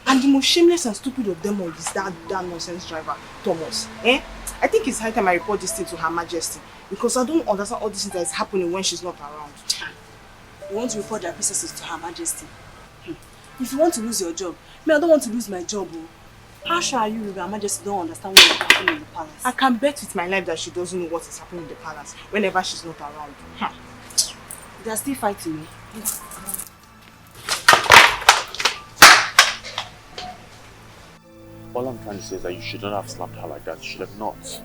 F: And the most shameless and stupid of them all is that nonsense driver, Thomas. I think it's high time I report this thing to Her Majesty because I don't understand all this thing that is happening when she's not around.
G: You want to report their princesses to Her Majesty? If you want to lose your job, I don't want to lose my job. How sure are you Her Majesty don't understand what is happening in the palace?
F: I can bet with my life that she doesn't know what is happening in the palace whenever she's not around.
G: They are still fighting me.
B: All I'm trying to say is that you should not have slapped her like that. You should have not.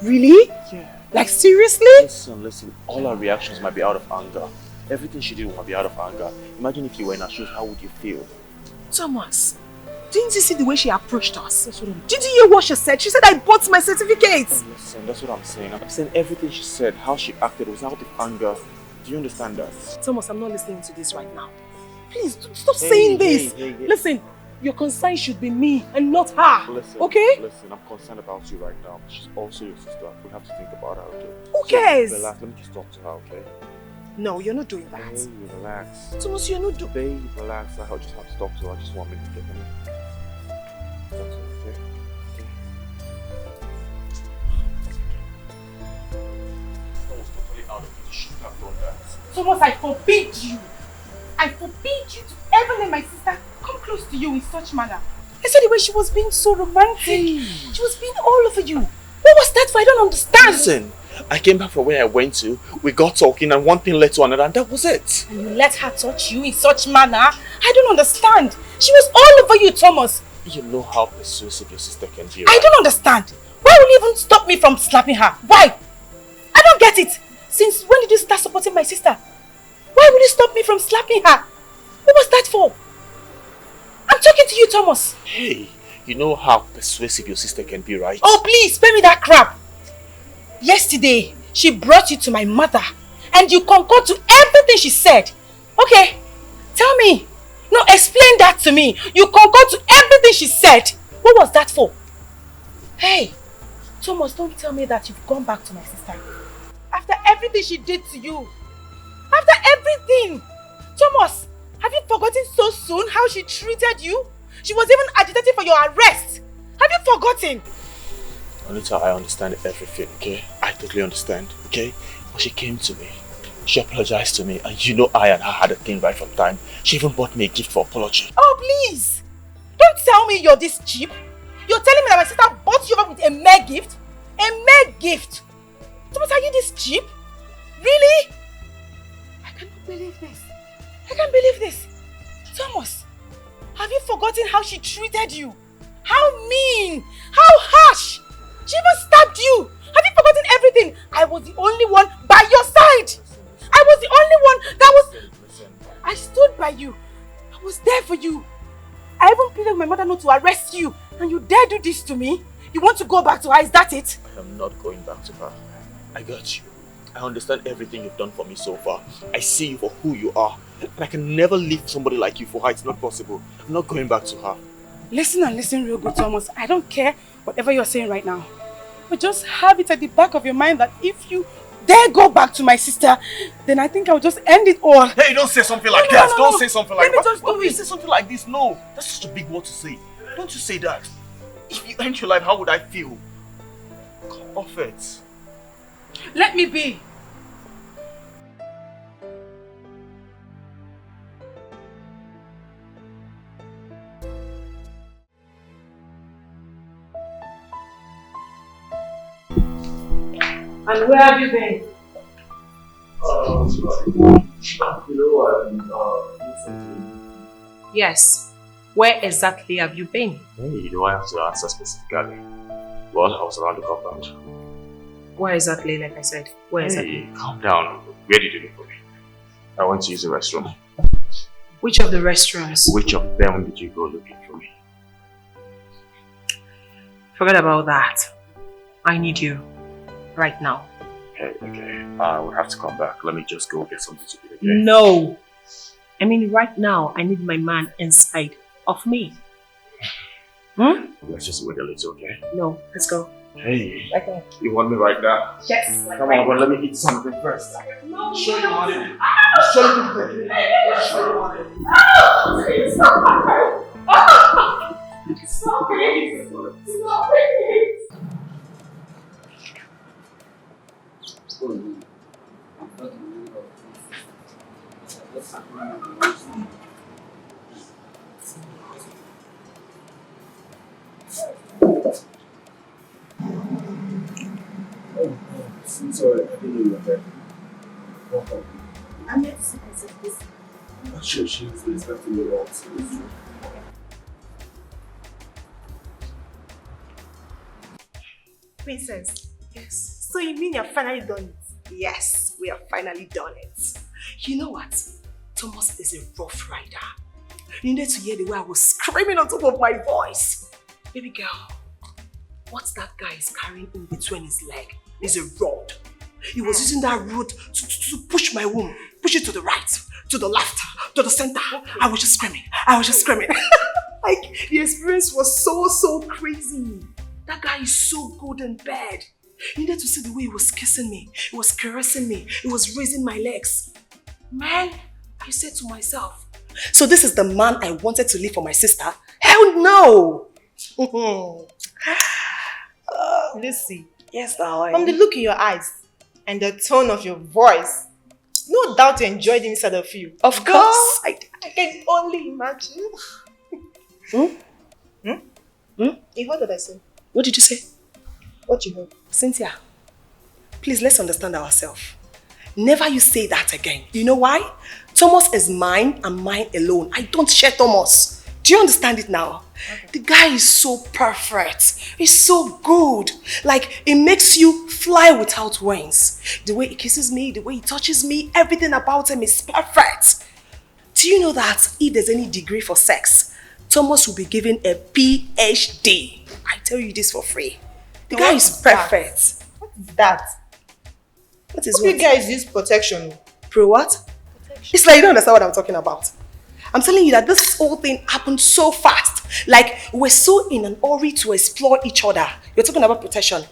F: Really?
B: Yeah.
F: Like seriously?
B: Listen. All her reactions might be out of anger. Everything she did might be out of anger. Imagine if you were in her shoes, how would you feel?
F: Thomas, didn't you see the way she approached us? Did you hear what she said? She said, I bought my certificates.
B: Oh, listen, that's what I'm saying. I'm saying everything she said, how she acted was out of anger. Do you understand that?
F: Thomas, I'm not listening to this right now. Please, stop saying this. Hey. Listen, your concern should be me and not her.
B: Listen,
F: okay?
B: Listen, I'm concerned about you right now. She's also your sister. We have to think about her, okay?
F: Who cares?
B: So, relax, let me just talk to her, okay?
F: No, you're not doing that.
B: Hey, relax.
F: Thomas, you're not doing...
B: Babe, relax. I just have to talk to her. I just want me to get her. Talk to her, okay? That was totally out of it. You shouldn't have done that.
F: Thomas, I forbid you. I forbid you to ever let my sister come close to you in such manner. I said the way she was being so romantic. She was being all over you. What was that for? I don't understand.
B: Listen, I came back from where I went to. We got talking and one thing led to another and that was it.
F: And you let her touch you in such manner? I don't understand. She was all over you, Thomas.
B: You know how persuasive your sister can be, right?
F: I don't understand. Why will you even stop me from slapping her? Why? I don't get it. Since when did you start supporting my sister? Why will you stop me from slapping her? What was that for? I'm talking to you, Thomas.
B: Hey, you know how persuasive your sister can be, right?
F: Oh, please, spare me that crap. Yesterday, she brought you to my mother and you concurred to everything she said. Okay, tell me. No, explain that to me. You concurred to everything she said. What was that for? Hey, Thomas, don't tell me that you've gone back to my sister. After everything she did to you. After everything. Thomas, have you forgotten so soon how she treated you? She was even agitating for your arrest. Have you forgotten?
B: Anita, I understand everything, okay? I totally understand, okay? But she came to me. She apologized to me, and you know I and her had a thing right from time. She even bought me a gift for apology.
F: Oh, please! Don't tell me you're this cheap. You're telling me that my sister bought you up with a mere gift? A mere gift? Thomas, are you this cheap? Really? I cannot believe this. I can't believe this. Thomas, have you forgotten how she treated you? How mean! How harsh! She even stabbed you! Have you forgotten everything? I was the only one by your side! I was the only one that was...
B: Listen.
F: I stood by you. I was there for you. I even pleaded my mother not to arrest you. And you dare do this to me? You want to go back to her, is that it?
B: I am not going back to her. I got you. I understand everything you've done for me so far. I see you for who you are. And I can never leave somebody like you for her. It's not possible. I'm not going back to her.
F: Listen and listen real good, Thomas. I don't care whatever you're saying right now. But just have it at the back of your mind that if you dare go back to my sister, then I think I'll just end it all.
B: Hey, don't say something like that.
F: No.
B: Don't say something like that.
F: Let me just do it.
B: Say something like this. No, that's such a big word to say. Don't you say that. If you end your life, how would I feel? Come off it.
F: Let me be. And where have you been?
B: You know what?
C: Yes.
F: Where exactly have you been?
J: Hey, do I have to answer specifically? Well, I was around the compound.
F: Where exactly, like I said? Where exactly?
J: Hey, calm down. Where did you look for me? I went to use the restroom.
F: Which of the restaurants?
J: Which of them did you go looking for me?
F: Forget about that. I need you. Right now.
J: Okay. We'll have to come back. Let me just go get something to eat, okay?
F: No. I mean, right now, I need my man inside of me.
J: Let's just wait a little, okay?
F: No, let's go.
J: Hey,
F: Okay.
J: you want me right now?
F: Yes.
J: Come on, but let me eat something first.
F: No,
J: sure you want it? Sure you want it? Sure you want it?
K: Stop it! Stop it!
B: I'm sorry, I didn't know you were there.
L: I'm here to see myself this.
B: She was expecting me all to.
G: Princess. Yes. So you mean you're finally done it? Yes, we are finally done it. You know what? Thomas is a rough rider. You need to hear the way I was screaming on top of my voice. Baby girl, what that guy is carrying in between his leg is a rod. He was using that rod to push my womb, push it to the right, to the left, to the center. Okay. I was just screaming. Like, the experience was so crazy. That guy is so good in bed. You needed to see the way he was kissing me. He was caressing me. He was raising my legs. Man, I said to myself, so this is the man I wanted to leave for my sister? Hell no!
L: Lucy.
G: Yes, darling.
L: From the look in your eyes and the tone of your voice, no doubt you enjoyed the inside of you.
G: Of course.
L: I can only imagine. You heard what I said?
G: What did you say?
L: What you heard?
G: Cynthia, please let's understand ourselves. Never you say that again. You know why? Thomas is mine and mine alone. I don't share Thomas. Do you understand it now? Okay. The guy is so perfect. He's so good. Like, it makes you fly without wings. The way he kisses me, the way he touches me, everything about him is perfect. Do you know that if there's any degree for sex, Thomas will be given a PhD? I tell you this for free. The guy is perfect.
L: What is that?
G: What is what?
L: You guys use protection.
G: Pro what? Protection. It's like you don't understand what I'm talking about. I'm telling you that this whole thing happened so fast. Like, we're so in an hurry to explore each other. You're talking about protection.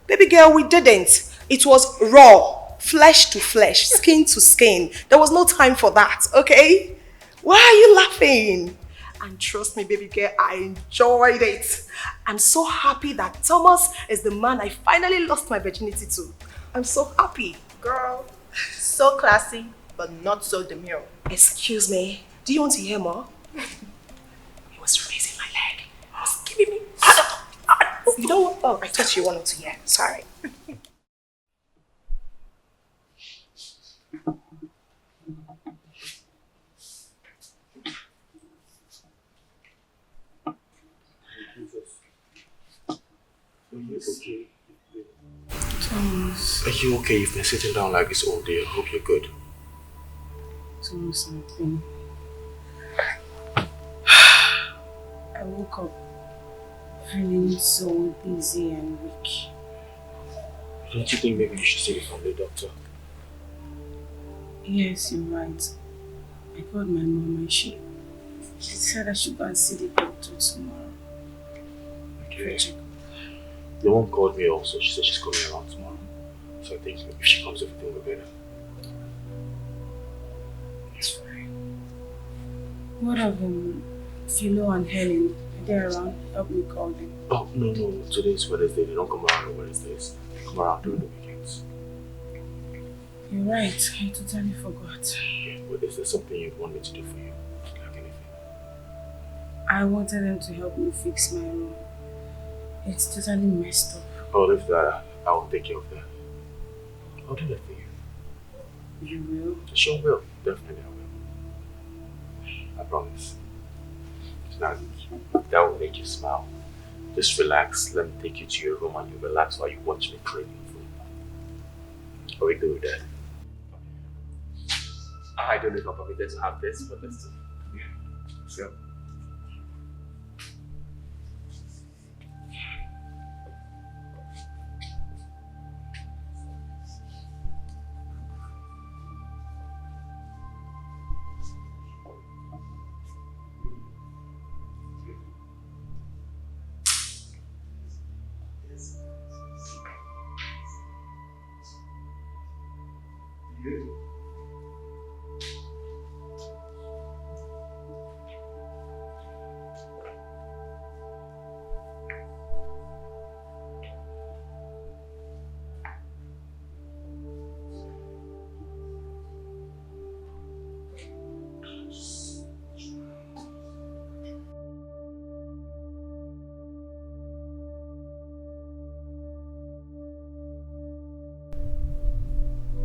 G: Baby girl, we didn't. It was raw. Flesh to flesh. Skin to skin. There was no time for that, okay? Why are you laughing? And trust me, baby girl, I enjoyed it. I'm so happy that Thomas is the man I finally lost my virginity to. I'm so happy.
L: Girl, so classy, but not so demure.
G: Excuse me. Do you want to hear more? He was raising my leg. He was giving me... Oh, you know what? Oh, I thought you wanted to hear. Sorry.
D: Thomas. Are you okay? You've been sitting down like this all day. I hope you're good.
M: Thomas, I woke up feeling so dizzy and weak.
D: Don't you think maybe you should see the family doctor?
M: Yes, you're right. I called my mom and she said I should go and see the doctor tomorrow.
D: Okay. Your mom called me also. She said she's coming around tomorrow. So I think if she comes, everything will be better.
M: It's fine. What of Philo and Helen? Are they around? Help me call them.
D: Oh, no. Today's Wednesday. They don't come around on Wednesdays. They come around during the weekends.
M: You're right. I totally forgot.
D: Yeah, but is there something you'd want me to do for you? Like anything?
M: I wanted them to help me fix my room. It's totally messed up.
D: Oh, if that, I will take care of that. I'll do that for you.
M: You will?
D: I sure will. Definitely I will. I promise.
B: And that will make you smile. Just relax. Let me take you to your room and you relax while you watch me clean your food. Are we good with that? I don't know if I'm permitted to have this, but let's do it. Let's go.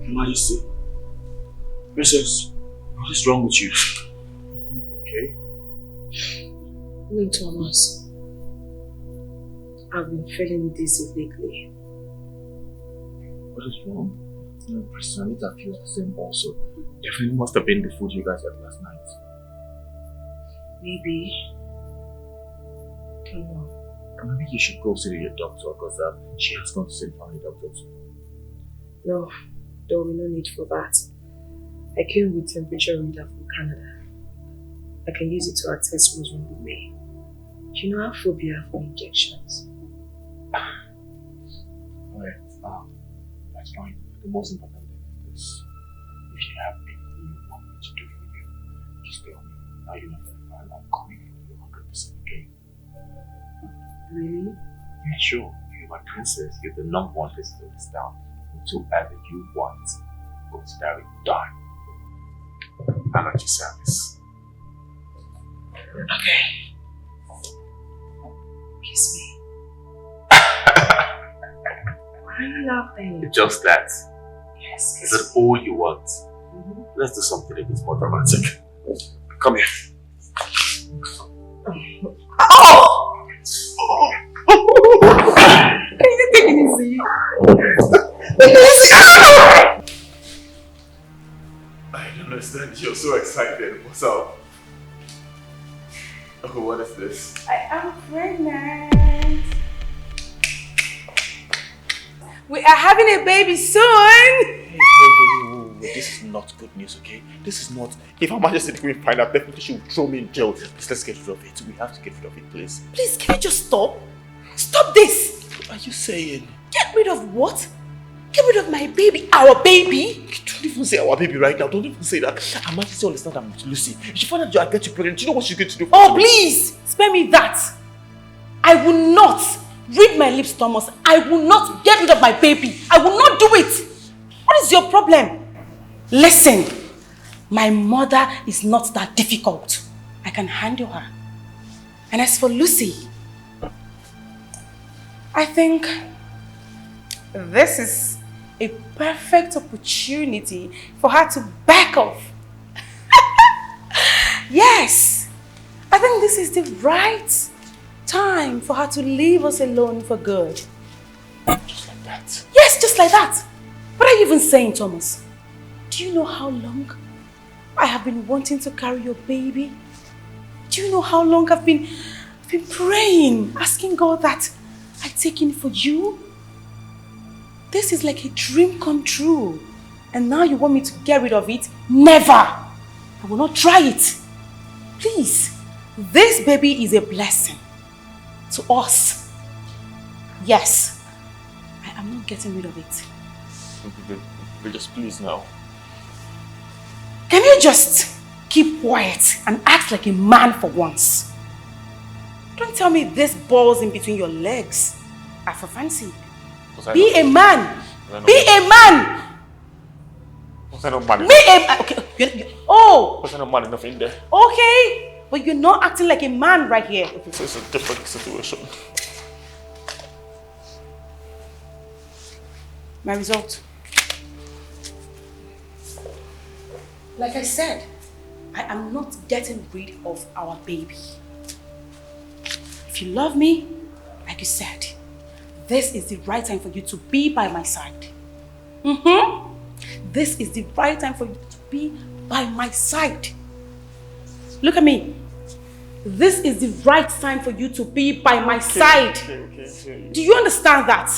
Q: Majesty. Princess, what is wrong with you? Okay?
G: No, Thomas. I've been feeling dizzy lately.
B: What is wrong? Princess Anita feels the same also. Definitely must have been the food you guys had last night.
G: Maybe. Don't know.
B: Maybe you should go see your doctor because she has gone to see the family doctors.
G: No, there will be no need for that. I came with temperature reader from Canada. I can use it to attest what's wrong with me. Do you know I have phobia for injections?
B: Alright, that's fine. The most important thing is if you have anything you want me to do for you, just tell me. Now you know that I'm coming for you 100%, okay?
G: Really?
B: Yeah, sure. You're my princess. You're the number one person in this town. Whatsoever you want, go to that done. I'm at your service.
G: Okay. Kiss me. Why are you laughing?
B: Just that.
G: Yes.
B: Is that all you want? Let's do something a bit more dramatic. Come here.
G: Oh! Can you take it easy?
B: I don't understand. You're so excited. What's up? Oh, what is this?
F: I am pregnant. We are having a baby soon.
B: Hey, this is not good news, okay? This is not. If Her Majesty didn't find out, definitely she would throw me in jail. Please, let's get rid of it. We have to get rid of it, please.
F: Please, can you just stop? Stop this!
B: What are you saying?
F: Get rid of what? Get rid of my baby, our baby?
B: Don't even say our baby right now. Don't even say that. Her Majesty understand I'm with Lucy. If she find out I get you pregnant, do you know what she's going to do?
F: Oh, please! Spare me that! I will not! Read my lips, Thomas. I will not get rid of my baby. I will not do it! What is your problem? Listen, my mother is not that difficult. I can handle her. And as for Lucy, I think this is a perfect opportunity for her to back off. Yes, I think this is the right time for her to leave us alone for good.
B: Just like that?
F: Yes, just like that. What are you even saying, Thomas? Do you know how long I have been wanting to carry your baby? Do you know how long I've been praying, asking God that I take in for you? This is like a dream come true. And now you want me to get rid of it? Never! I will not try it. Please, this baby is a blessing to us. Yes, I am not getting rid of it.
B: Just please now.
F: Can you just keep quiet and act like a man for once? Don't tell me this balls in between your legs are for fancy. Be a man. Be a man.
B: Was I not man enough?
F: Be a man. Okay. Oh.
B: Was I not man enough in there?
F: Okay. But you're not acting like a man right here.
B: This is a different situation.
F: My result. Like I said, I am not getting rid of our baby. If you love me, like you said, this is the right time for you to be by my side. This is the right time for you to be by my side. Look at me. This is the right time for you to be by my side.
J: Okay.
F: Do you understand that?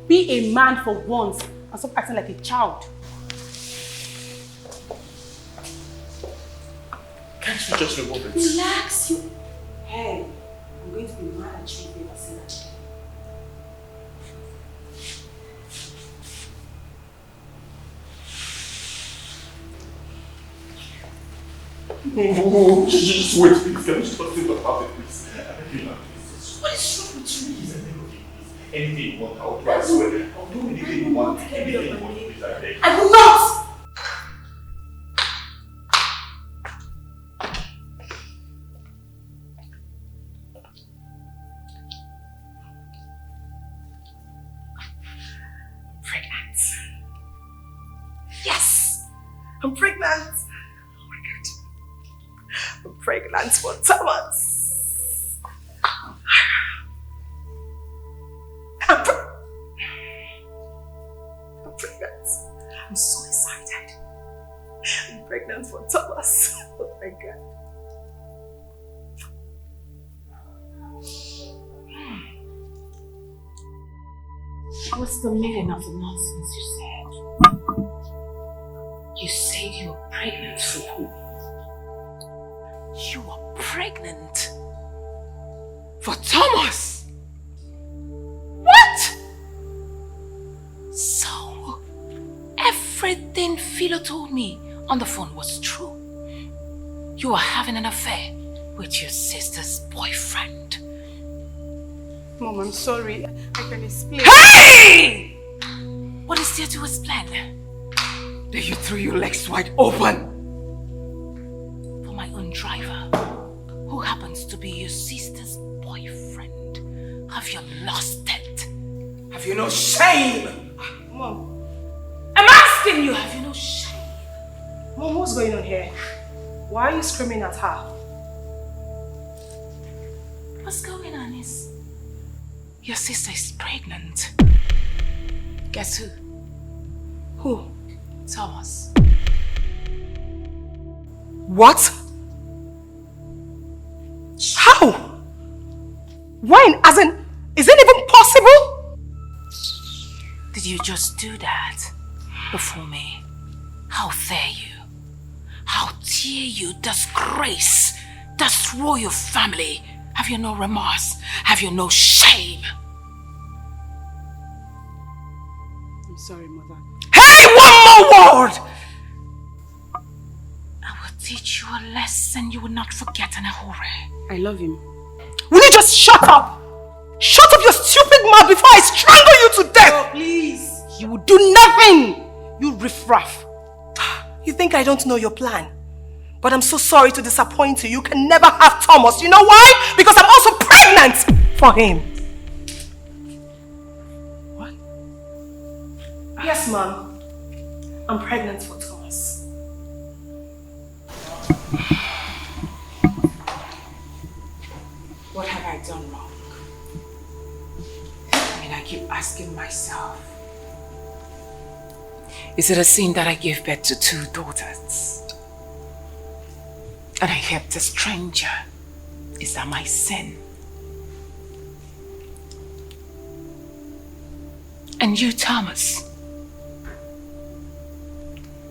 F: Be a man for once and stop acting like a child.
J: Can't you just remove it?
F: Relax, you. Hey, I'm going to be mad at you if you ever say that.
J: No, just wait, please. Can you just talk about it, please?
F: What is wrong with you?
J: Anything you want, I'll try. I swear. I'll do anything you want. Anything you want, please, I beg.
F: I will not!
K: Pregnant. Yes! I'm pregnant. Oh my God. I'm pregnant for Thomas. I'm pregnant. I'm so excited. I'm pregnant for Thomas. Oh my God.
C: What's the meaning of the nonsense you said? You said you were pregnant for who? You were pregnant for Thomas? What? So, everything Philo told me on the phone was true. You were having an affair with your sister's boyfriend.
F: Mom, I'm sorry. I can explain.
C: Hey! What is there to explain? That you threw your legs wide open for my own driver, who happens to be your sister's boyfriend. Have you lost it? Have you no shame?
F: Mom.
C: I'm asking you, have you no shame?
F: Mom, what's going on here? Why are you screaming at her?
C: What's going on is your sister is pregnant. Guess who?
F: Who?
C: Thomas.
K: What? How? When? As in, is it even possible?
C: Did you just do that before me? How dare you? How dare you disgrace, destroy your family? Have you no remorse? Have you no shame?
F: I'm sorry, Mother.
C: Hey, one more word! I will teach you a lesson you will not forget in a hurry.
F: I love him.
K: Will you just shut up? Shut up your stupid mouth before I strangle you to death!
F: Oh, please!
K: You will do nothing! You riffraff. You think I don't know your plan? But I'm so sorry to disappoint you. You can never have Thomas. You know why? Because I'm also pregnant for him. What? Yes, Mom. I'm pregnant for Thomas.
C: What have I done wrong? I mean, I keep asking myself. Is it a sin that I gave birth to 2 daughters? And I helped a stranger? Is that my sin? And you, Thomas,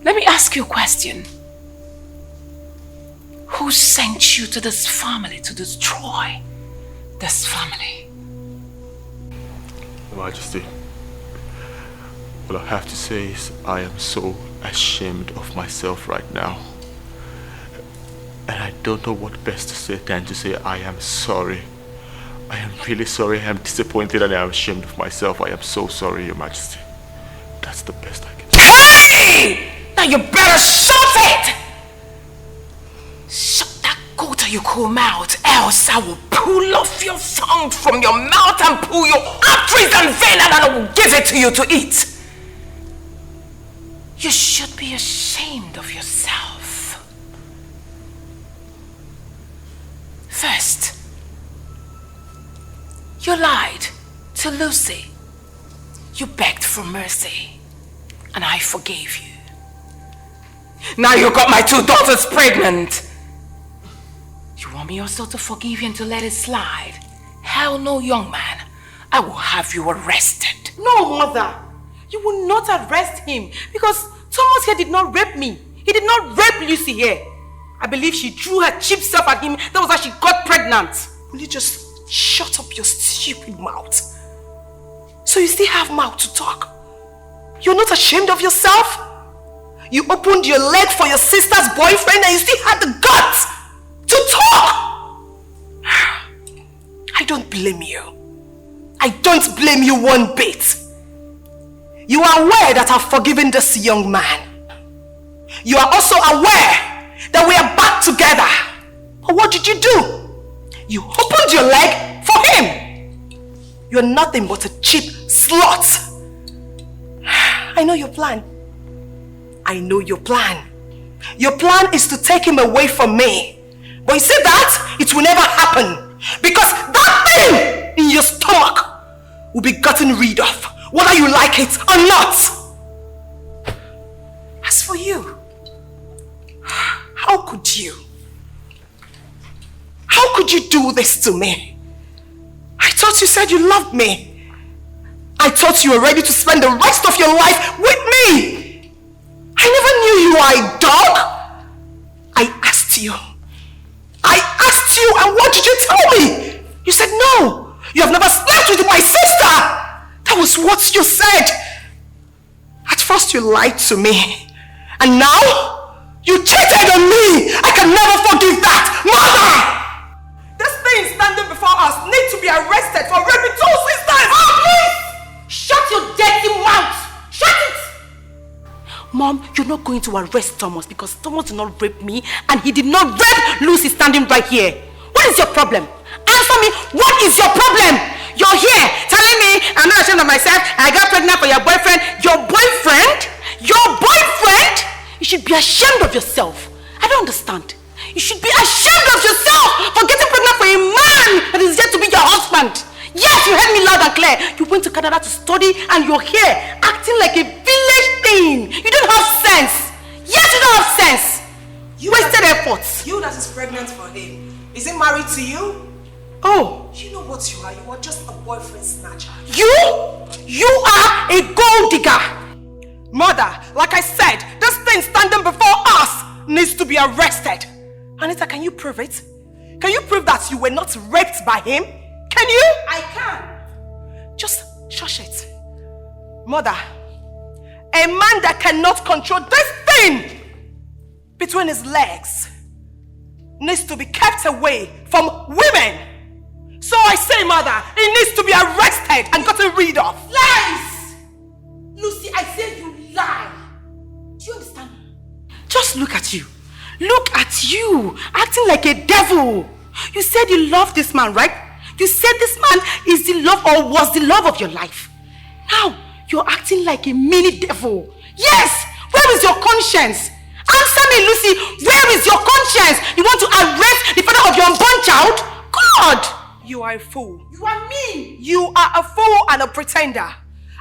C: let me ask you a question. Who sent you to this family to destroy this family?
J: Your Majesty, what I have to say is I am so ashamed of myself right now. And I don't know what best to say than to say I am sorry. I am really sorry. I am disappointed and I am ashamed of myself. I am so sorry, Your Majesty. That's the best I can say.
C: Hey! Now you better shut it! Shut that quota you call mouth, else I will pull off your tongue from your mouth and pull your arteries and veins and I will give it to you to eat. You should be ashamed of yourself. You lied to Lucy. You begged for mercy, and I forgave you. Now you got my 2 daughters pregnant. You want me also to forgive you and to let it slide? Hell no, young man. I will have you arrested.
F: No, mother. You will not arrest him because Thomas here did not rape me. He did not rape Lucy here. I believe she threw her cheap self at him. That was how she got pregnant. Will you just shut up your stupid mouth? So you still have mouth to talk? You're not ashamed of yourself? You opened your leg for your sister's boyfriend and you still had the guts to talk! I don't blame you. I don't blame you one bit. You are aware that I've forgiven this young man. You are also aware that we are back together. But what did you do? You opened your leg for him. You're nothing but a cheap slut. I know your plan. I know your plan. Your plan is to take him away from me. But you see that? It will never happen. Because that thing in your stomach will be gotten rid of, whether you like it or not. As for you, how could you? How could you do this to me? I thought you said you loved me. I thought you were ready to spend the rest of your life with me. I never knew you were a dog. I asked you. And what did you tell me? You said no. You have never slept with my sister. That was what you said. At first you lied to me. And now you cheated on me. I can never forgive that. Mother! This thing standing before us needs to be arrested for raping 2 sisters. Oh, please! Shut your dirty mouth. Shut it! Mom, you're not going to arrest Thomas because Thomas did not rape me and he did not rape Lucy standing right here. What is your problem? Answer me, what is your problem? You're here telling me I'm not ashamed of myself. I got pregnant for your boyfriend. Your boyfriend? Your boyfriend? You should be ashamed of yourself. I don't understand. You should be ashamed of yourself for getting pregnant for a man that is yet to be your husband. Yes, you heard me loud and clear. You went to Canada to study and you're here acting like a village thing. You don't have sense. Yes, you don't have sense. You wasted efforts.
K: You that is pregnant for him. Is he married to you?
F: Oh.
K: You know what you are. You are just a boyfriend snatcher.
F: You are a gold digger. Mother, like I said, this thing standing before us needs to be arrested. Anita, can you prove it? Can you prove that you were not raped by him? Can you?
K: I can.
F: Just shush it. Mother, a man that cannot control this thing between his legs needs to be kept away from women. So I say, Mother, he needs to be arrested and gotten rid of.
K: Lies! Lucy, I say you lie. Do you understand?
F: Just look at you. Look at you, acting like a devil. You said you love this man, right? You said this man is the love or was the love of your life. Now, you're acting like a mini devil. Yes! Where is your conscience? Answer me, Lucy. Where is your conscience? You want to arrest the father of your unborn child? God! You are a fool.
K: You are mean.
F: You are a fool and a pretender.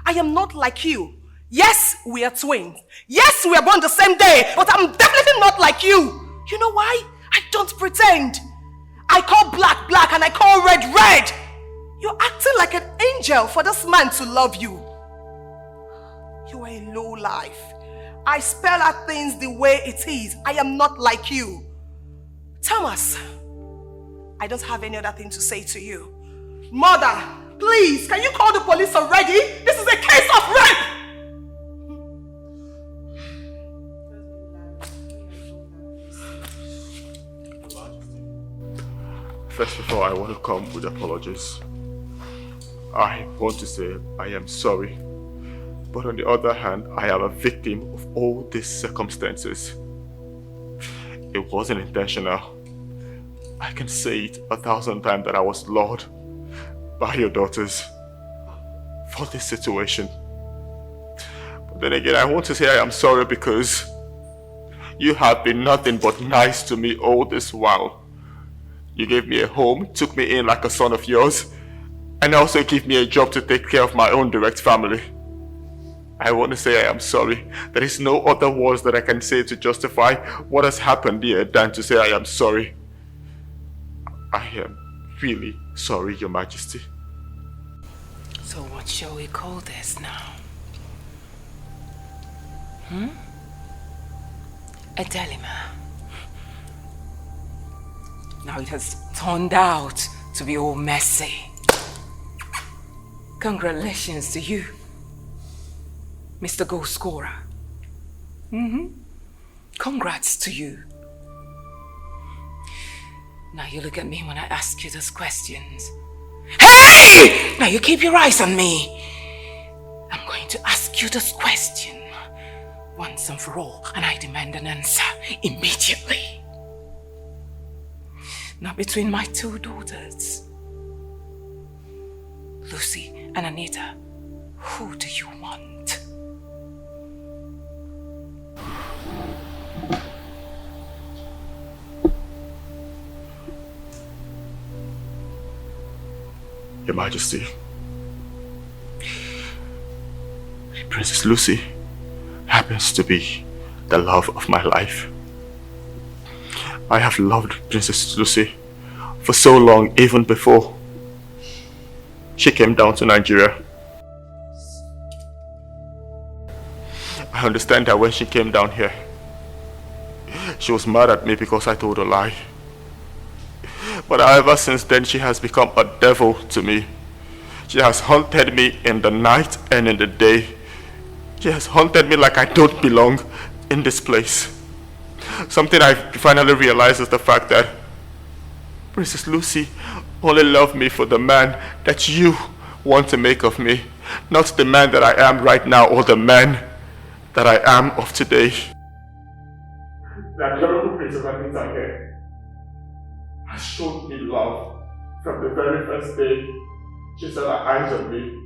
F: I am not like you. Yes, we are twins. Yes, we are born the same day. But I'm definitely not like you. You know why? I don't pretend. I call black black and I call red red. You're acting like an angel for this man to love you. You are a low life. I spell out things the way it is. I am not like you. Thomas, I don't have any other thing to say to you. Mother, please, can you call the police already? This is a case of rape.
J: First of all, I want to come with apologies. I want to say I am sorry. But on the other hand, I am a victim of all these circumstances. It wasn't intentional. I can say it 1,000 times that I was lured by your daughters for this situation. But then again, I want to say I am sorry because you have been nothing but nice to me all this while. You gave me a home, took me in like a son of yours, and also give me a job to take care of my own direct family. I want to say I am sorry. There is no other words that I can say to justify what has happened here than to say I am sorry. I am really sorry, Your Majesty.
C: So what shall we call this now? A dilemma. Now it has turned out to be all messy. Congratulations to you, Mr. Goal Scorer. Congrats to you. Now you look at me when I ask you those questions. Hey! Now you keep your eyes on me. I'm going to ask you this question once and for all, and I demand an answer immediately. Now between my two daughters, Lucy and Anita, who do you want?
J: Your Majesty, Princess Lucy happens to be the love of my life. I have loved Princess Lucy for so long, even before she came down to Nigeria. I understand that when she came down here, she was mad at me because I told a lie. But however, since then she has become a devil to me. She has haunted me in the night and in the day. She has haunted me like I don't belong in this place. Something I finally realized is the fact that Princess Lucy only loved me for the man that you want to make of me, not the man that I am right now or the man that I am of today. That terrible Princess Anita here has showed me love from the very first day she set her eyes on me.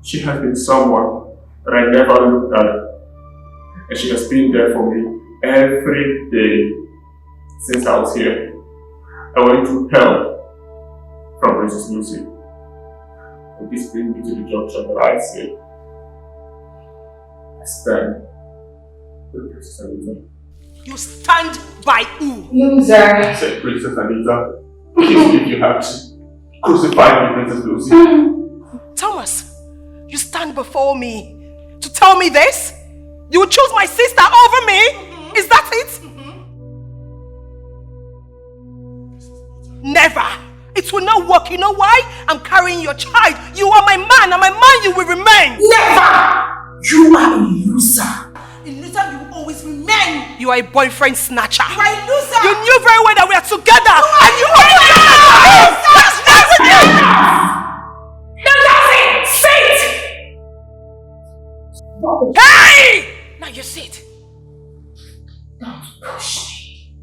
J: She has been someone that I never looked at, and she has been there for me every day since I was here. I went through hell from Princess Lucy, and this brings me to the junction that I say, I stand with Princess Anita.
F: You stand by who?
J: Loser. I said Princess Anita. If you have to, crucify me, Princess Lucy.
F: Thomas, you stand before me to tell me this? You would choose my sister over me? Is that it? Never. It will not work. You know why? I'm carrying your child. You are my man, and my man you will remain.
K: Never! You are a loser.
F: A loser you will always remain. You are a boyfriend snatcher.
K: You are a loser.
F: You knew very well that we are together. And you are Hey! Now you sit.
K: Don't push me.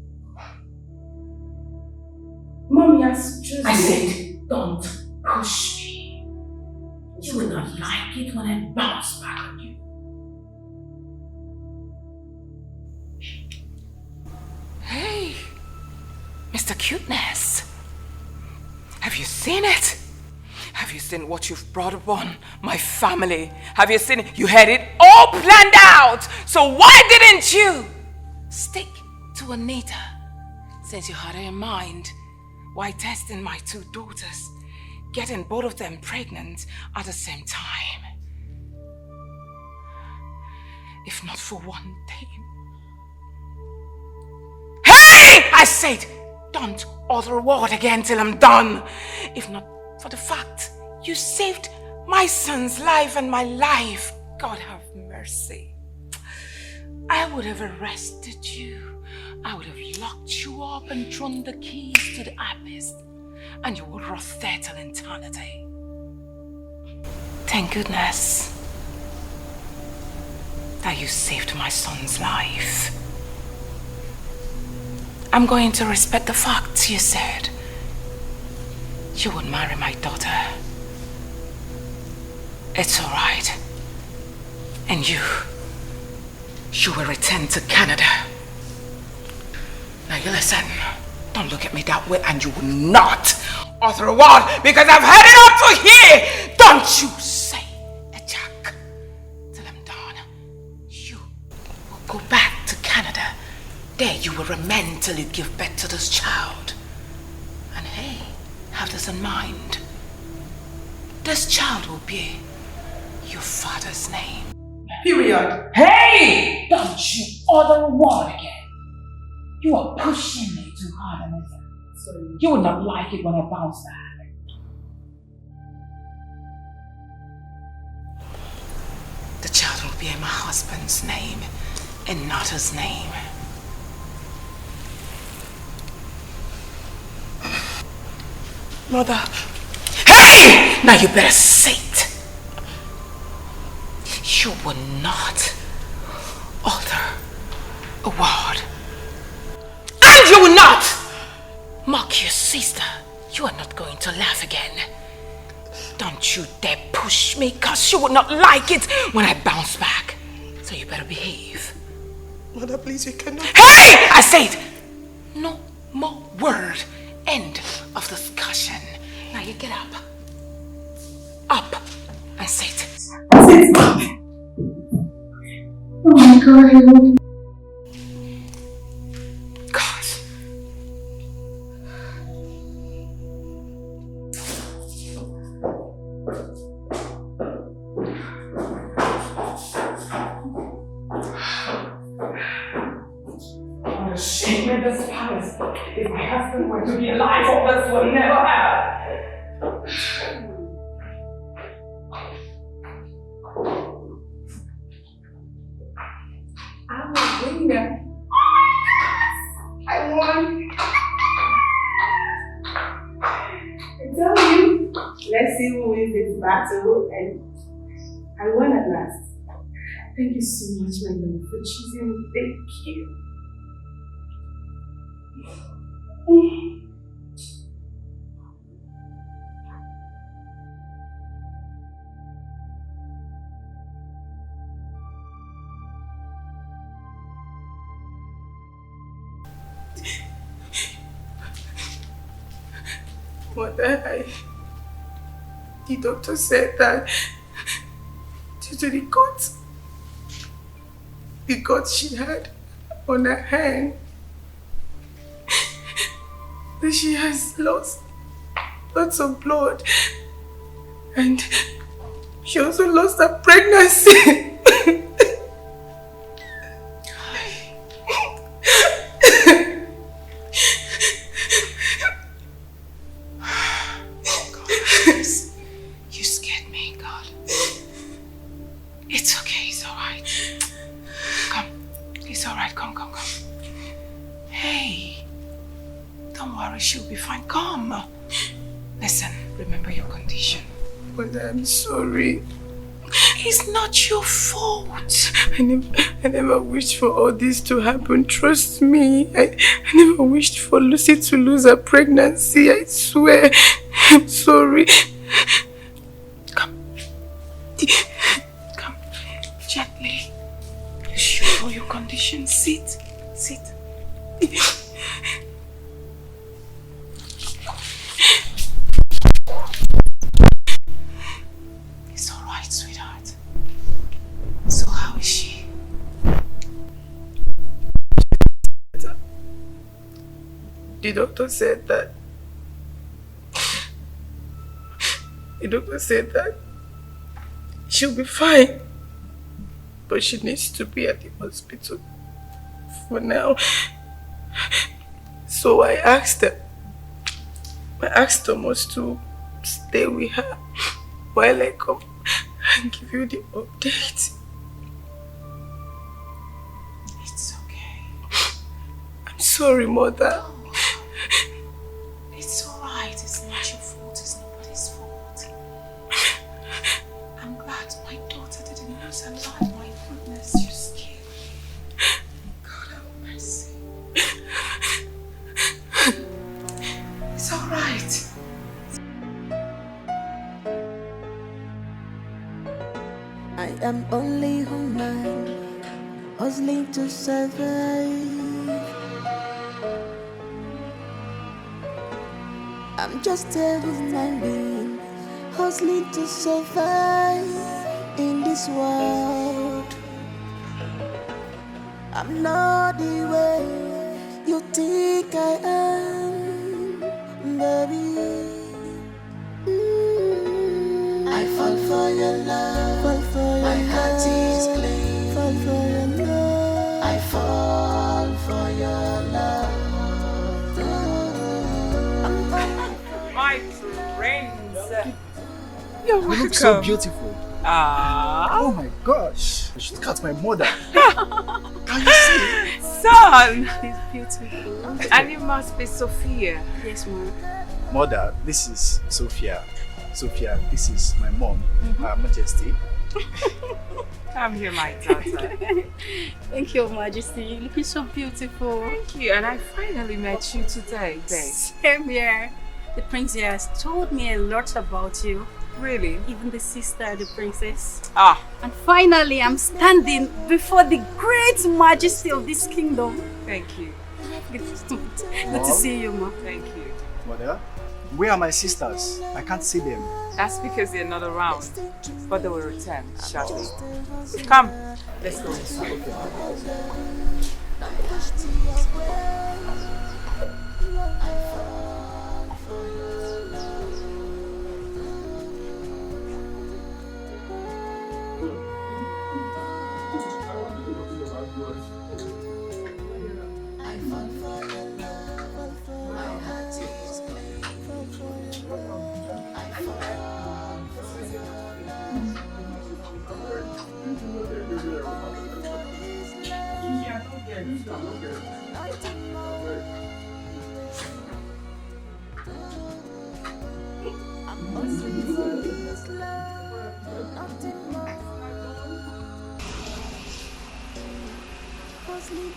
K: Mommy has just... I said, don't push me. You will not like it when I bounce back on you.
C: Hey, Mr. Cuteness. Have you seen it? Have you seen what you've brought upon my family? Have you seen it? You had it all planned out. So why didn't you stick to Anita since you had her in mind? Why testing my two daughters, getting both of them pregnant at the same time? If not for one thing. Hey! I said, don't utter a word again till I'm done. If not for the fact you saved my son's life and my life, God have mercy, I would have arrested you. I would have locked you up and thrown the keys to the abyss, and you would rot there till eternity. Thank goodness that you saved my son's life. I'm going to respect the fact you said you would marry my daughter. It's all right. And you will return to Canada. Now you listen. Don't look at me that way, and you will not utter a word because I've had it up to here. Don't you say a jack till I'm done. You will go back to Canada. There you will remain till you give birth to this child. And hey, have this in mind. This child will be your father's name.
K: Period.
C: Hey! Don't you utter a word again. You are pushing me too hard, Anita. Sorry. You would not like it when I bounce back. The child will be in my husband's name and not his name.
K: Mother.
C: Hey! Now you better say it. You will not utter a word. And you will not mock your sister. You are not going to laugh again. Don't you dare push me, because you will not like it when I bounce back. So you better behave.
K: Mother, please, you cannot.
C: Hey! I said, no more word. End of discussion. Now you get up. Up and sit.
K: Sit. Oh my God.
C: Shame in this palace. If my husband were to be alive, all this would never happen.
K: I'm a winner. I won. I tell you, let's see who wins this battle, and I won at last. Thank you so much, my love, for choosing me. Thank you. Mother, the doctor said that due to the cut she had on her hand, that she has lost lots of blood, and she also lost her pregnancy.
C: You scared me, God. It's okay, it's alright. Come, it's alright, come. Hey, don't worry, she'll be fine. Come. Listen, remember your condition.
K: But I'm sorry.
C: It's not your fault.
K: I never wished for all this to happen. Trust me. I never wished for Lucy to lose her pregnancy. I swear. I'm sorry.
C: Come. Gently. You sure your condition? Sit. It's alright, sweetheart. So how is she?
K: The doctor said that she'll be fine, but she needs to be at the hospital for now. So I asked Thomas to stay with her while I come and give you the update.
C: It's okay.
K: I'm sorry, Mother.
C: It's alright. It's not your fault. It's nobody's fault. I'm glad my daughter didn't lose her life. My goodness, you scared me. God have mercy. It's alright.
H: I am only human, hustling to survive. I'm just a human being, hustling to survive in this world. I'm not the way you think I am, baby. I fall for your love, fall for your my heart is clean, fall for your love. I fall for your love.
C: My friends.
D: You look so beautiful.
C: Ah.
D: Oh my gosh. I should cut my mother. Can you see?
C: Son.
F: He's beautiful.
C: And you must be Sophia.
F: Yes, ma'am.
D: Mother, this is Sophia. Sophia, this is my mom, Her Majesty.
C: Come here, my daughter.
F: Thank you, Majesty. You're looking so beautiful.
C: Thank you. And I finally met you today, babe.
F: Same here. The princess told me a lot about you.
C: Really?
F: Even the sister, the princess.
C: Ah.
F: And finally, I'm standing before the great majesty of this kingdom.
C: Thank you.
F: Good to see you, ma.
C: Thank you.
D: Mother, where are my sisters? I can't see them.
C: That's because they're not around. But they will return shortly. Come, let's go inside.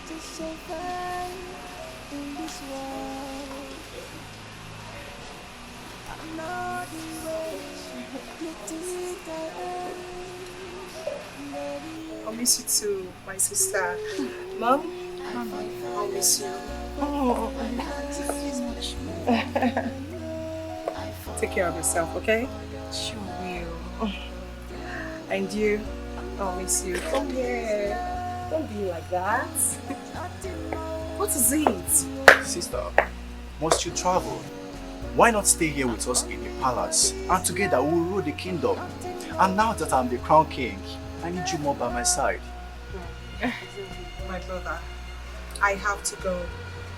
H: To survive in this world, I'm not the way you think I am, baby.
K: I'll miss you too, my sister. Mom, I'll miss you.
F: Oh,
K: Take care of yourself, okay?
C: Sure will.
K: And you, I'll miss you. Come here. Don't be like that. What is it?
D: Sister, must you travel? Why not stay here with us in the palace and together we'll rule the kingdom? And now that I'm the crown king, I need you more by my side.
K: My brother, I have to go.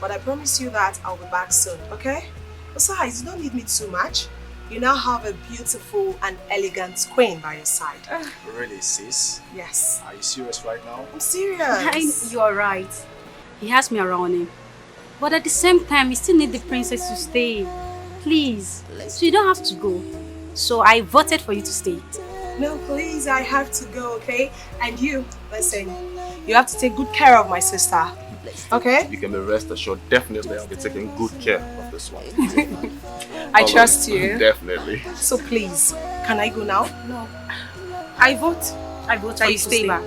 K: But I promise you that I'll be back soon, okay? Besides, you don't need me too much. You now have a beautiful and elegant queen by your side.
D: Really, sis?
K: Yes.
D: Are you serious right now?
K: I'm serious.
F: You are right. He has me around him. But at the same time, he still needs the princess to stay. Please. So you don't have to go. So I voted for you to stay.
K: No, please, I have to go, okay? And you, listen, you have to take good care of my sister, okay?
J: You can be rest assured, definitely I'll be taking good care of this one.
K: I trust you.
J: Definitely.
K: So please, can I go now?
F: No.
K: I vote
F: that
K: for
F: you
K: you to
F: stay back.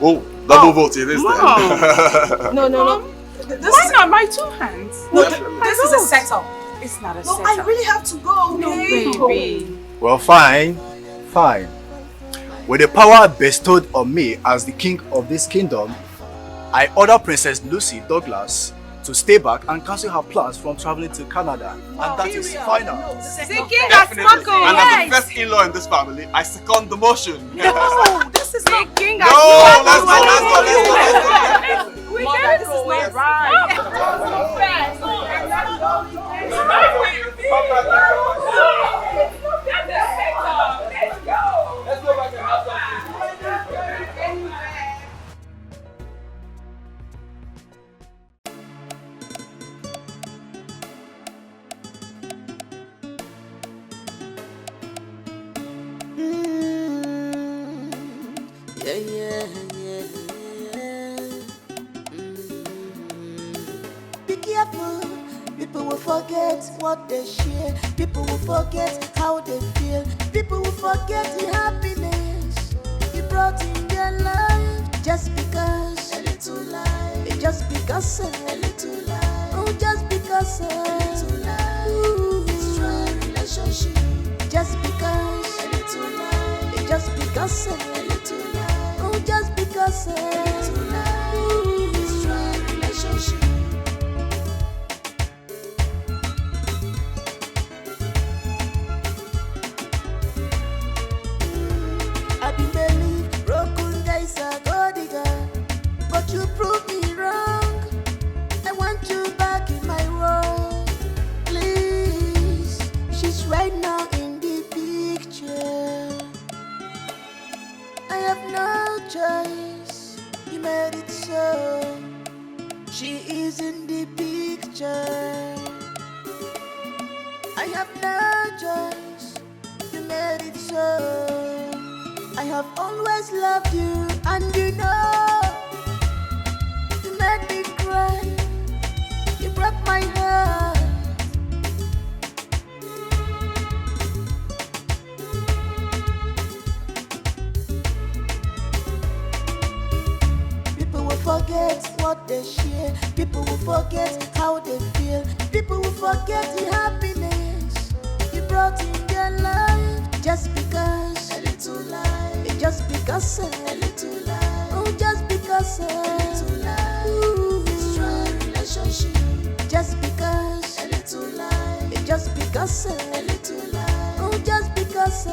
J: Oh, double vote it is
K: then. No.
C: Why not my 2 hands?
K: No, this is a setup.
C: It's not a
K: No,
C: setup.
K: I really have to go, okay?
C: No, baby.
D: Well, fine. With the power bestowed on me as the king of this kingdom, I order Princess Lucy Douglas to stay back and cancel her plans from traveling to Canada. And that is final.
K: The king has spoken.
J: And as the first in-law in this family, I second the motion.
K: No, this is the king has
J: let's
K: spoken.
J: go.
K: We know this is not right.
H: Be careful, people will forget what they share. People will forget how they feel. People will forget the happiness you brought in their life. Just because a little life, just because a little life, oh, just because a little life. Ooh, it's so. I have always loved you, and you know, you made me cry, you broke my heart. People will forget what they share, people will forget how they feel, people will forget the happiness you brought in their life. Just because a little lie, just because a little lie, oh, just because a little lie, ooh, destroy relationship. Just because a little lie, just because a little lie, oh, just because